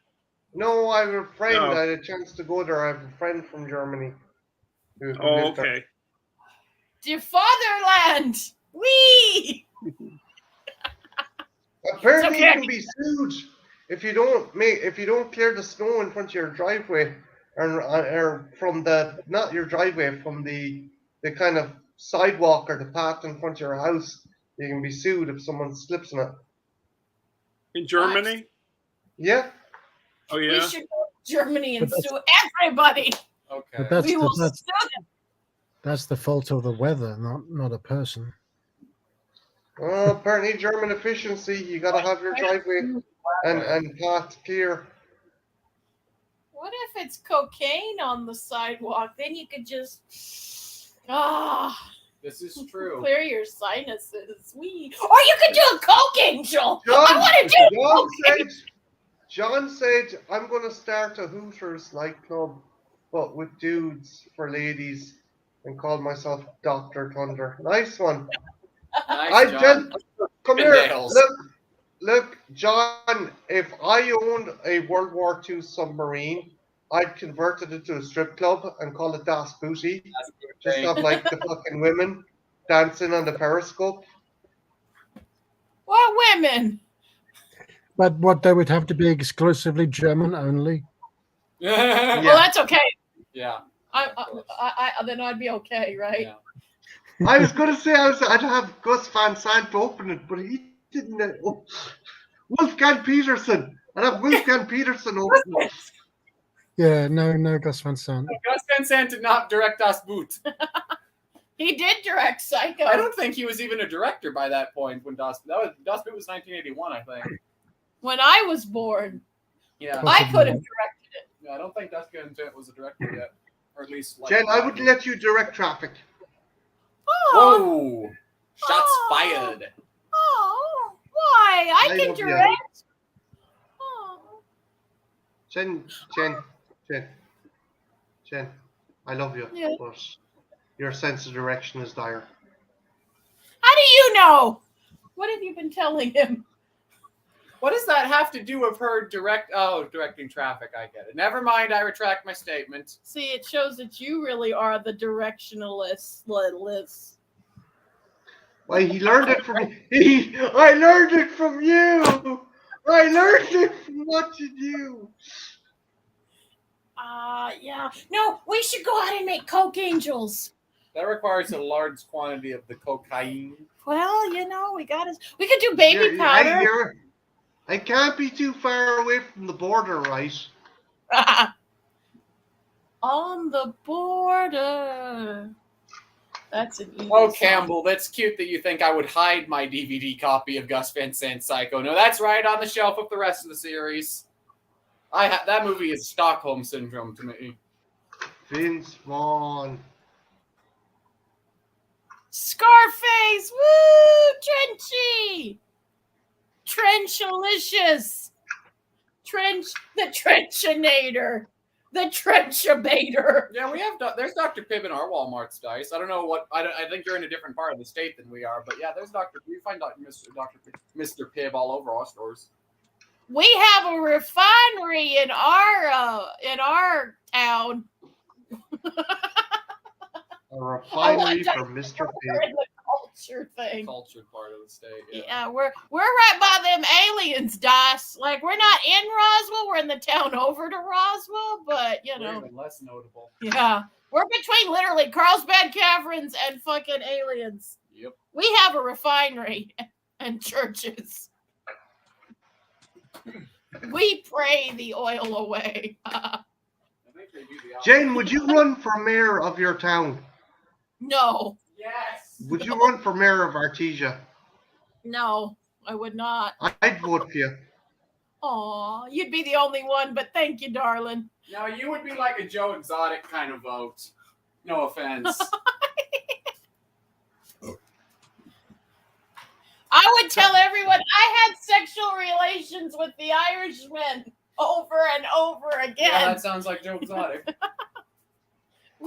No, I have a friend. No. I had a chance to go there. I have a friend from Germany. who Oh, lived there. okay. Dear fatherland! Wee! Apparently, okay. you can be sued if you don't clear the snow in front of your driveway, or from the not your driveway, from the kind of sidewalk or the path in front of your house. You can be sued if someone slips on it. In Germany? Yeah. Oh, We yeah. should go to Germany and But that's- sue everybody. Okay. But that's We will the, sue them. that's the fault of the weather, not a person. Well, apparently German efficiency. You gotta have your driveway and path clear. What if it's cocaine on the sidewalk? Then you could just This is true. clear your sinuses. Or you could do a coke angel. I want to do John said, I'm gonna start a Hooters nightclub, but with dudes for ladies, and call myself Dr. Thunder. Nice one. Nice, John. Come here. Dales. Look, John, if I owned a World War II submarine, I'd convert it into a strip club and call it Das Booty. Just have like the fucking women dancing on the periscope. What women? But what they would have to be exclusively German only. Yeah. Well, that's okay. Yeah. Then I'd be okay, right? Yeah. I was gonna say I'd have Gus Van Sant open it, but he didn't. Wolfgang Peterson. I'd have Wolfgang Peterson open it. Yeah, no Gus Van Sant. Gus Van Sant did not direct Das Boot. He did direct Psycho. I don't think he was even a director by that point when Das Boot was 1981, I think. When I was born, Yeah. I could have directed it. Yeah, I don't think Das Van Sant was a director yet, or at least. Like Jen, I wouldn't let you direct traffic. Oh, Whoa! Shots Oh. fired. Why? I I can love you. direct. Oh. Jen, I love you, Yeah. but your sense of direction is dire. How do you know? What have you been telling him? What does that have to do with her directing traffic? I get it. Never mind. I retract my statement. See, it shows that you really are the directionalist. Why, he learned it from me. I learned it from you. I learned it from what you do. Yeah. No, we should go out and make coke angels. That requires a large quantity of the cocaine. Well, we could do baby powder. I can't be too far away from the border, right? On the border. That's an easy Oh, song. Campbell, that's cute that you think I would hide my DVD copy of Gus Van Sant Psycho. No, that's right on the shelf with the rest of the series. That movie is Stockholm Syndrome to me. Vince Vaughn. Scarface! Woo! Trenchy! Trenchalicious! The Trenchinator! The Trenchabator! Yeah, we have. There's Dr. Pibb in our Walmart's dice. I don't know what. I think you're in a different part of the state than we are, but yeah, there's Dr. You find Mr. Pibb all over our stores. We have a refinery in our town. A refinery I for want Mr. We're Pibb. in the culture thing. Cultured part of the state. Yeah. Yeah, we're right by them aliens, Dice. Like, we're not in Roswell, we're in the town over to Roswell, but We're even less notable. yeah, we're between literally Carlsbad Caverns and fucking aliens. Yep. We have a refinery and churches. We pray the oil away. I think they do the opposite. Jen, would you run for mayor of your town? No, Yes. Would you run for mayor of Artesia? no, I would not. I'd vote for you. Aw, you'd be the only one, but thank you, darling. No, you would be like a Joe Exotic kind of vote. No offense. I would tell everyone I had sexual relations with the Irishman over and over Yeah, again. that sounds like Joe Exotic.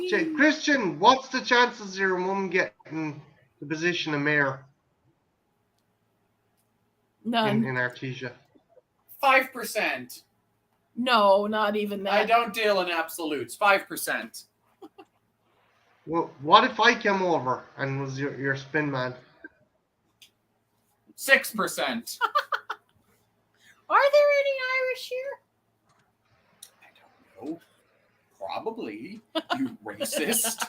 Jen, Christian, what's the chances of your mum getting the position of mayor None. in Artesia? 5%. No, not even I that. don't deal in absolutes. 5%. Well, what if I came over and was your spin man? 6%. Are there any Irish here? I don't know. Probably. You racist.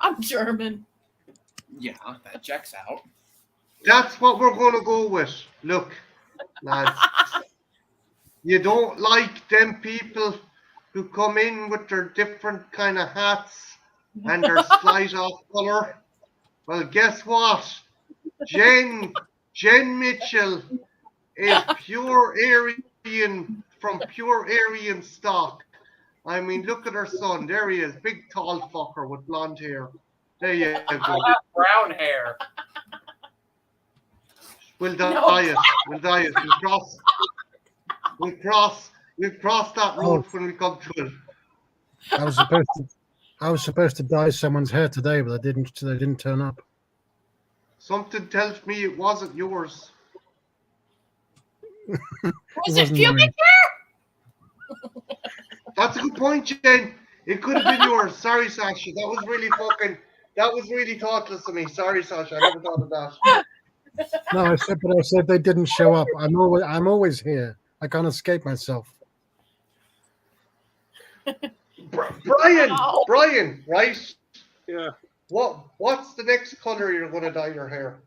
I'm German. Yeah, that checks out. That's what we're going to go with. Look, lads. You don't like them people who come in with their different kind of hats and their slight off color. Well, guess what? Jen Mitchell is pure Aryan from pure Aryan stock. I mean, look at her son. There he is, big tall fucker with blonde hair. There you I go. have brown hair. We'll No. dye it. We'll dye it. We'll cross that road when we come to it. I was supposed to dye someone's hair today, but they didn't turn up. Something tells me it wasn't yours. Was it wasn't pubic mine. hair? That's a good point, Jen. It could have been yours. Sorry, Sasha. That was really thoughtless of me. Sorry, Sasha. I never thought of that. No, I said they didn't show up. I'm always here. I can't escape myself. Brian, Wow. Brian, right? Yeah, What's the next color you're gonna dye your hair?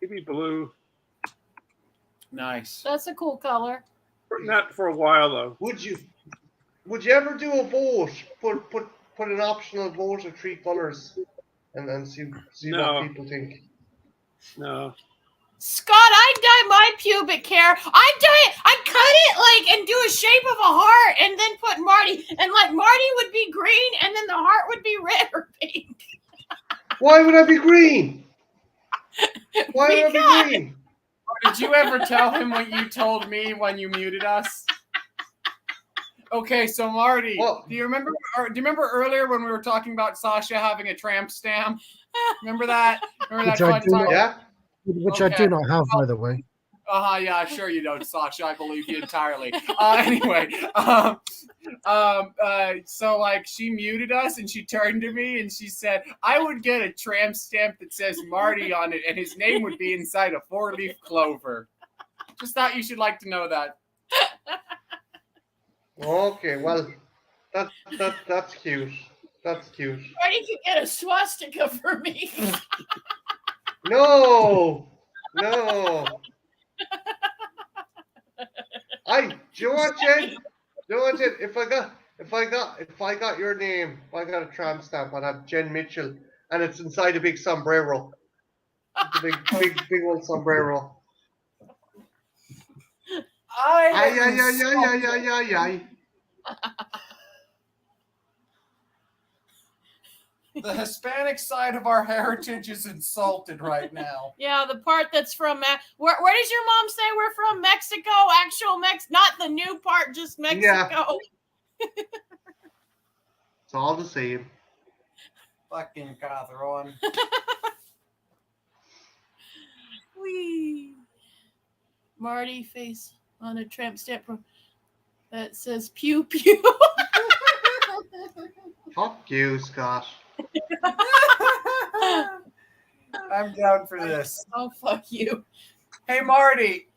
maybe blue. Nice. That's a cool color. Not for a while though. Would you ever do a vote? Put an optional vote of 3 colors, and then see No. what people think. No. Scott, I dye my pubic hair. I cut it like and do a shape of a heart and then put Marty. And like Marty would be green and then the heart would be red or pink. Why would I be green? Why would I be green? Did you ever tell him what you told me when you muted us? Okay, so Marty, What? do you remember earlier when we were talking about Sasha having a tramp stamp? Remember that? Remember that Which I fun do time? not- Yeah. Which I Okay. do not have, by the way. Yeah, sure you don't, Sasha. I believe you entirely. Anyway, so like she muted us and she turned to me and she said, "I would get a tramp stamp that says Marty on it, and his name would be inside a 4-leaf clover." Just thought you should like to know that. Okay. Well, that's cute. That's cute. Marty could get a swastika for me. No. Do you want Jen? If I got your name, if I got a tramp stamp, I'd have Jen Mitchell, and it's inside a big sombrero. It's a big old sombrero. Ay. The Hispanic side of our heritage is insulted right now. Yeah, the part that's from where does your mom say we're from? Mexico, actual not the new part, just Mexico. It's all the same. Fucking Catherine. Whee. Marty face on a tramp stamp that says pew pew. Fuck you, Scott. I'm down for this. Oh fuck you. Hey Marty,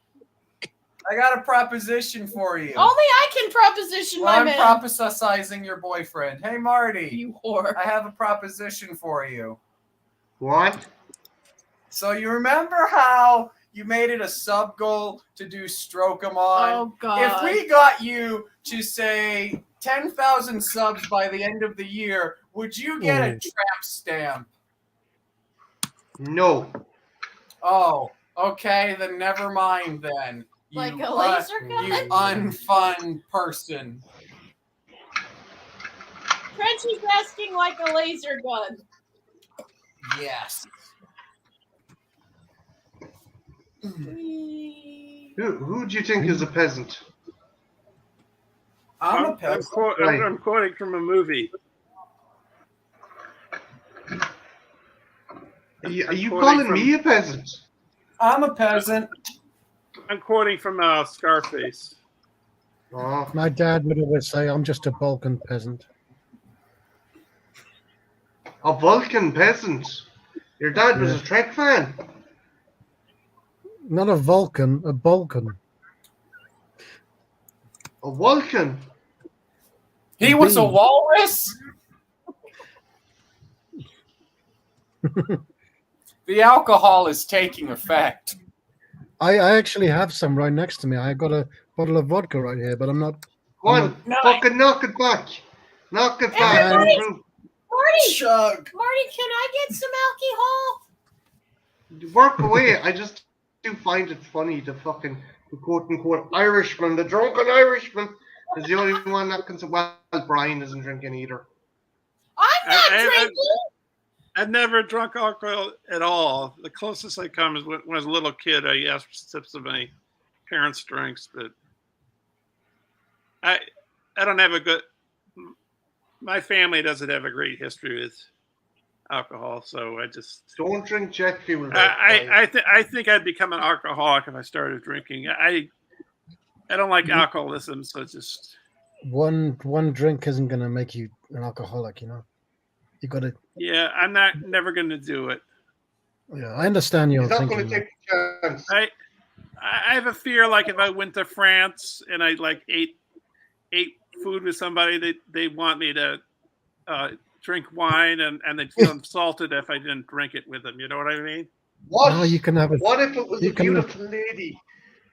I got a proposition for you. Only I can proposition Well, my I'm man. proposizing your boyfriend. Hey Marty, You whore. I have a proposition for you. What? So you remember how you made it a sub goal to do Stroke 'em on? Oh god. If we got you to say 10,000 subs by the end of the year, would you get a tramp stamp? No. Oh, okay, then never mind then. You, Like a laser gun? you unfun person. Frenchie's asking like a laser gun. Yes. Whee. Who do you think is a peasant? I'm a I'm peasant. quoting from a movie. Are you I'm quoting calling from- me a peasant? I'm a peasant. I'm quoting from Scarface. Oh, My dad would always say, "I'm just a Balkan peasant." a Vulcan peasant. Your dad was a Trek fan. Not a Vulcan, a Balkan. A Vulcan. He was a walrus? The alcohol is taking effect. I actually have some right next to me. I got a bottle of vodka right here, but I'm not. Go on, No. fucking knock it back. Knock it back. Everybody- Drew. Marty, Chug. Marty, can I get some alcohol? Work away. I just do find it funny the fucking the quote unquote Irishman, the drunken Irishman, is the only one that can say, well, Brian isn't drinking either. I'm not I- drinking. I've never drunk alcohol at all. The closest I come is when I was a little kid. I asked for sips of my parents' drinks, but I don't have a good. My family doesn't have a great history with alcohol, so I just. Don't drink jet fuel. I think I'd become an alcoholic if I started drinking. I don't like alcoholism, so just. One drink isn't going to make you an alcoholic, you know. You got to. Yeah, I'm never going to do it. Yeah, I understand your He's not going thinking. to take the chance. I have a fear, like if I went to France and I like ate food with somebody, they want me to drink wine and they'd feel insulted if I didn't drink it with them. You know what I mean? What? No, you can have it. What if it was you a can- beautiful lady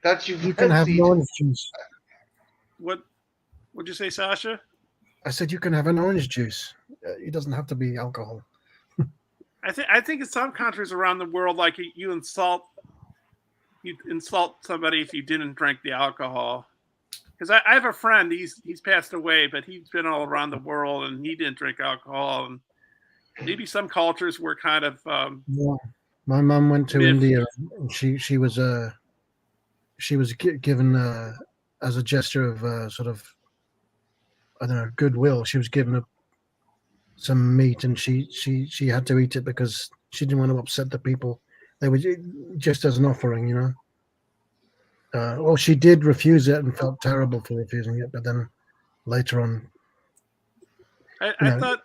that You can have fancied? an orange juice. What'd you say, Sasha? I said you can have an orange juice. It doesn't have to be alcohol. I think in some countries around the world, like you insult somebody if you didn't drink the alcohol. Because I have a friend, he's passed away, but he's been all around the world and he didn't drink alcohol. And maybe some cultures were kind of Yeah. My mum went to Yeah. India and she was given as a gesture of sort of, I don't know, goodwill. She was given some meat and she had to eat it because she didn't want to upset the people. They were just as an offering, you know. Well, she did refuse it and felt terrible for refusing it, but then later on, I No. thought,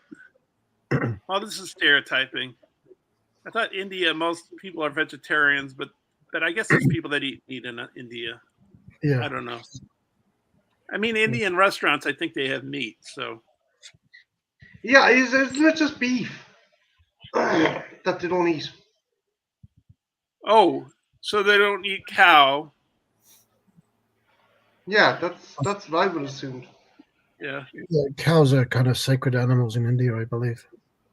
well, this is stereotyping. I thought India, most people are vegetarians, but I guess there's people that eat meat in India. I yeah, don't know. I mean, Indian restaurants, I think they have meat. So Yeah, it's just beef that they don't eat. so they don't eat cow. Yeah, that's what I would assume. Yeah, cows are kind of sacred animals in India, I believe.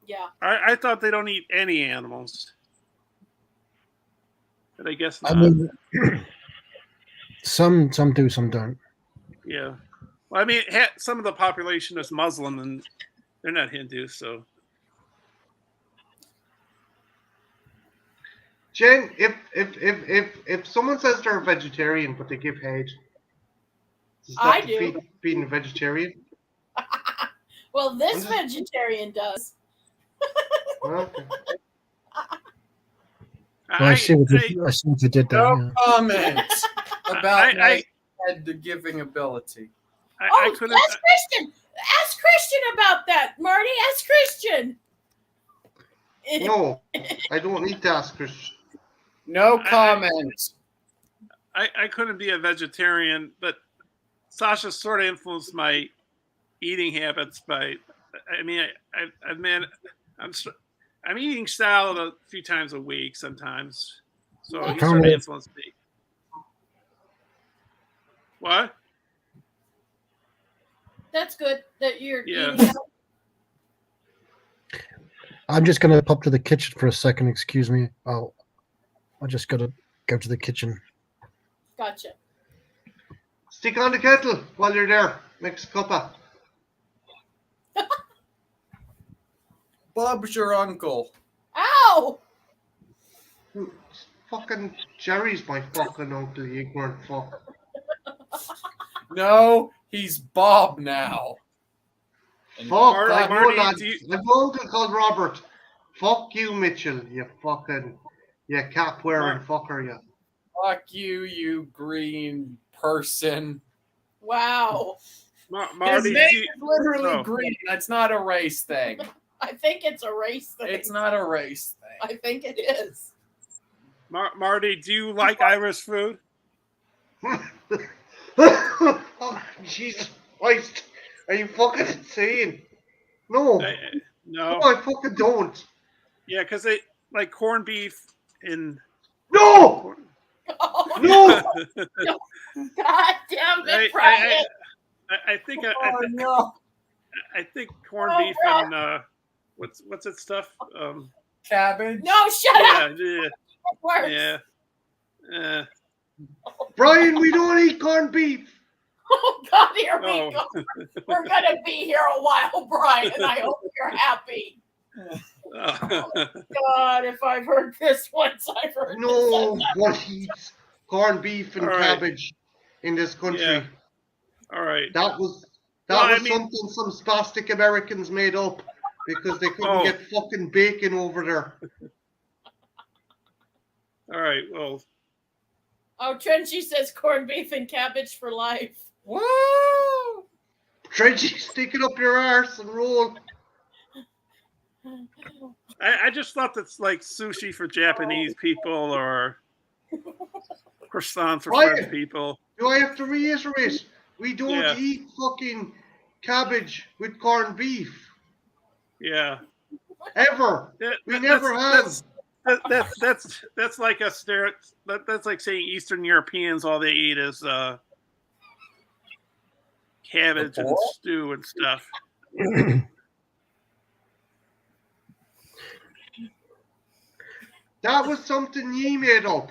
Yeah. I thought they don't eat any animals, but I guess not. I mean, some do, some don't. Yeah. Well, I mean, some of the population is Muslim, and they're not Hindu, so. Jen, if someone says they're a vegetarian but they give head, does that I do. defeat being a vegetarian? Well, this vegetarian does. Okay. Well, I see what you did there. No Yeah. comment about my I- head giving ability. I Oh, couldn't. ask Christian. Ask Christian about that, Marty. Ask Christian. No, I don't need to ask Christian. No comment. I couldn't be a vegetarian, but Sasha sort of influenced my eating habits by. I mean, I'm eating salad a few times a week sometimes, so he sort of influenced me. What? That's good that you're Yeah. eating out. I'm just going to pop to the kitchen for a second. Excuse me. I just got to go to the kitchen. Gotcha. Stick on the kettle while you're there. Mix a cuppa. Bob's your uncle. Ow! Fucking Jerry's my fucking uncle, you ignorant fuck. No, he's Bob now. And Fuck, Marty, I know Marty, that. do you- I have an uncle called Robert. Fuck you, Mitchell, you cap wearing fucker, you. fuck you, you green person. Wow. Marty, His do name you- is literally oh. green. That's not a race thing. I think it's a race thing. It's not a race thing. I think it is. Marty, do you like Irish food? Oh, Jesus Christ. Are you fucking insane? No. No. No, I fucking don't. Yeah, because they like corned beef in. No! Oh, No! God damn I, it, Brian. I think Oh no, I think corned Oh, beef God. and what's that stuff? cabbage. No, shut up. Yeah, Worse. yeah. Brian, we don't eat corned beef. Oh, God, here we Oh. go. We're going to be here a while, Brian. I hope you're happy. God, if I've heard this once, I've heard No this. one eats corned beef and All right. cabbage in this country. Yeah. All right. That was Well, I mean- something some spastic Americans made up because they couldn't Oh. get fucking bacon over there. All right. Well, Oh, Trenchy says corned beef and cabbage for life. Woo! Trenchy, stick it up your arse and roll. I just thought that's like sushi for Japanese people or croissants for Brian. French people. Do I have to reiterate? We don't Yeah. eat fucking cabbage with corned beef. Yeah. Ever. That- We that- never that's, that's like a that's like saying Eastern Europeans all they eat is cabbage and stew and stuff. That was something ye made up.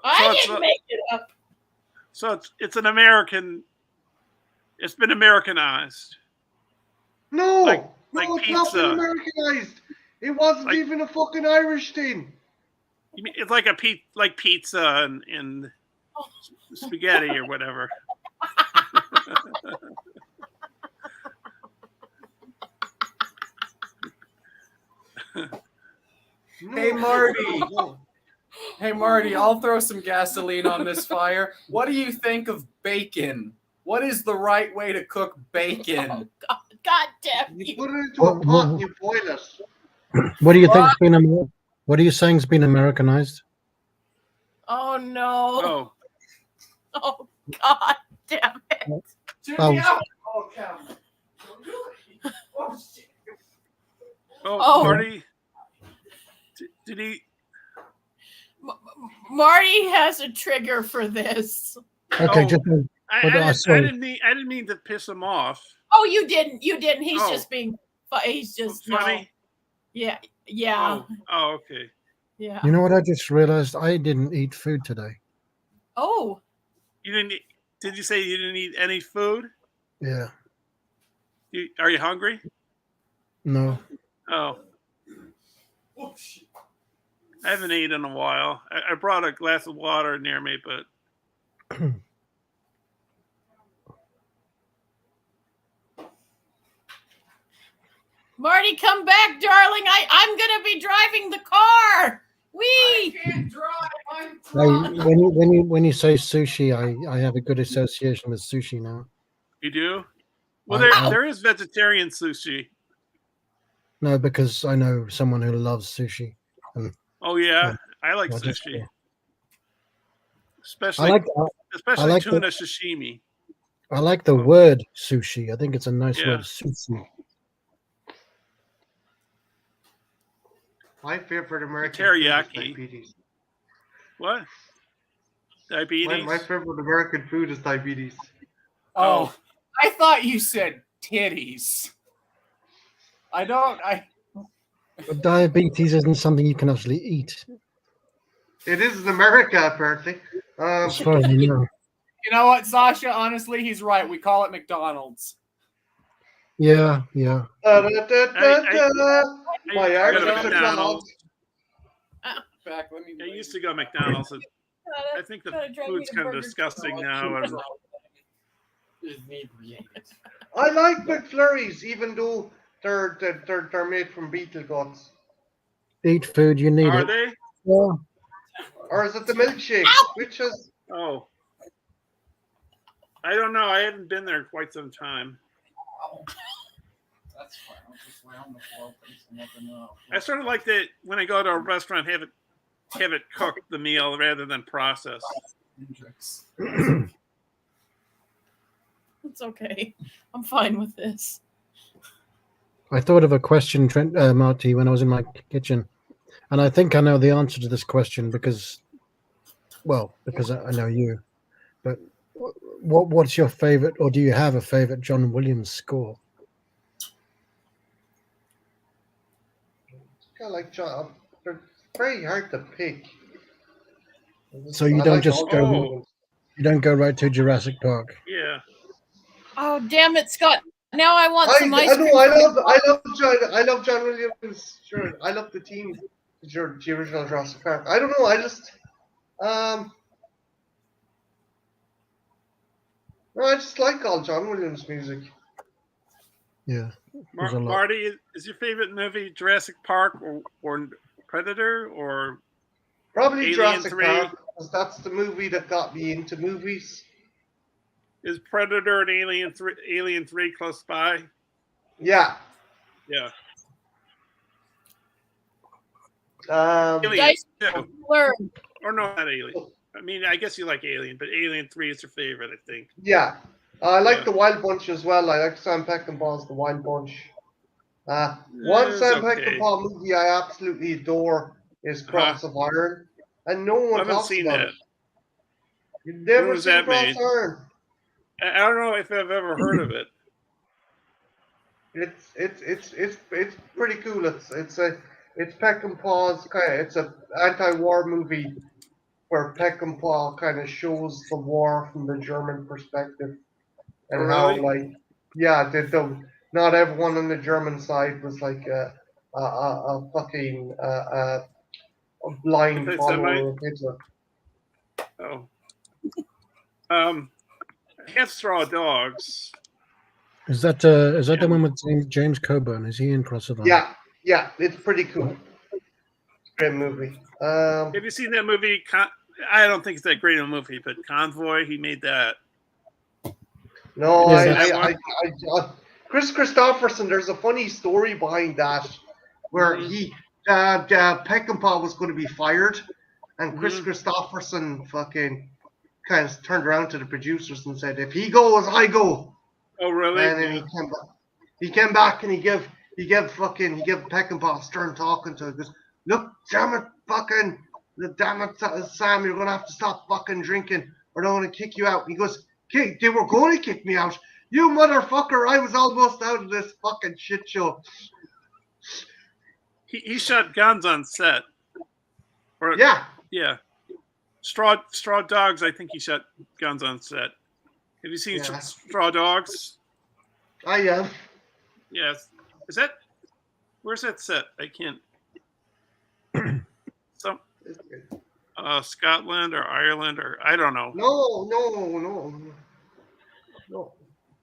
I it's didn't a- make it up. So it's an American. It's been Americanized. No, Like no, it's not been pizza. Americanized. It wasn't Like- even a fucking Irish thing. You mean it's like like pizza and spaghetti or whatever. No, Hey, Marty. no. Hey Marty, I'll throw some gasoline on this fire. What do you think of bacon? What is the right way to cook bacon? Oh, God, God damn You you. put it into a pot and you boil it. What do you think's been? What are you saying's been Americanized? Oh, no. Oh, Oh, God damn it. Check Oh. me out. Oh, cow. Oh, shit. Oh. Marty. Did he? Marty has a trigger for this. Okay, Oh. just I sorry. didn't mean to piss him off. Oh, you didn't. You didn't. He's Oh. just being. He's just Funny. No. Yeah. Yeah. Oh, okay. Yeah. you know what? I just realized I didn't eat food today. Oh. You didn't. Did you say you didn't eat any food? Yeah, Are you hungry? no. Oh, Oh, shit. I haven't eaten in a while. I brought a glass of water near me, but Marty, come back, darling. I'm gonna be driving the car. I Wee. can't drive. I'm I, driving. when you say sushi, I have a good association with sushi now. you do. Well, I- there is vegetarian sushi. No, because I know someone who loves sushi. Oh yeah, I like I just- sushi, I especially like especially like tuna sashimi. I like the word sushi. I think it's a nice Yeah. word, sushi. My favorite American Teriyaki. food is diabetes. What? Diabetes? My favorite American food is diabetes. Oh, I thought you said titties. But diabetes isn't something you can actually eat. It is in America, apparently. As far as I know. You know what, Sasha? Honestly, he's right. We call it McDonald's. Yeah, yeah. My I heart go to is McDonald's. Back, let me. I used to go to McDonald's. And I think the Gotta drive me food's to kind of Burger disgusting King. now. And I like McFlurries, even though they're made from beetle guts. Eat food, you need are it. they? Yeah. Or is it the milkshake? Which is Oh, I don't know. I haven't been there in quite some time. That's fine. I'll just lay on the floor, please, and nothing else. I sort of like that when I go to a restaurant, have it cooked the meal rather than processed. Hendrix. It's okay. I'm fine with this. I thought of a question, Trent, Marty, when I was in my kitchen. And I think I know the answer to this question because well, because I know you, but what's your favorite, or do you have a favorite John Williams score? Kind of like John. They're very hard to pick. So you I don't like just all go, John Williams. you don't go right to Jurassic Park. Yeah. Oh, damn it, Scott. Now I want some ice I cream. know. I love John Williams. Sure, I love the team. The original Jurassic Park. I don't know. I just no, I just like all John Williams music. Yeah. There's a lot. Marty, is your favorite movie Jurassic Park or Predator or Probably Alien Jurassic 3? Park, because that's the movie that got me into movies. Is Predator and Alien 3 close by? Yeah. Yeah. Alien. Dice too. Blur. Or no, not Alien. I mean, I guess you like Alien, but Alien 3 is your favorite, I think. Yeah. I like The Wild Bunch as well. I like Sam Peckinpah's The Wild Bunch. One Sam Peckinpah movie I absolutely adore is Cross of Iron, and no one talks about it. You've never seen Cross of Iron? I don't know if I've ever heard of it. It's pretty cool. It's Peckinpah's it's an anti-war movie where Peckinpah kind of shows the war from the German perspective, and how not everyone on the German side was like a fucking a blind follower of Hitler. Oh. Half Straw Dogs. Is that the one with James Coburn? Is he in Cross of Iron? Yeah, it's pretty cool. Great movie. Have you seen that movie? I don't think it's that great a movie, but Convoy, he made that. No, Chris Christopherson. There's a funny story behind that, where Peckinpah was going to be fired, and Chris Christopherson fucking kind of turned around to the producers and said, "If he goes, I go." Oh, really? And then he came back and he gave Peckinpah a stern talking to him. He goes, "Look, damn it, Sam, you're gonna have to stop fucking drinking, or they're gonna kick you out." And he goes, "They were going to kick me out. You motherfucker! I was almost out of this fucking shit show." He shot guns on set. Yeah. Straw Dogs, I think he shot guns on set. Have you seen Straw Dogs? I have. Yes. Where's that set? I can't. Scotland or Ireland or I don't know. No.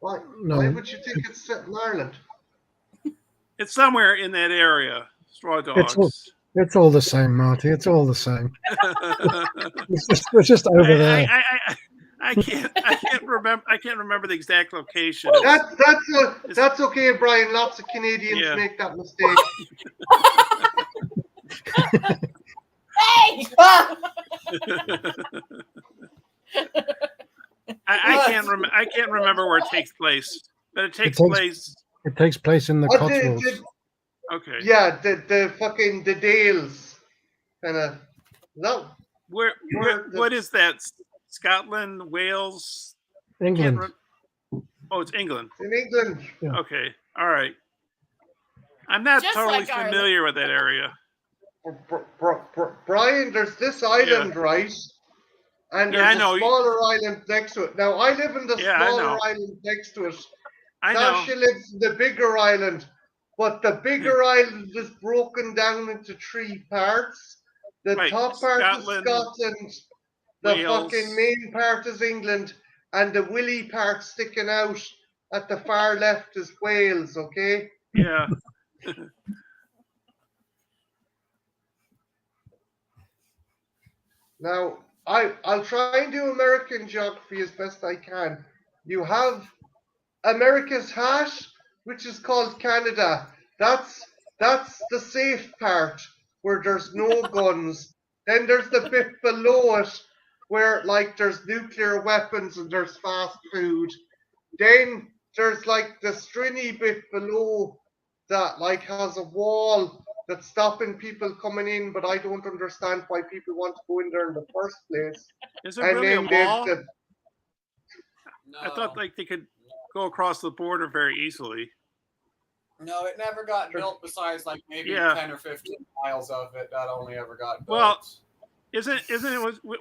Why would you think it's set in Ireland? It's somewhere in that area. Straw Dogs. It's all the same, Marty. It's all the same. it's just over there. I can't remember the exact location. That's okay, Brian. Lots of Canadians make that mistake. Hey! I can't remember where it takes place, but it takes place. It takes place in the Cotswolds. Okay. Yeah, the Dales, kind of. No. What is that? Scotland, Wales, England. It's England. In England. Yeah. Okay. All right. I'm not Just totally like familiar with that area. Brian, there's this island, right? And there's a smaller island next to it. Now, I live in the smaller island next to it. Tasha lives in the bigger island. But the bigger island is broken down into 3 parts. The top part is Scotland, the fucking main part is England, and the willy part sticking out at the far left is Wales, okay? Yeah. Now, I'll try and do American geography as best I can. You have America's hat, which is called Canada. That's the safe part where there's no guns. Then there's the bit below it where there's nuclear weapons and there's fast food. Then there's the stringy bit below that has a wall that's stopping people coming in, but I don't understand why people want to go in there in the first place. Is it really a And then wall? the I thought like they could go across the border very easily. No, it never got built. Besides, like maybe Yeah. 10 or 15 miles of it, that only ever got built. Well,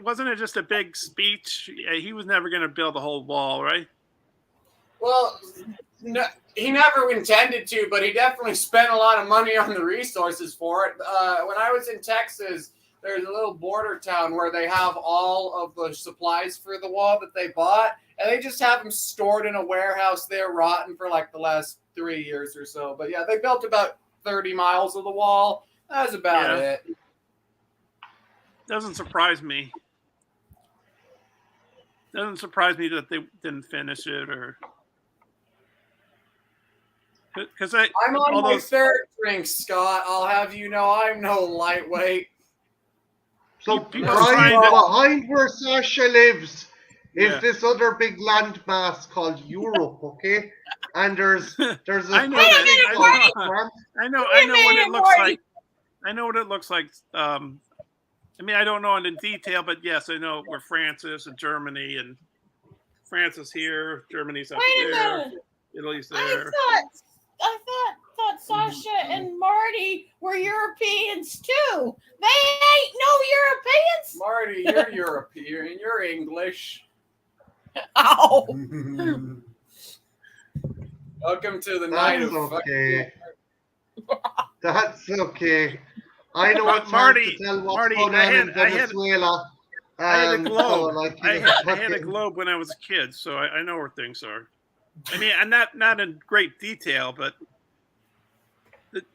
wasn't it just a big speech? He was never going to build the whole wall, right? Well, no, he never intended to, but he definitely spent a lot of money on the resources for it. When I was in Texas, there's a little border town where they have all of the supplies for the wall that they bought, and they just have them stored in a warehouse there, rotten for like the last 3 years or so. But yeah, they built about 30 miles of the wall. That was about Yeah. it. Doesn't surprise me. Doesn't surprise me that they didn't finish it, or because I'm on all my those- third drink, Scott. I'll have you know I'm no lightweight. So People are trying behind, to- behind where Sasha lives is Yeah. this other big landmass called Europe, okay? And there's a I know Wait a that. minute, I Marty. know, I know Wait a what it minute, looks Marty. like. I know what it looks like. I mean, I don't know it in detail, but yes, I know where France is and Germany, and France is here, Germany's up Wait a there, minute. Italy's I there. thought Sasha and Marty were Europeans too. They ain't no Europeans. Marty, you're European. You're English. Ow. Welcome to the night That's of okay. That's okay. I know But it's Marty- hard to tell what's Marty, going I on had- in I had- Venezuela. I had a and globe. so, like, I you know, had a globe when I was a kid, so I know where things are. I mean, and not in great detail, but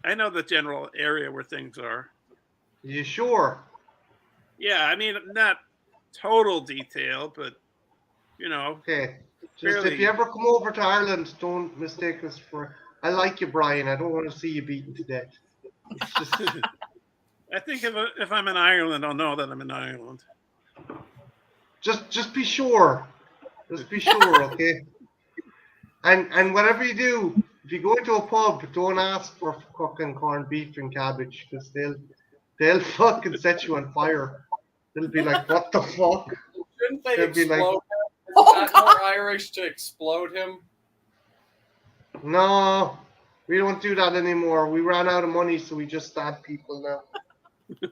I know the general area where things are. You sure? Yeah, I mean, not total detail, but you know, Okay. Just Fairly- if you ever come over to Ireland, don't mistake us for. I like you, Brian. I don't want to see you beaten to death. It's just I think if I'm in Ireland, I'll know that I'm in Ireland. just be sure. Just be sure, okay? And whatever you do, if you go into a pub, don't ask for fucking corned beef and cabbage, because they'll fucking set you on fire. They'll be like, what the fuck? Shouldn't they They'd be like- explode him? Oh, Is that more Irish to explode him? No, we don't do that anymore. We ran out of money, so we just stab people now.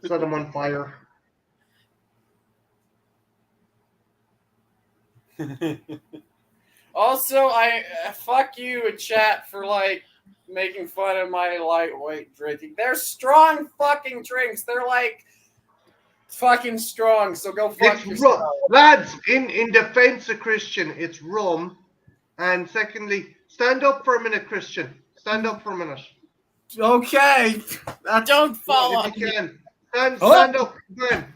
Set them on fire. Also, I fuck you in chat for like making fun of my lightweight drinking. They're strong fucking drinks. They're like fucking strong. So go fuck It's yourself. rum. Lads, in defense of Christian, it's rum. And secondly, stand up for a minute, Christian. Stand up for a minute. Okay. Don't fall If on you me. can. Stand up, man.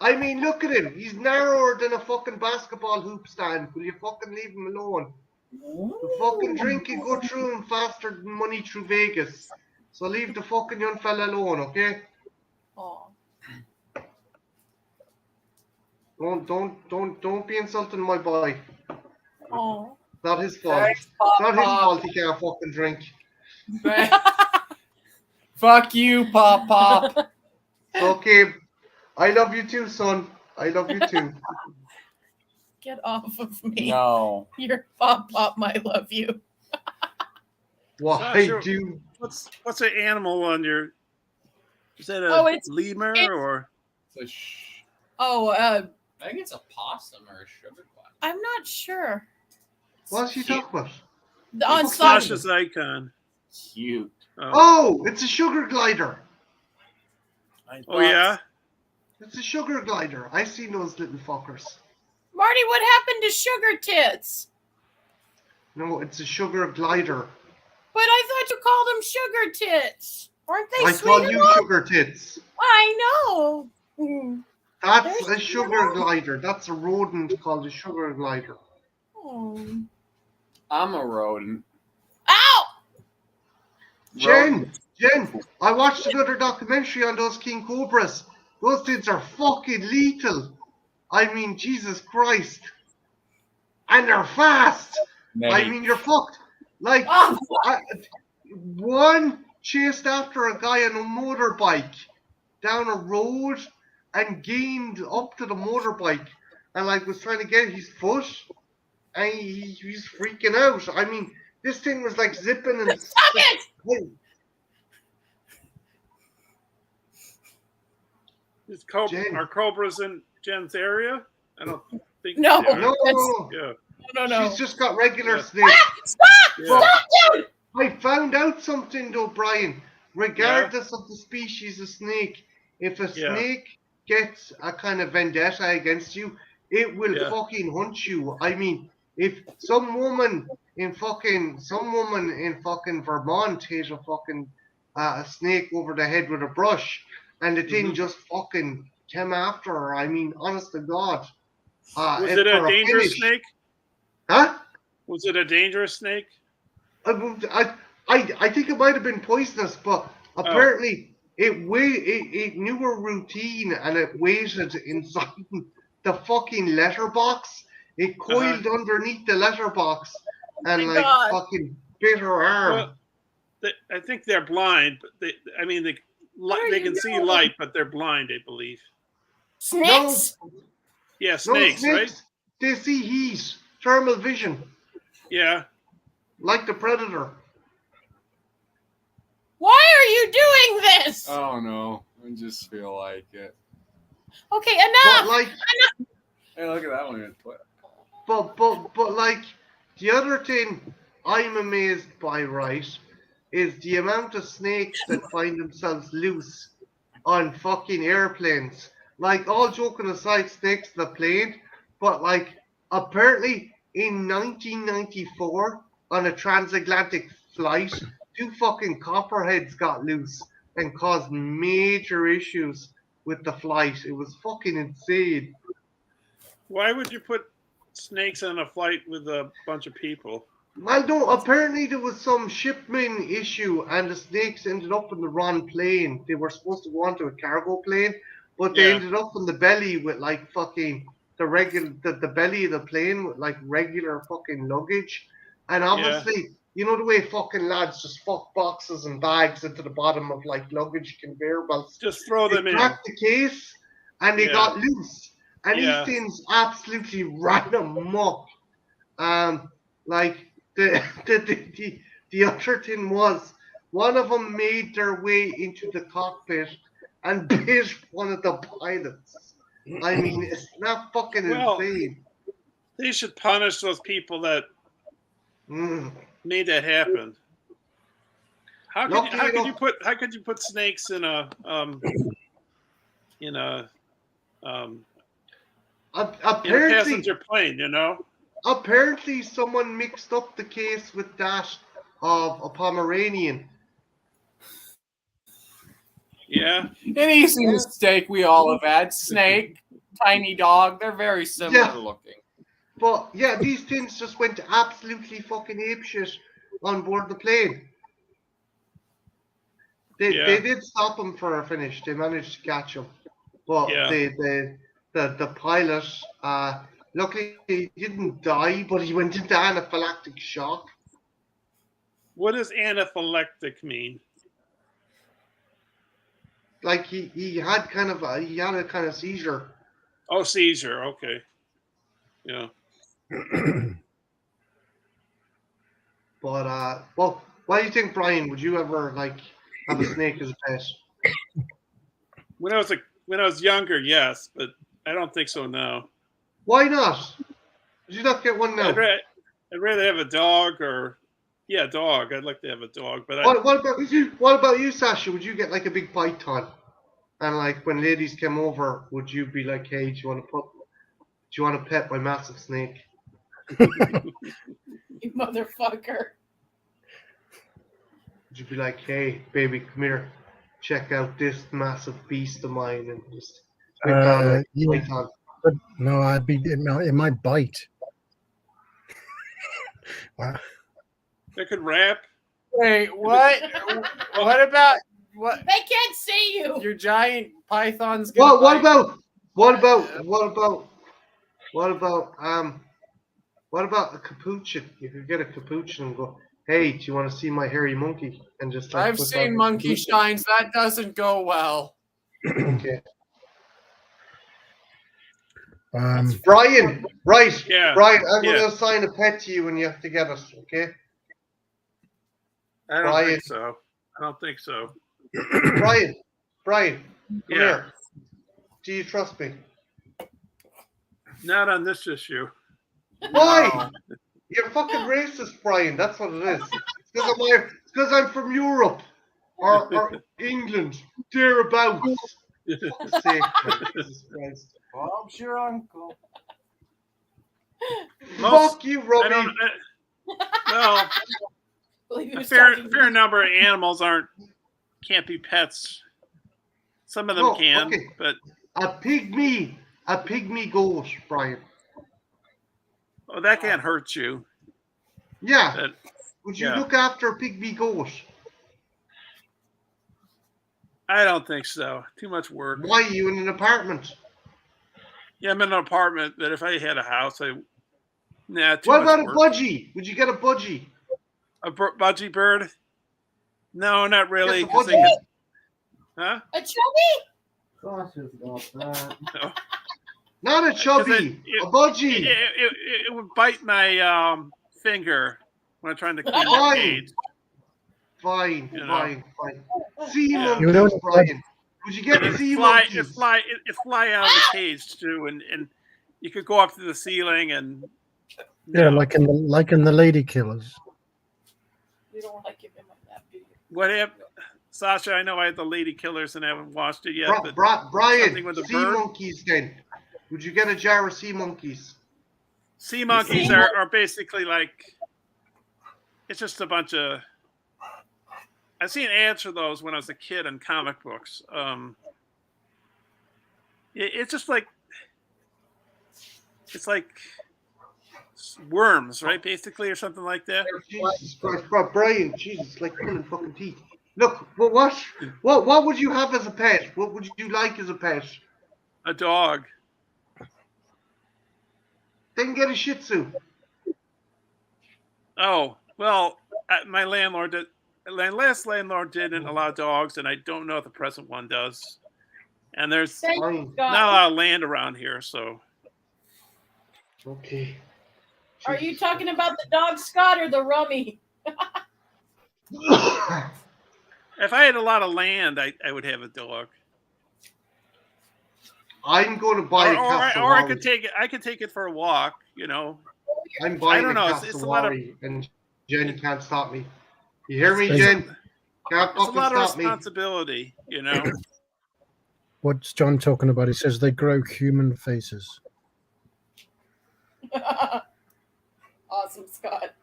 I mean, look at him. He's narrower than a fucking basketball hoop stand. Will you fucking leave him alone? The fucking drink can go through him faster than money through Vegas. So leave the fucking young fella alone, okay? Aw. Don't be insulting my boy. Aw. Not his fault. Thanks, Pop Not his Pop. fault he can't fucking drink. Fuck you, Pop Pop. Okay. I love you too, son. I love you too. Get off of me. No. Your pop might love you. Why Sure. do What's the animal on your? Is that a Oh, it's- lemur it's- or? Oh, I think it's a possum or a sugar glass. I'm not sure. what's she talking about? On It's Sasha. Sasha's icon. Cute. Oh, it's a sugar glider. Oh yeah. It's a sugar glider. I've seen those little fuckers. Marty, what happened to sugar tits? No, it's a sugar glider. But I thought you called them sugar tits. Aren't they I sweet call you enough? sugar tits. I know. That's They're a sugar glider. That's a rodent called a sugar glider. Oh. I'm a rodent. Ow! Jen, I watched another documentary on those king cobras. Those things are fucking lethal. I mean, Jesus Christ. And they're fast. I mean, you're fucked. Like, Oh, one chased after a guy on a motorbike down a road and gained up to the motorbike and like was trying to get his foot and he's freaking out. I mean, this thing was like zipping and Stop it! Jen. Are cobras in Jen's area? I don't think No. they are. No, Yeah. No. she's just got regular Yeah. snakes. Stop! Yeah. Stop, dude! I found out something though, Brian. Regardless of the species of snake, if a Yeah. snake gets a kind of vendetta against you, it will Yeah. fucking hunt you. I mean, if some woman in fucking Vermont hit a fucking a snake over the head with a brush, and the thing just fucking came after her. I mean, honest to God. Was if it a for dangerous finish- snake? Huh? Was it a dangerous snake? I think it might have been poisonous, but apparently it knew a routine and it waited inside the fucking letterbox. It coiled underneath the letterbox and my like God. fucking bit her arm. Well, I think they're blind, but they Where they you can see going? light, but they're blind, I believe. Snakes? Yeah, No, snakes, right? snakes, they see heat, thermal vision, Yeah. like the predator. Why are you doing this? Oh no, I just feel like it. Okay, But enough. like, Hey, look at that one. but like, the other thing I'm amazed by, right, is the amount of snakes that find themselves loose on fucking airplanes. Like, all joking aside, snakes in the plane, but like, apparently in 1994 on a transatlantic flight, 2 fucking copperheads got loose and caused major issues with the flight. It was fucking insane. Why would you put snakes on a flight with a bunch of people? Well, no, apparently there was some shipment issue and the snakes ended up in the wrong plane. They were supposed to go onto a cargo plane, but they Yeah. ended up in the belly with like fucking the belly of the plane with like regular fucking luggage. And obviously, you know the way fucking lads just fuck boxes and bags into the bottom of like luggage conveyor belts. Just throw They them in. cracked the case and they Yeah. got loose. And Yeah. these things absolutely ran amok. Like the other thing was one of them made their way into the cockpit and bit one of the pilots. I mean, it's not fucking Well, insane. They should punish those people that Mm. made that happen. How could you put snakes in a in a Apparently, passenger plane? You know. apparently, someone mixed up the case with that of a Pomeranian. Yeah. An easy mistake we all have had. Snake, tiny dog, they're very similar Yeah. looking. But yeah, these things just went absolutely fucking apeshit on board the plane. They did stop him for a finish. They managed to catch him, but Yeah. the pilot, luckily he didn't die, but he went into anaphylactic shock. What does anaphylactic mean? Like he had a kind of seizure. Oh, seizure. Okay. Yeah. But well, what do you think, Brian? Would you ever like have a snake as a pet? When I was younger, yes, but I don't think so now. Why not? Did you not get one now? I'd rather have a dog or dog. I'd like to have a dog, but What about you, Sasha? Would you get like a big python? And like when ladies came over, would you be like, "Hey, do you want to pet my massive snake?" You motherfucker. Would you be like, "Hey, baby, come here, check out this massive beast of mine," and just whip out a Yeah. python? But no, it might bite. Wow. I could rap. Wait, what? What about what? They can't see you. Your giant python's What gonna bite? about a capuchin? You could get a capuchin and go, Hey, do you want to see my hairy monkey? And just like I've put seen that- monkey shines. That doesn't go well. Okay. Um, Brian, right? Yeah. Brian, I'm Yeah. going to assign a pet to you, and you have to get it. Okay? I don't Brian. think so. I don't think so. Brian, come Yeah. here. Do you trust me? Not on this issue. Why? You're fucking racist, Brian. That's what it is. It's because I'm from Europe or England, thereabouts. For fuck's sake, man. Jesus Christ. Bob's your uncle. Fuck you, I Robbie. don't. Well, Believe he a was fair talking to fair me. number of animals can't be pets. Some of them No, can, okay. but A pygmy goat, Brian. that can't hurt you. Yeah. But Would you yeah. look after a pygmy goat? I don't think so. Too much work. Why are you in an apartment? Yeah, I'm in an apartment, but if I had a house, too What much about a work. budgie? Would you get a budgie? A budgie bird? No, not really. Yes, a 'Cause they budgie. could- huh? A chubby? Sasha's got that. No. Not a chubby, it- a budgie. It would bite my finger when I'm trying to clean the Fine. cage. Fine, You know. fine. Sea Yeah. monkeys, You don't- Brian. Would you get And sea it monkeys? fly out of the cage too, and you could go up to the ceiling and yeah, no. like in the Lady Killers. You don't like him like that, do you? What happened, Sasha? I know I had the Lady Killers and haven't watched it yet, but something Brian, with a sea bird? monkeys then. Would you get a jar of sea monkeys? sea monkeys Sea are basically like it's just a bunch of. I've seen ads for those when I was a kid in comic books. It's just like it's like worms, right? Basically, or something like that. Jesus Christ, Brian, Jesus, like pulling fucking teeth. Look, what would you have as a pet? What would you like as a pet? A dog. Then get a Shih Tzu. Oh well, my last landlord didn't allow dogs, and I don't know if the present one does. And there's Thank Fine. you, not a God. lot of land around here, so Okay. Are you talking about the dog Scott or the rummy? if I had a lot of land, I would have a dog. I'm going to buy a Or I cassowary. could take it for a walk. You know, I'm buying don't a know, it's a lot of- cassowary, and Jen can't stop me. You hear me, It's- Jen? Can't it's a fucking lot of stop me. responsibility. You know, What's John talking about? He says they grow human faces. Awesome, Scott.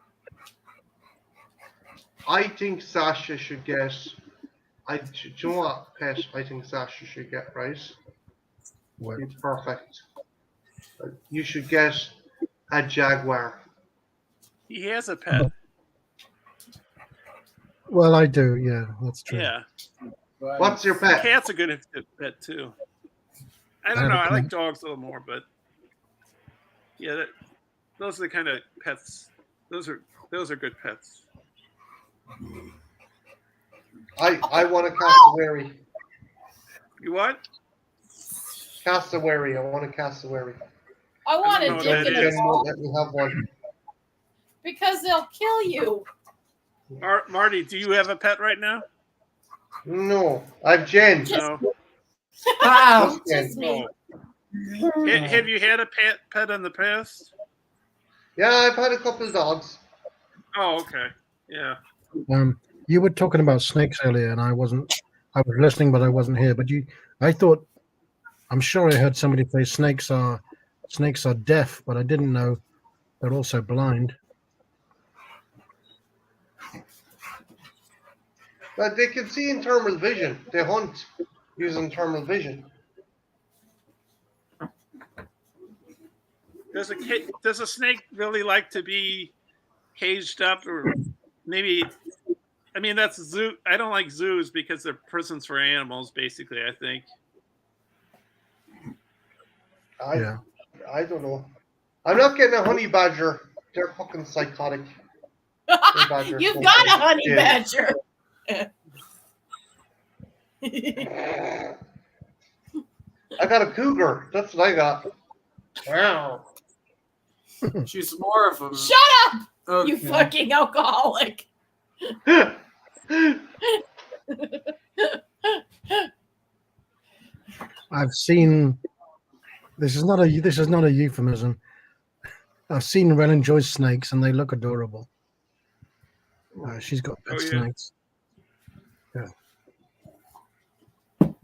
I think Sasha should get. Do you know what pet I think Sasha should get? Right? What? It's perfect. You should get a jaguar. he has a pet. Well, I do. Yeah, that's true. Yeah, What's your pet? cat's a good pet too. I I don't know. have a I like cat. dogs a little more, but yeah, those are the kind of pets. Those are good pets. I want a cassowary. You what? Cassowary. I want a cassowary. I want I don't a know what dick that in is. a Jen won't let me have one. because they'll kill you. Marty, do you have a pet right now? No, I've Jen. No. Wow. Just me. Have you had a pet in the past? Yeah, I've had a couple of dogs. Oh, okay. Yeah. You were talking about snakes earlier, and I wasn't. I was listening, but I wasn't here. But I thought, I'm sure I heard somebody say snakes are deaf, but I didn't know they're also blind. But they can see in thermal vision. They hunt using thermal vision. Does a snake really like to be caged up, or maybe? I mean, that's zoo. I don't like zoos because they're prisons for animals. Basically, I think. Yeah. I don't know. I'm not getting a honey badger. They're fucking psychotic. badger You've so got a big. honey Yeah. badger. I got a cougar. That's what I got. Wow. She's more of a. Shut up, you Okay. fucking alcoholic. I've seen. This is not a euphemism. I've seen Relen Joyce snakes, and they look adorable. She's got pet Oh, yeah. snakes.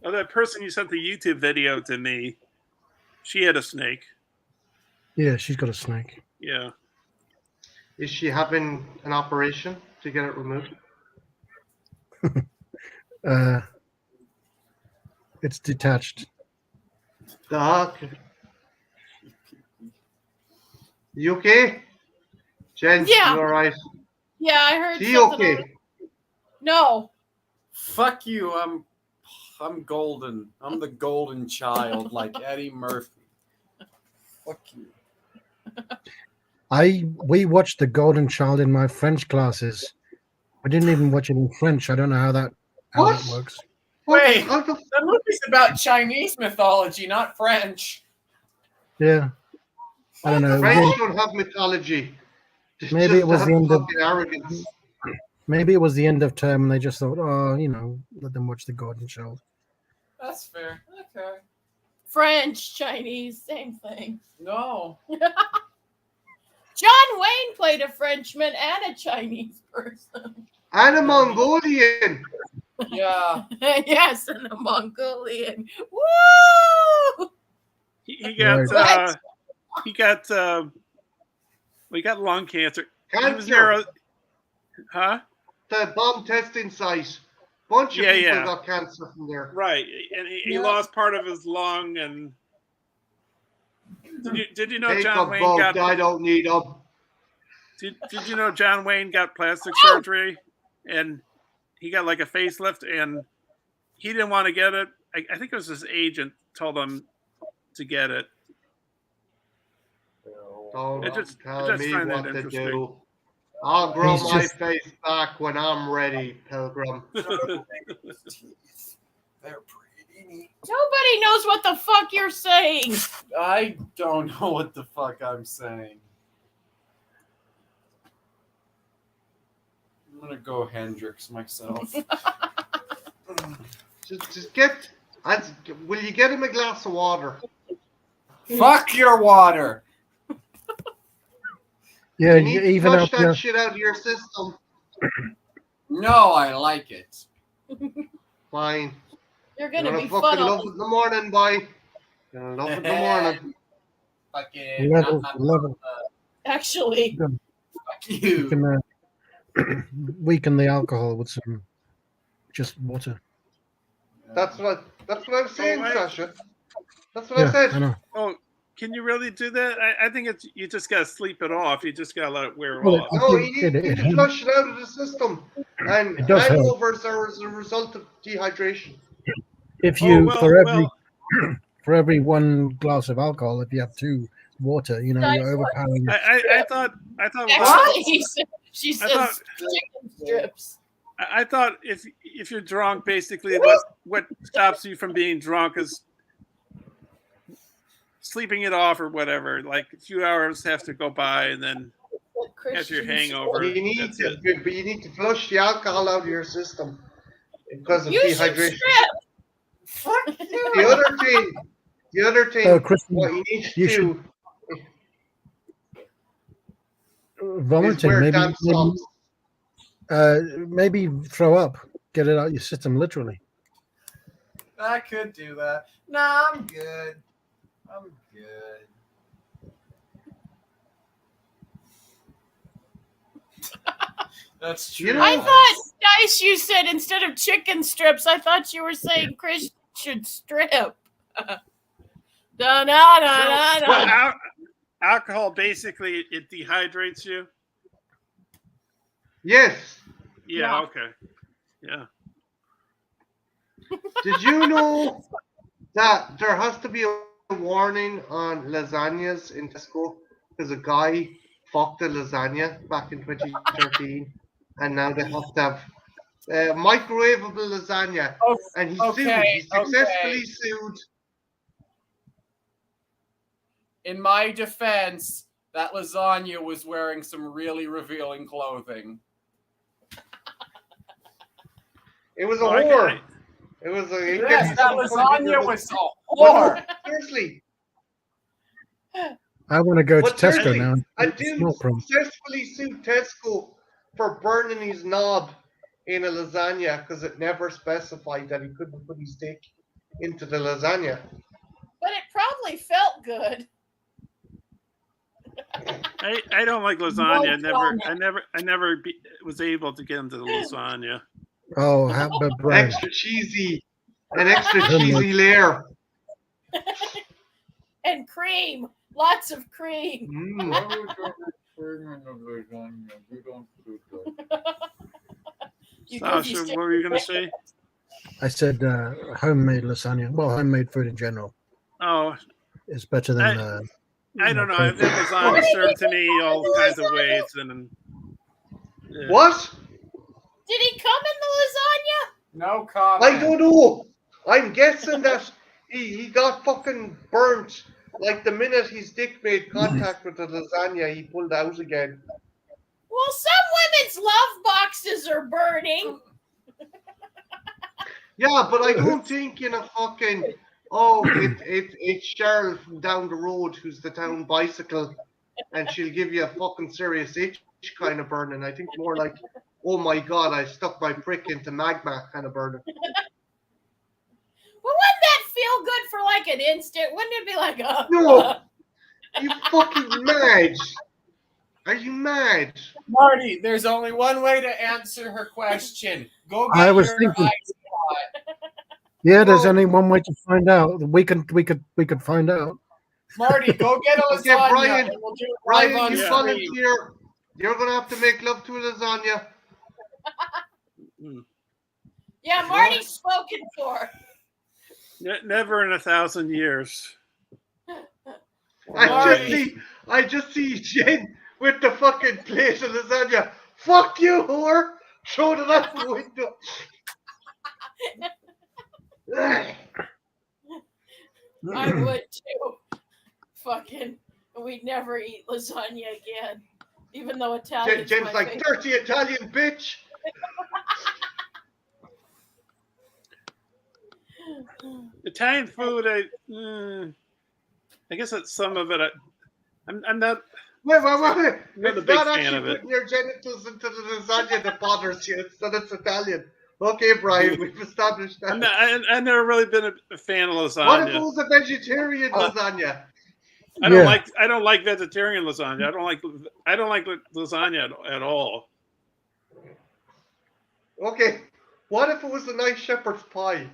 Oh, that person you sent the YouTube video to me, she had a snake. Yeah, she's got a snake. Yeah. Is she having an operation to get it removed? It's detached. Doc. You okay? Jen, Yeah. you alright? Yeah, I heard She something. okay? No. Fuck you. I'm golden. I'm the golden child, like Eddie Murphy. Fuck you. We watched The Golden Child in my French classes. I didn't even watch it in French. I don't know how that What? works. Wait. How the The movie's about Chinese mythology, not French. Yeah. I don't know. French don't have mythology. They Maybe just it was have the end of- fucking arrogance. Maybe it was the end of term and they just thought, oh, let them watch The Golden Child. That's fair. Okay. French, Chinese, same thing. No. John Wayne played a Frenchman and a Chinese person. And a Mongolian. Yeah. Yes, and a Mongolian. Woo! He got What? he got lung cancer. He was Cancer. there. Huh? The bomb testing site. Bunch of Yeah, people yeah. got cancer from there. Right, and he Yeah. lost part of his lung. And did you know Take John a Wayne vote. got? I don't need them. Did you know John Wayne got plastic surgery, and he got like a facelift, and he didn't want to get it. I think it was his agent told him to get it. Don't I just tell me find that what to interesting. do. I'll grow He's my just- face back when I'm ready, Pilgrim. They're pretty neat. Nobody knows what the fuck you're saying. I don't know what the fuck I'm saying. I'm gonna go Hendrix myself. Just get. Will you get him a glass of water? Fuck your water. Yeah, You need to even flush up that your, shit out of your system. No, I like it. Fine. You're You're gonna gonna be fucking love funneled. it in the morning, boy. You're gonna love it in the morning. Fucking level. Actually, fuck you. can weaken the alcohol with some just water. That's what I'm saying, right. Sasha. That's what I Yeah, said. I know. Oh, can you really do that? I think it's you just gotta sleep it off. You just gotta let it wear Well, off. No, It- you need it- to flush it out of the system. And It does help. hangovers are as a result of dehydration. If you well, for every one glass of alcohol, if you have two water, you're overpowering. I thought actually, she says thought- chicken strips. I thought if you're drunk, basically what stops you from being drunk is sleeping it off or whatever. Like a few hours have to go by, and then after your hangover, You need that's to, it. but you need to flush the alcohol out of your system because of You should dehydration. strip. The other thing, Kristen, what you need to you do is vomiting, wear maybe, damp socks. maybe throw up, get it out your system, literally. I could do that. Nah, I'm good. I'm good. That's true. You know- I thought, Dice, you said instead of chicken strips, I thought you were saying Chris should strip. Da, da, da, da, da. Well, alcohol basically it dehydrates you. Yes. Yeah. Yeah. Okay. Yeah. Did you know that there has to be a warning on lasagnas in Tesco because a guy fucked the lasagna back in 2013, and now they have to have microwavable lasagna. Oh, And he okay, sued. He successfully okay. sued. In my defense, that lasagna was wearing some really revealing clothing. It was a Why whore. can't It was a. Yes, that lasagna was a whore. Seriously. I want to go to But Tesco seriously, now. and a eat dude small prawn. successfully sued Tesco for burning his knob in a lasagna because it never specified that he couldn't put his dick into the lasagna. But it probably felt good. I don't like lasagna. No I never was able to get into the lasagna. Oh, how about Brian? Extra cheesy, an extra cheesy layer. And cream. Lots of cream. You Sasha, goofy what stick. were you going to say? I said homemade lasagna. Well, homemade food in general Oh, is better than. I don't know. I've had lasagna served to me all kinds of ways, and What? Did he come in the lasagna? No comment. I don't know. I'm guessing that he got fucking burnt. Like the minute his dick made contact with the lasagna, he pulled out again. Well, some women's love boxes are burning. Yeah, but I don't think in a fucking it's Cheryl from down the road who's the town bicycle, and she'll give you a fucking serious itch kind of burning. I think more like, oh my god, I stuck my prick into magma kind of burning. Well, wouldn't that feel good for like an instant? Wouldn't it be like, oh, No, you fucking mad? Are you mad? Marty, there's only one way to answer her question. Go get I was your thinking- eyes shot. Yeah, there's No. only one way to find out. We could find out. Marty, go get a Okay, lasagna. Brian, and we'll do it live Ryan, on you stream. volunteer. You're gonna have to make love to a lasagna. yeah, Marty's spoken for. never in 1,000 years. I just see Jen with the fucking plate of lasagna. Fuck you, whore! Throw it out the window. I would too. Fucking, we'd never eat lasagna again. Even though Italian's Jen's my like, favorite. dirty Italian bitch. Italian food, I guess that's some of it. I'm not. Wait. Not a It's big not fan actually of it. putting your genitals into the lasagna that bothers you. It's that it's Italian. Okay, Brian, we've established that. I've never really been a fan of What if it lasagna. was a vegetarian lasagna? I don't Yeah. like vegetarian lasagna. I don't like lasagna at all. Okay, what if it was a nice shepherd's pie?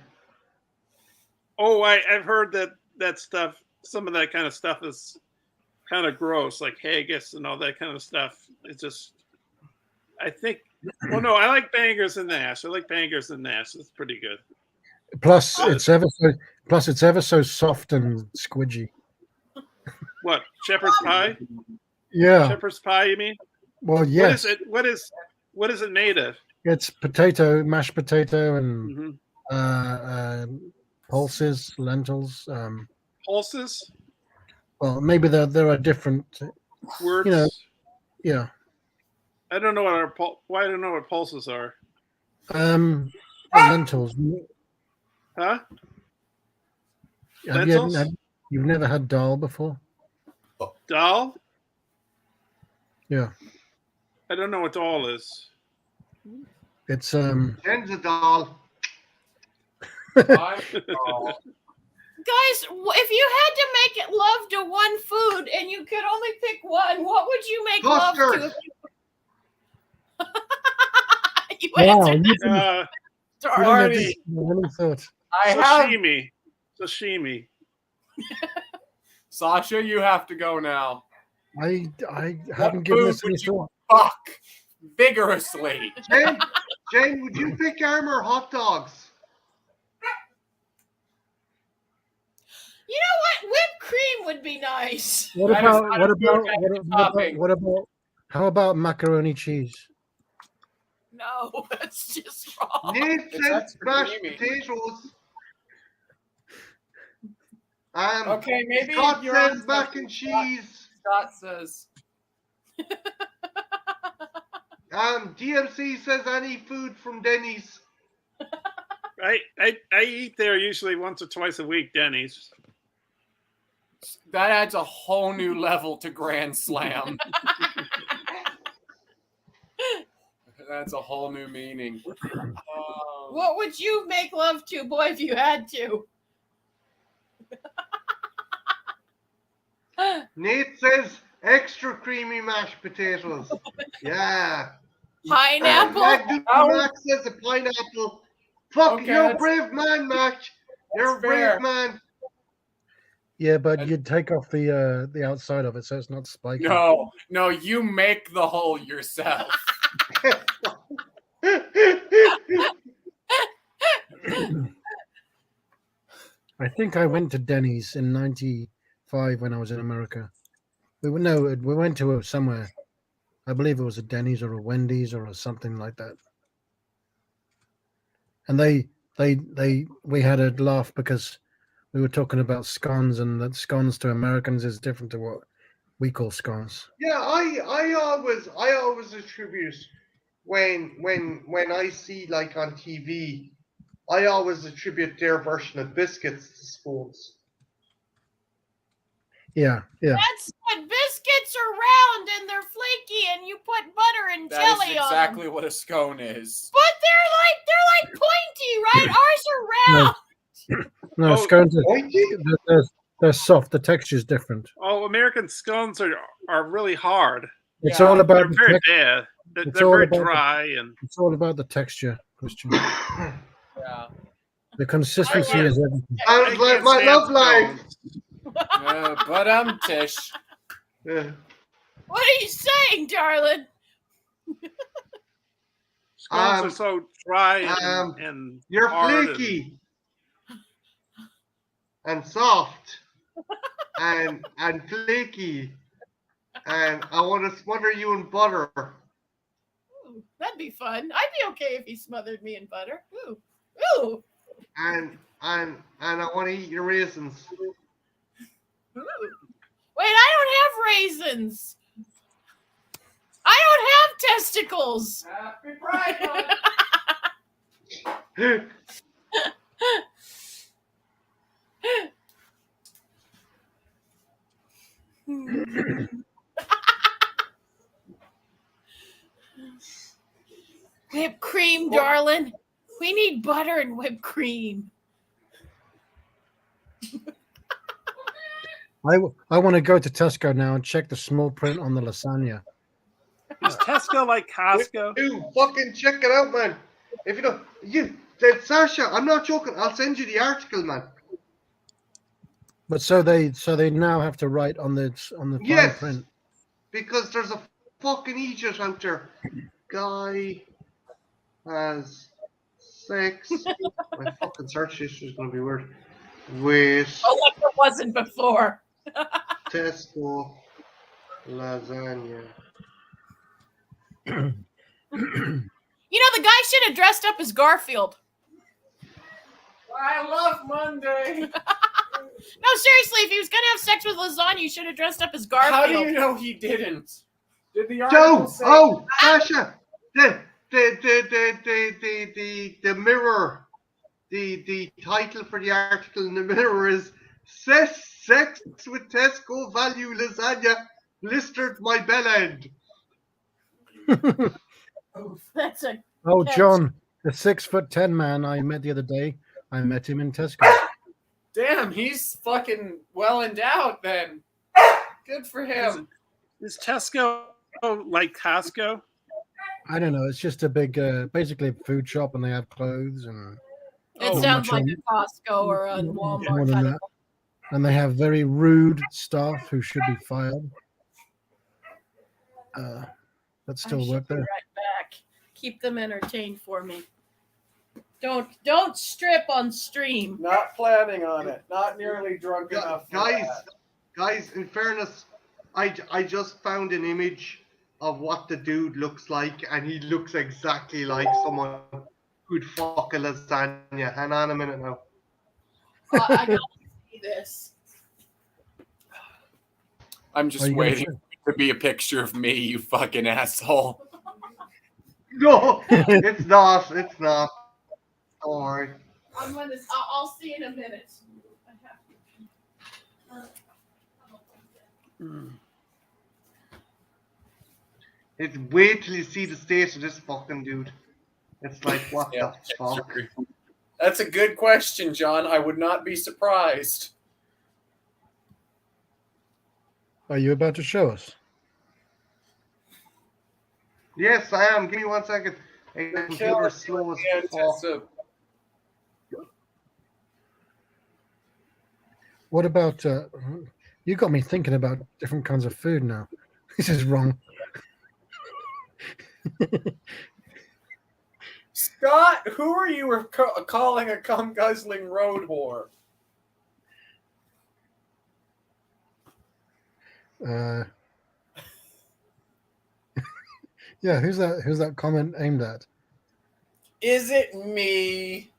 Oh, I've heard that stuff. Some of that kind of stuff is kind of gross, like haggis and all that kind of stuff. It's just, I think. Well, no, I like bangers and mash. I like bangers and mash. It's pretty good. Plus, it's ever so soft and squidgy. What, shepherd's pie? Yeah. Shepherd's pie, you mean? Well, yes. What is it made of? It's potato, mashed potato, and Mm-hmm. pulses, lentils. Pulses? Well, maybe there are different. Words? You know, Yeah. I don't know I don't know what pulses are. Lentils. Huh? Have Lentils? you've never had dal before? Dal? Yeah. I don't know what dal is. It's Jen's a doll. Guys, if you had to make it love to one food and you could only pick one, what would you make love to? Custard. You wow. answered You didn't, Uh, you that. didn't Marty. have any thought. I have sashimi. Sasha, you have to go now. I haven't given food this any would you- thought. Fuck vigorously. Jen, would you pick Armour hot dogs? You know what? Whipped cream would would be nice. What That is about not what a about food what about topping. what about how about macaroni cheese? No, that's just wrong. Nate It's says extra mashed creamy. potatoes. Okay, maybe Scott you're says on mac something. and cheese. Scott says. DMC says any food from Denny's. I eat there usually once or twice a week, Denny's. That adds a whole new level to Grand Slam. That's a whole new meaning. What would you make love to, boy, if you had to? Nate says extra creamy mashed potatoes. Yeah. Pineapple? Max says a pineapple. Fuck, Okay, you're a that's- brave man, Max. You're a That's fair. brave man. Yeah, but you'd take off the outside of it so it's not spiky. No, you make the hole yourself. I think I went to Denny's in '95 when I was in America. We went to somewhere. I believe it was a Denny's or a Wendy's or something like that. And we had a laugh because we were talking about scones, and that scones to Americans is different to what we call scones. Yeah, I always attribute when I see like on TV, I always attribute their version of biscuits to spoons. Yeah. That's what biscuits are round and they're flaky, and you put butter and That jelly is on exactly them. what a scone is. But they're like pointy, right? Ours are round. No, Oh, scones Pointy? they're soft. The texture's different. Oh, American scones are really hard. It's Yeah, all They're about the very text- bad. They're It's all very about the- dry and it's all about the texture, Christian. Yeah. The consistency I- is everything. Sounds like can't my stand love life. scones. But Tish. Yeah. What are you saying, darling? Scones are so dry and, You're hard flaky and soft and flaky, and I want to smother you in butter. Ooh, that'd be fun. I'd be okay if he smothered me in butter. Ooh. Ooh. And I want to eat your raisins. Ooh. Wait, I don't have raisins. I don't have testicles. Happy Pride Month. Whipped cream, darling. We need butter and whipped cream. I want to go to Tesco now and check the small print on the lasagna. Is Tesco like Costco? Dude, fucking check it out, man. If you don't, Sasha, I'm not joking. I'll send you the article, man. But so they now have to write on the fine Yes. print. Because there's a fucking idiot out there. Guy has sex. My fucking search history is going to be weird. With Oh, like it wasn't before. Tesco lasagna. You know, the guy should have dressed up as Garfield. I love Monday. No, seriously, if he was gonna have sex with lasagna, you should have dressed up as Garfield. How do you know he didn't? Did the article No! say? Oh, Sasha! The mirror. The title for the article in the mirror is Sex with Tesco Value Lasagna blistered my bell end. That's a Oh, Yes. John, the 6'10" man I met the other day. I met him in Tesco. Damn, he's fucking well endowed then. Good for him. Is Tesco like Costco? I don't know. It's just a big, basically a food shop, and they have clothes and It Oh, sounds much like on- a Costco or a much more Walmart than kind of. that. And they have very rude staff who should be fired. But still I should work be there. right back. Keep them entertained for me. Don't strip on stream. Not planning on it. Not nearly drunk enough. For Guys, that. Guys, in fairness, I just found an image of what the dude looks like, and he looks exactly like someone who'd fuck a lasagna. Hang on a minute now. I gotta see this. I'm Are just you gonna waiting to be a picture of me, you fucking asshole. No, it's not. It's not. Don't worry. I'll see in a minute. I have to. It's wait till you see the state of this fucking dude. It's like, what Yeah, the fuck? That's a good question, John. I would not be surprised. Are you about to show us? Yes, I am. Give me 1 second. Hey, the computer's slow as fuck. What about? You got me thinking about different kinds of food now. This is wrong. Scott, who are you calling a cum guzzling road whore? Yeah, who's that? Who's that comment aimed at? Is it me?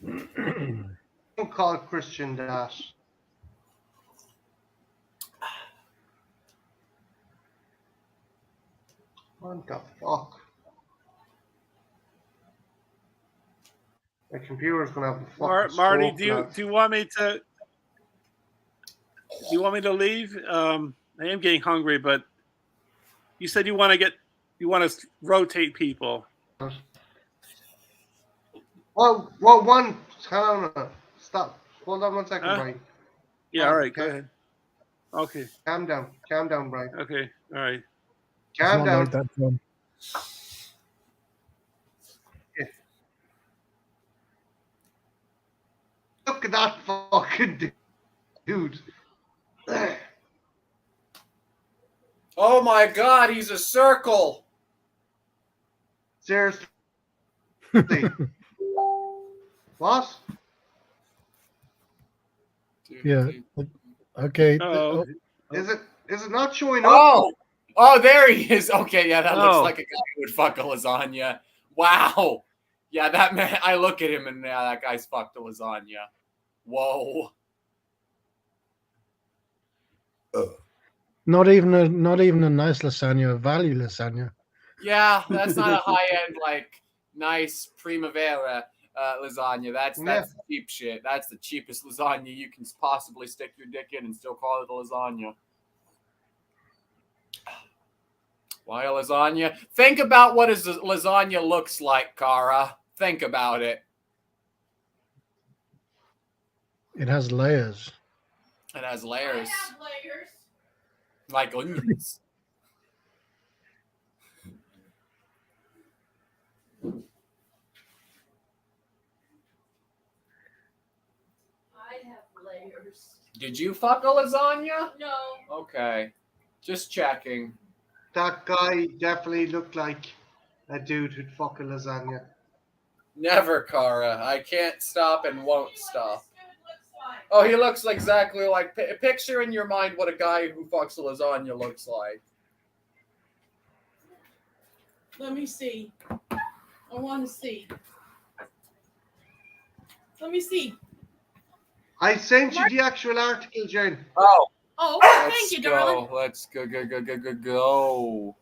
Don't call Christian that. What the fuck? My computer's gonna have a fucking Marty, stroke, do you lads. want me to? Do you want me to leave? I am getting hungry, but you said you want to rotate people. Well, one. Hang on. Stop. Hold on 1 second, Huh? Brian. Yeah, all right, go Okay. ahead. Okay, Calm down. Calm down, Brian. okay, all right. It's Calm not down. like that, John. Look at that fucking dude. Oh my god, he's a circle. Seriously. What? Yeah. Okay. Oh, Is it not showing up? Oh, there he is. Okay, yeah, that looks Oh. like a guy who would fuck a lasagna. Wow. Yeah, that man. I look at him and yeah, that guy's fucked a lasagna. Whoa. Not even a nice lasagna, a value lasagna. Yeah, that's not a high end like nice primavera lasagna. That's cheap shit. That's the cheapest lasagna you can possibly stick your dick in and still call it a lasagna. Why a lasagna? Think about what a lasagna looks like, Kara. Think about it. It has layers. It has layers, I have layers. like onions. I have layers. Did you fuck a lasagna? No. Okay. Just checking. That guy definitely looked like a dude who'd fuck a lasagna. Never, Kara. I can't stop and won't stop. Oh, he looks exactly like. Picture in your mind what a guy who fucks a lasagna looks like. Let me see. I want to see. Let me see. I sent you the actual article, Jen. Oh, Oh, let's thank you, go. darling. Let's go.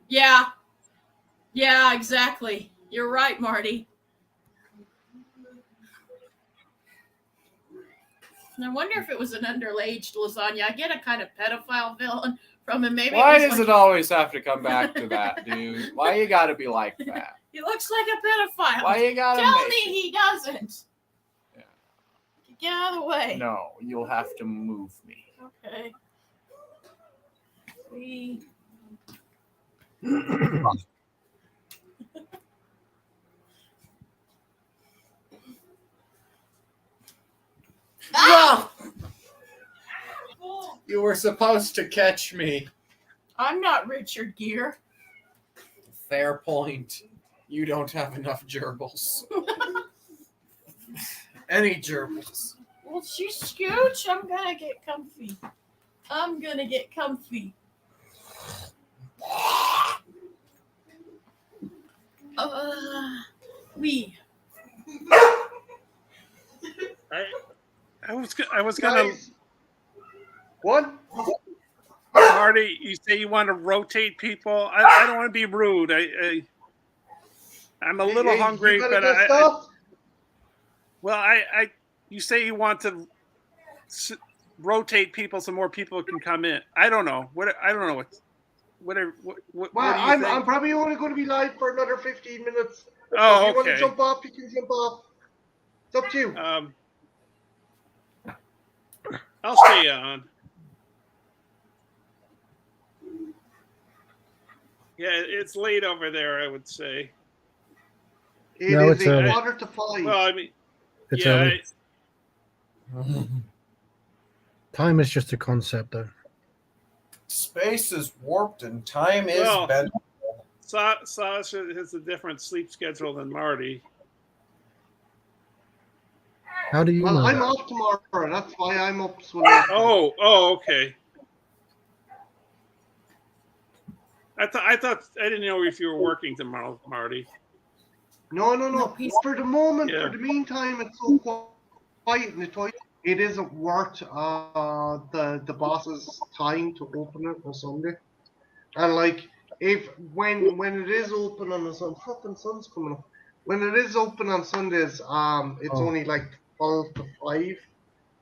Yeah. Yeah, exactly. You're right, Marty. I wonder if it was an underaged lasagna. I get a kind of pedophile villain from him. Maybe. Why it was does like, it always have to come back to that, dude? Why you gotta be like that? he looks like a pedophile. Why you gotta Tell make me it? he doesn't. Yeah. Get out of the way. No, you'll have to move me. Okay. We. No! You were supposed to catch me. I'm not Richard Gere. Fair point. You don't have enough gerbils. Any gerbils. Well, she scooch. I'm gonna get comfy. We. I was gonna. Guys, what? Marty, you say you want to rotate people. I don't want to be rude. I'm a little Hey, hungry, you gotta but get stuff? you say you want to rotate people so more people can come in. I don't know. What do you Well, think? I'm probably only going to be live for another 15 minutes. Oh, if you want okay. to jump off, you can jump off. It's up to you. I'll stay on. Yeah, it's late over there, I would say. It No, is it's a early. 4:45. Well, I mean, It's yeah, early. Time is just a concept, though. Space is warped and time is Well, bent. Sasha has a different sleep schedule than Marty. How do you Well, know I'm that? off tomorrow. That's why I'm up so late. Oh, okay. I didn't know if you were working tomorrow, Marty. No. For the moment, Yeah. for the meantime, it's so quiet in the toilet. It isn't worth the boss's time to open it on Sunday. And like, if when it is open on the fucking sun's coming up. When it is open on Sundays, it's only like 12 to 5.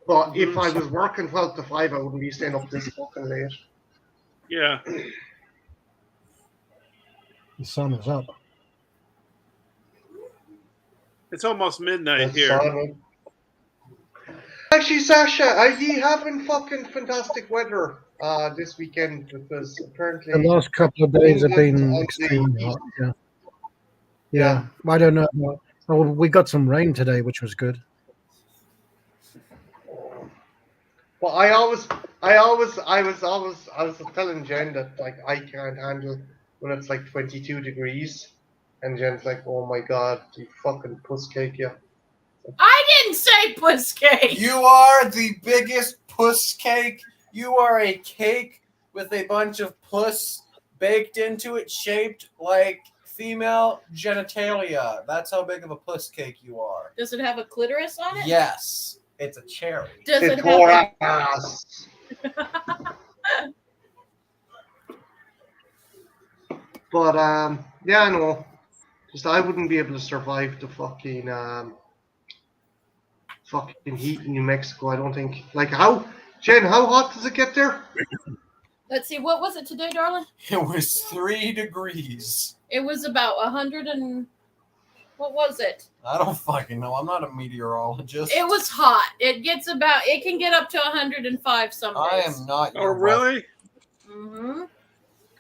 But if I was working 12 to 5, I wouldn't be staying up this fucking late. Yeah. The sun is up. It's almost midnight That's here. solid. Actually, Sasha, are you having fucking fantastic weather this weekend? Because apparently The last couple of days have been England and extremely the- hot. Yeah. I don't know. Oh, we got some rain today, which was good. Well, I was telling Jen that like I can't handle when it's like 22 degrees, and Jen's like, "Oh my god, you fucking puss cake, yeah." I didn't say puss cake. You are the biggest puss cake. You are a cake with a bunch of puss baked into it, shaped like female genitalia. That's how big of a puss cake you are. Does it have a clitoris on it? Yes, it's a cherry. Does it It's have more a... ass. But yeah, no, just I wouldn't be able to survive the fucking heat in New Mexico. I don't think. Like how, Jen? How hot does it get there? Let's see, what was it today, darling? It was 3 degrees. It was about 100 and... What was it? I don't fucking know. I'm not a meteorologist. It was hot. It can get up to 105 some days. I am not. Oh, your really? Mm-hmm.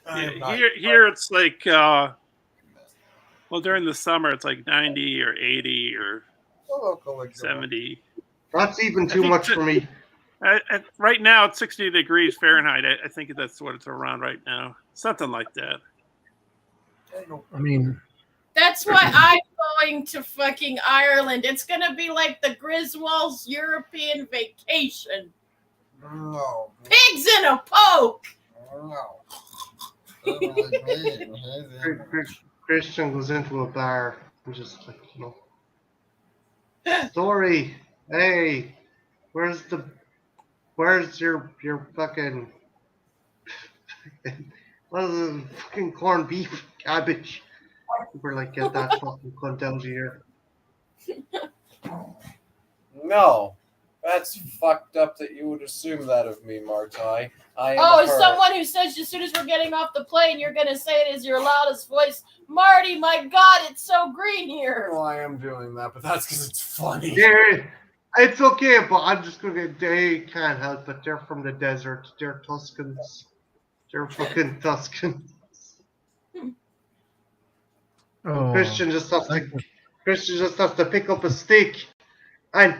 I am not Here it's like, well, during the summer it's like 90 or 80 or local exam. 70. That's even too much for me. Right now it's 60 degrees Fahrenheit. I think that's what it's around right now. Something like that. I mean, That's why I'm going to fucking Ireland. It's going to be like the Griswolds European vacation. No. Pigs in a poke. No. Christian goes into a bar and just like, story. Hey, where's your fucking what is it, fucking corned beef cabbage? We're like, get that fucking cunt out of here. No. That's fucked up that you would assume that of me, Martai. I am Oh, her. someone who says as soon as we're getting off the plane, you're going to say it as your loudest voice. Marty, my God, it's so green here. Well, I am doing that, but that's because it's funny. It's okay, but I'm just gonna get. They can't help it. They're from the desert. They're Tuscans. They're fucking Tuscans. oh, Christian just has to pick up a stick and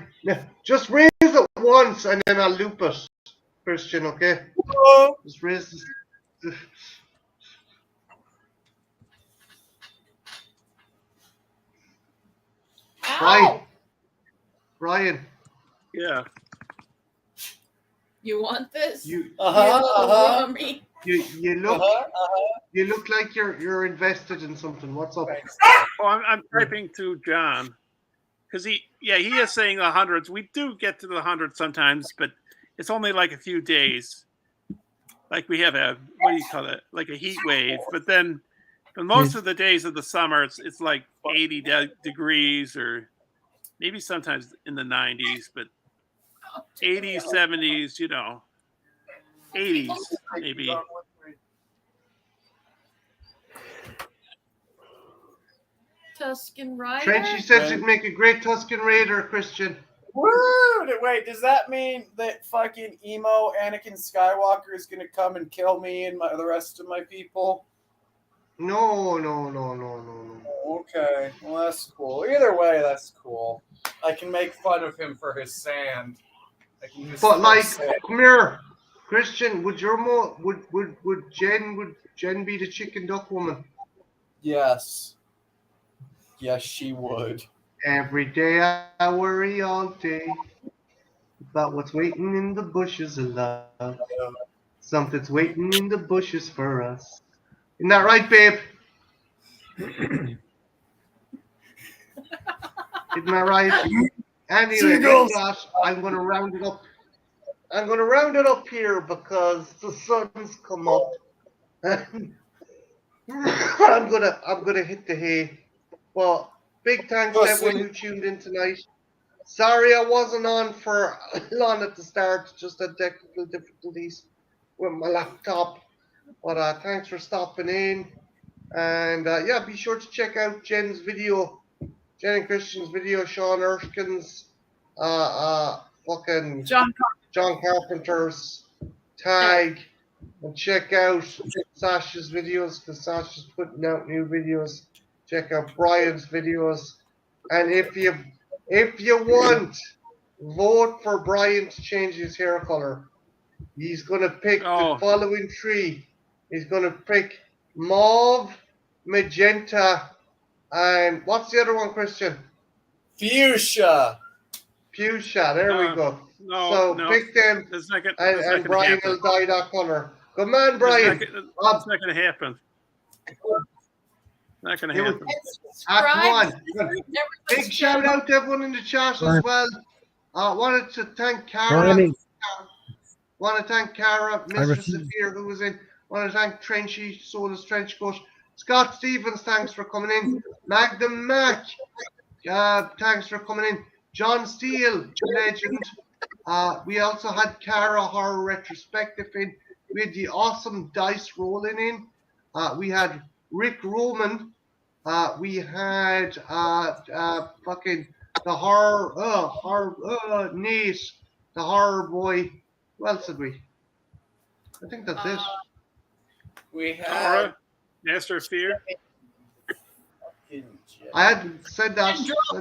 just raise it once, and then I'll loop it. Christian, okay? Just raise Brian. Ow! Brian, Yeah. You want this? you Rummy. you look like you're invested in something. What's up? Oh, I'm typing to John because he is saying the hundreds. We do get to the hundreds sometimes, but it's only like a few days. Like we have a what do you call it? Like a heat wave. But then, for most of the days of the summer, it's like 80 degrees or maybe sometimes in the 90s, but 80s, 70s, 80s maybe. Tuscan Rider. Trenchy says you'd make a great Tuscan Raider, Christian. Woo! Wait, does that mean that fucking emo Anakin Skywalker is gonna come and kill me and the rest of my people? No. Okay, well that's cool. Either way, that's cool. I can make fun of him for his sand. I can use But like, sand. come here, Christian. Would Jen be the chicken duck woman? Yes. Yes, she would. Every day I worry all day about what's waiting in the bushes of love. Something's waiting in the bushes for us. Isn't that right, babe? Isn't that right? Anyway, with that, I'm going to round it up. I'm going to round it up here because the sun's come up. I'm gonna hit the hay. Well, big thanks to everyone who tuned in tonight. Sorry I wasn't on for long at the start, just had technical difficulties with my laptop. But thanks for stopping in. And yeah, be sure to check out Jen's video, Jen and Christian's video, Sean Erskine's, fucking John Carpenter's tag, and check out Sasha's videos because Sasha's putting out new videos. Check out Brian's videos, and if you want, vote for Brian to change his hair color. He's gonna pick the following three. He's gonna pick mauve, magenta, and what's the other one, Christian? Fuchsia. Fuchsia. There we go. No, pick them, and Brian will dye that color. Good man, Brian. That's not going to happen. Not going to happen. Come on. Big shout out to everyone in the chat as well. Wanted to thank Cara. Want to thank Cara, Mr. Saphir, who was in. Want to thank Trenchy, Solus Trenchcoat. Scott Stevens, thanks for coming in. Magnum Mac, thanks for coming in. John Steele, legend. We also had Cara Horror Retrospective in. We had the awesome Dice Rolling in. We had Rick Roman. We had fucking the Nate, the horror boy. Who else did we? I think that's it. We had Master of Fear. I hadn't said that.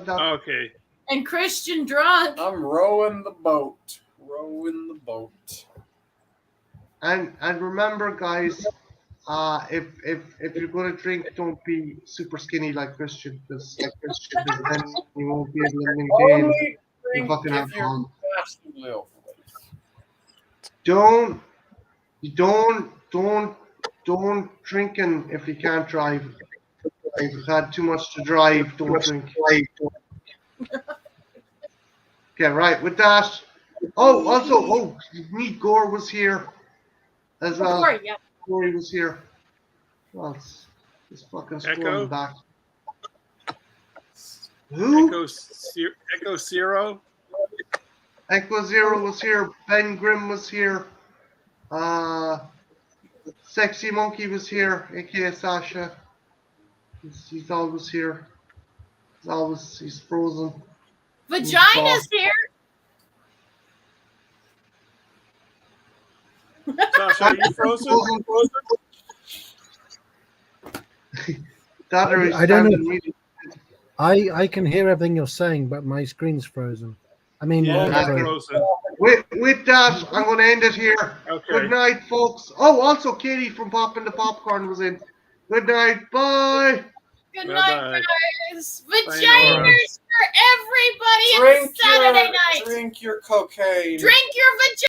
Okay. And Christian Drunk. I'm rowing the boat. Rowing the boat. And remember, guys, if you're gonna drink, don't be super skinny like Christian, because then you won't be able to maintain the fucking alcohol. Don't drinking if you can't drive. If you've had too much to drive, don't drink. Okay, right, with that. Oh, also, Neat Gore was here as well. Corey was here. Well, it's fucking scrolling back. Who? Echo Zero. Echo Zero was here. Ben Grimm was here. Sexy Monkey was here, aka Sasha. He's always here. He's frozen. Vagina's here. Sasha, are you frozen? I don't know. I can hear everything you're saying, but my screen's frozen. I mean, yeah, frozen. With that, I'm going to end it here. Okay. Good night, folks. Oh, also Katie from Poppin' the Popcorn was in. Good night. Bye. Good Bye-bye. night, guys. Sayonara. Vaginas for everybody. Drink It's Saturday your, night. drink your cocaine. Drink your vagina.